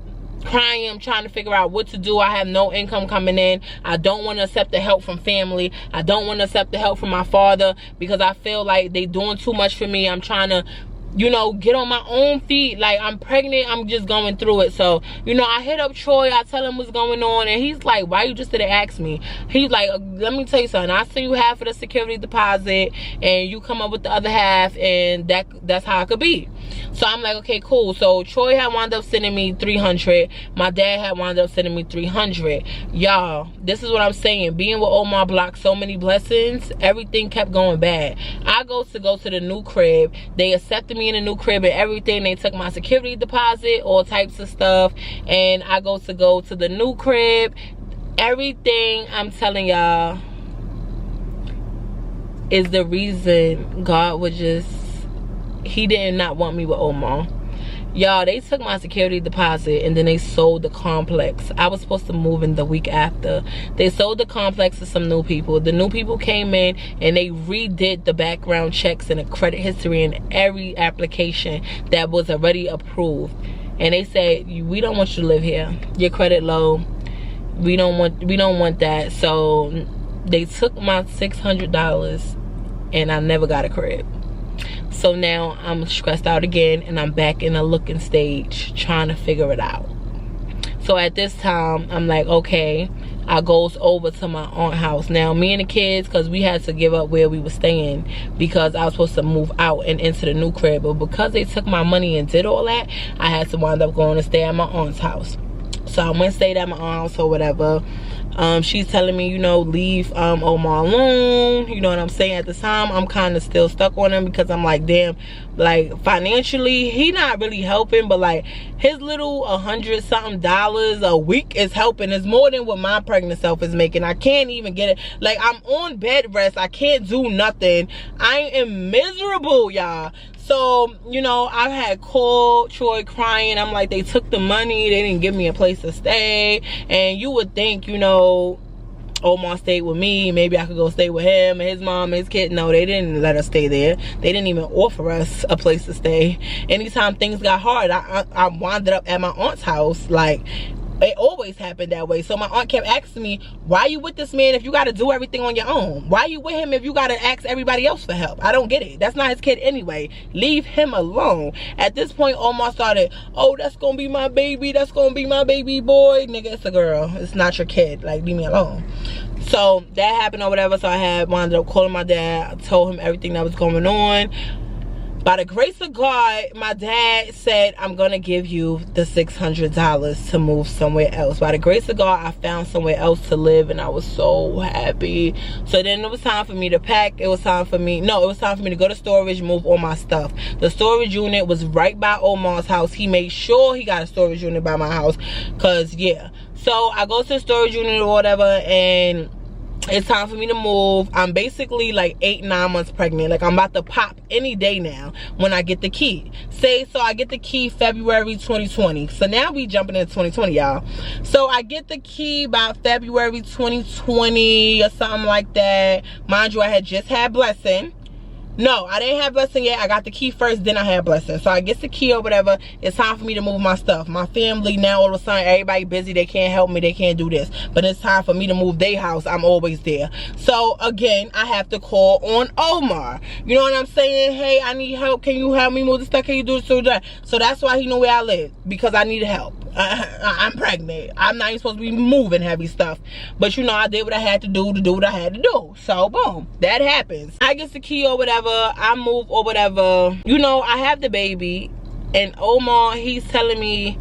crying. I'm trying to figure out what to do. I have no income coming in. I don't want to accept the help from family. I don't want to accept the help from my father because I feel like they doing too much for me. I'm trying to, you know, get on my own feet. Like, I'm pregnant, I'm just going through it. So, you know, I hit up Troy, I tell him what's going on, and he's like, why you just didn't ask me? He's like, let me tell you something, I send you half of the security deposit and you come up with the other half, and that's how it could be. So I'm like, okay, cool. So Troy had wound up sending me $300. My dad had wound up sending me $300. Y'all, this is what I'm saying. Being with Omar blocked so many blessings. Everything kept going bad. I go to the new crib. They accepted me in the new crib and everything. They took my security deposit, all types of stuff. And I go to the new crib. Everything I'm telling y'all is the reason God would just, he did not want me with Omar. Y'all, they took my security deposit and then they sold the complex. I was supposed to move in the week after. They sold the complex to some new people. The new people came in and they redid the background checks and the credit history and every application that was already approved. And they said, we don't want you to live here. Your credit low. We don't want that. So they took my $600 and I never got a crib. So now I'm stressed out again and I'm back in a looking stage trying to figure it out. So at this time, I'm like, okay, I goes over to my aunt's house. Now, me and the kids, because we had to give up where we were staying because I was supposed to move out and into the new crib. But because they took my money and did all that, I had to wind up going to stay at my aunt's house. So I went and stayed at my aunt's or whatever. She's telling me, you know, leave Omar alone. You know what I'm saying? At the time, I'm kind of still stuck on him because I'm like, damn, like financially, he not really helping, but like his little $100-something a week is helping. It's more than what my pregnant self is making. I can't even get it. Like, I'm on bed rest. I can't do nothing. I am miserable, y'all. So, you know, I had called Troy crying. I'm like, they took the money. They didn't give me a place to stay. And you would think, you know, Omar stayed with me. Maybe I could go stay with him and his mom and his kid. No, they didn't let us stay there. They didn't even offer us a place to stay. Anytime things got hard, I wound up at my aunt's house. Like, it always happened that way. So my aunt kept asking me, why you with this man if you got to do everything on your own? Why you with him if you got to ask everybody else for help? I don't get it. That's not his kid anyway. Leave him alone. At this point, Omar started, oh, that's going to be my baby. That's going to be my baby boy. Nigga, it's a girl. It's not your kid. Like, leave me alone. So that happened or whatever. So I had wound up calling my dad. I told him everything that was going on. By the grace of God, my dad said, I'm gonna give you the $600 to move somewhere else. By the grace of God, I found somewhere else to live, and I was so happy. So then it was time for me to pack. It was time for me to go to storage, move all my stuff. The storage unit was right by Omar's house. He made sure he got a storage unit by my house, cause yeah. So I go to the storage unit or whatever, and it's time for me to move. I'm basically like 8-9 months pregnant. Like, I'm about to pop any day now when I get the key. So I get the key February 2020. So now we jumping into 2020, y'all. So I get the key by February 2020 or something like that. Mind you, I had just had Blessing. No, I didn't have Blessing yet. I got the key first, then I had Blessing. So I get the key or whatever. It's time for me to move my stuff. My family now, all of a sudden, everybody busy. They can't help me. They can't do this. But it's time for me to move their house. I'm always there. So again, I have to call on Omar. You know what I'm saying? Hey, I need help. Can you help me move this stuff? Can you do this? So that's why he knew where I live, because I needed help. I'm pregnant. I'm not even supposed to be moving heavy stuff. But you know, I did what I had to do what I had to do. So boom, that happens. I get the key or whatever. I move or whatever. You know, I have the baby, and Omar, he's telling me,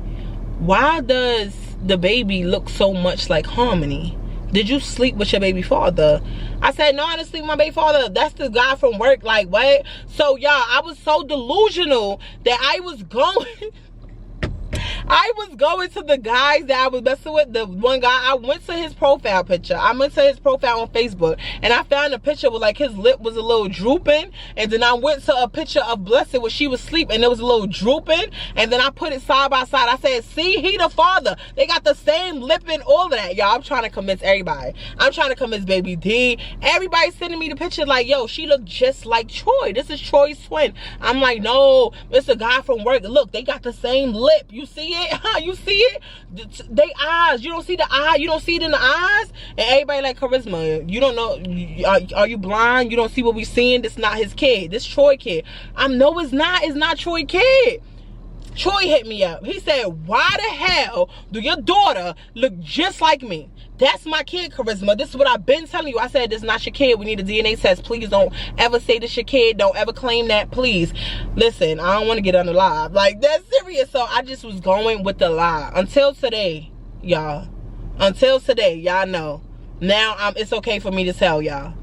why does the baby look so much like Harmony? Did you sleep with your baby father? I said, no, I didn't sleep with my baby father. That's the guy from work. Like, what? So y'all, I was so delusional that I was going to the guys that I was messing with. The one guy, I went to his profile picture. I went to his profile on Facebook, and I found a picture where like his lip was a little drooping, and then I went to a picture of Blessed where she was asleep and it was a little drooping, and then I put it side by side. I said, see, he the father. They got the same lip and all of that. Y'all, I'm trying to convince everybody. I'm trying to convince Baby D. Everybody's sending me the picture like, yo, she looked just like Troy. This is Troy's twin. I'm like, no, it's a guy from work. Look, they got the same lip. You see it? You see it? They eyes. You don't see the eye. You don't see it in the eyes. And everybody like, Charisma, you don't know. Are you blind? You don't see what we seeing? This not his kid. This Troy kid. No, it's not. It's not Troy kid. Troy hit me up. He said, why the hell do your daughter look just like me? That's my kid, Charisma. This is what I've been telling you. I said, this is not your kid. We need a DNA test. Please don't ever say this your kid. Don't ever claim that, please. Listen, I don't want to get on the live. Like, that's serious. So I just was going with the lie. Until today, y'all. Until today, y'all know. Now, it's okay for me to tell y'all.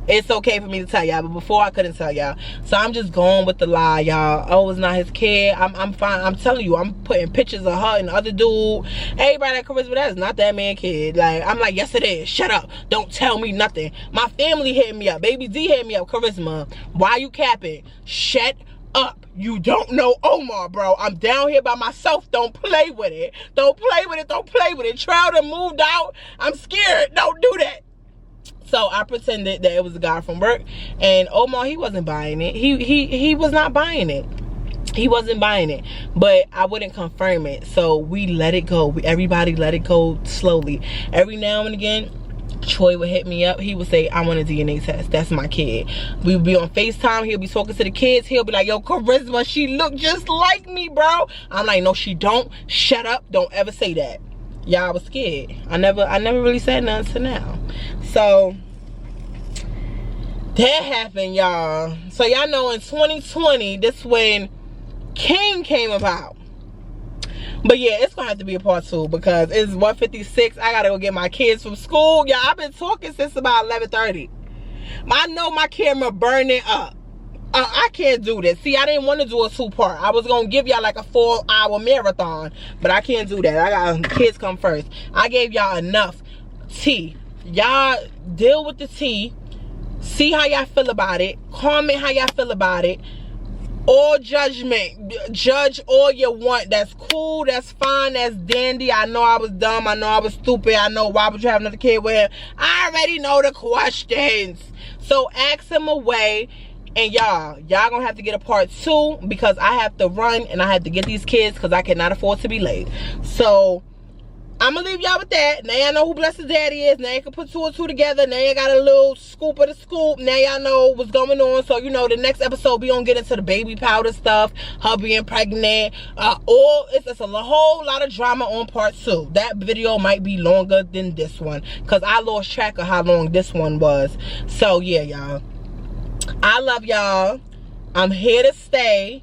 It's okay for me to tell y'all, but before I couldn't tell y'all. So I'm just going with the lie, y'all. Oh, it's not his kid. I'm fine. I'm telling you, I'm putting pictures of her and the other dude. Everybody at Charisma, that's not that man kid. Like, I'm like, yes it is. Shut up. Don't tell me nothing. My family hit me up. Baby D hit me up. Charisma, why you capping? Shut up. You don't know Omar, bro. I'm down here by myself. Don't play with it. Don't play with it. Don't play with it. Trout moved out. I'm scared. Don't do that. So I pretended that it was a guy from work, and Omar, he wasn't buying it. He was not buying it. He wasn't buying it, but I wouldn't confirm it. So we let it go. Everybody let it go slowly. Every now and again, Troy would hit me up. He would say, I want a DNA test. That's my kid. We would be on FaceTime. He'll be talking to the kids. He'll be like, yo, Charisma, she look just like me, bro. I'm like, no, she don't. Shut up. Don't ever say that. Y'all, I was scared. I never really said nothing to now. So that happened, y'all. So y'all know in 2020, this when King came about. But yeah, it's gonna have to be a part 2 because it's 1:56. I gotta go get my kids from school. Y'all, I've been talking since about 11:30. I know my camera burning up. I can't do this. See, I didn't want to do a 2-part. I was gonna give y'all like a 4-hour marathon, but I can't do that. I got kids come first. I gave y'all enough tea. Y'all deal with the tea. See how y'all feel about it. Comment how y'all feel about it. All judgment. Judge all you want. That's cool. That's fine. That's dandy. I know I was dumb. I know I was stupid. I know why would you have another kid with him. I already know the questions. So ask him away. And y'all gonna have to get a part 2 because I have to run and I have to get these kids because I cannot afford to be late. So I'm gonna leave y'all with that. Now y'all know who Blessed Daddy is. Now you can put 2 and 2 together. Now you got a little scoop of the scoop. Now y'all know what's going on. So you know the next episode we gonna get into the baby powder stuff, her being pregnant. It's a whole lot of drama on part 2. That video might be longer than this one because I lost track of how long this one was. So yeah, y'all. I love y'all. I'm here to stay.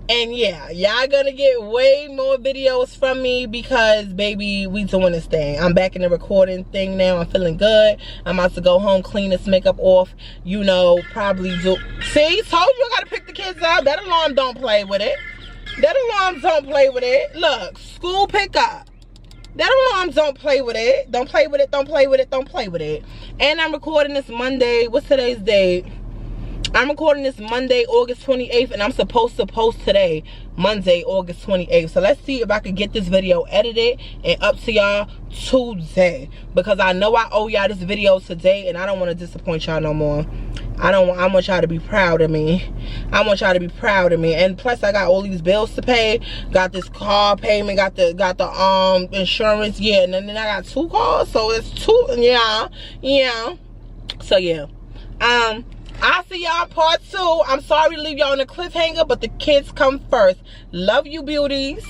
And yeah, y'all gonna get way more videos from me because, baby, we doing this thing. I'm back in the recording thing now. I'm feeling good. I'm about to go home, clean this makeup off, you know, probably do. See, told you I gotta pick the kids up. That alarm don't play with it. That alarm don't play with it. Look, school pickup. That alarm don't play with it. Don't play with it, don't play with it, don't play with it. And I'm recording this Monday. What's today's date? I'm recording this Monday, August 28th, and I'm supposed to post today, Monday, August 28th. So let's see if I can get this video edited and up to y'all today. Because I know I owe y'all this video today, and I don't want to disappoint y'all no more. I want y'all to be proud of me. I want y'all to be proud of me. And plus, I got all these bills to pay. Got this car payment, got the insurance, yeah. And then I got 2 cars, so it's 2, yeah. So yeah. I'll see y'all part 2. I'm sorry to leave y'all on a cliffhanger, but the kids come first. Love you, beauties.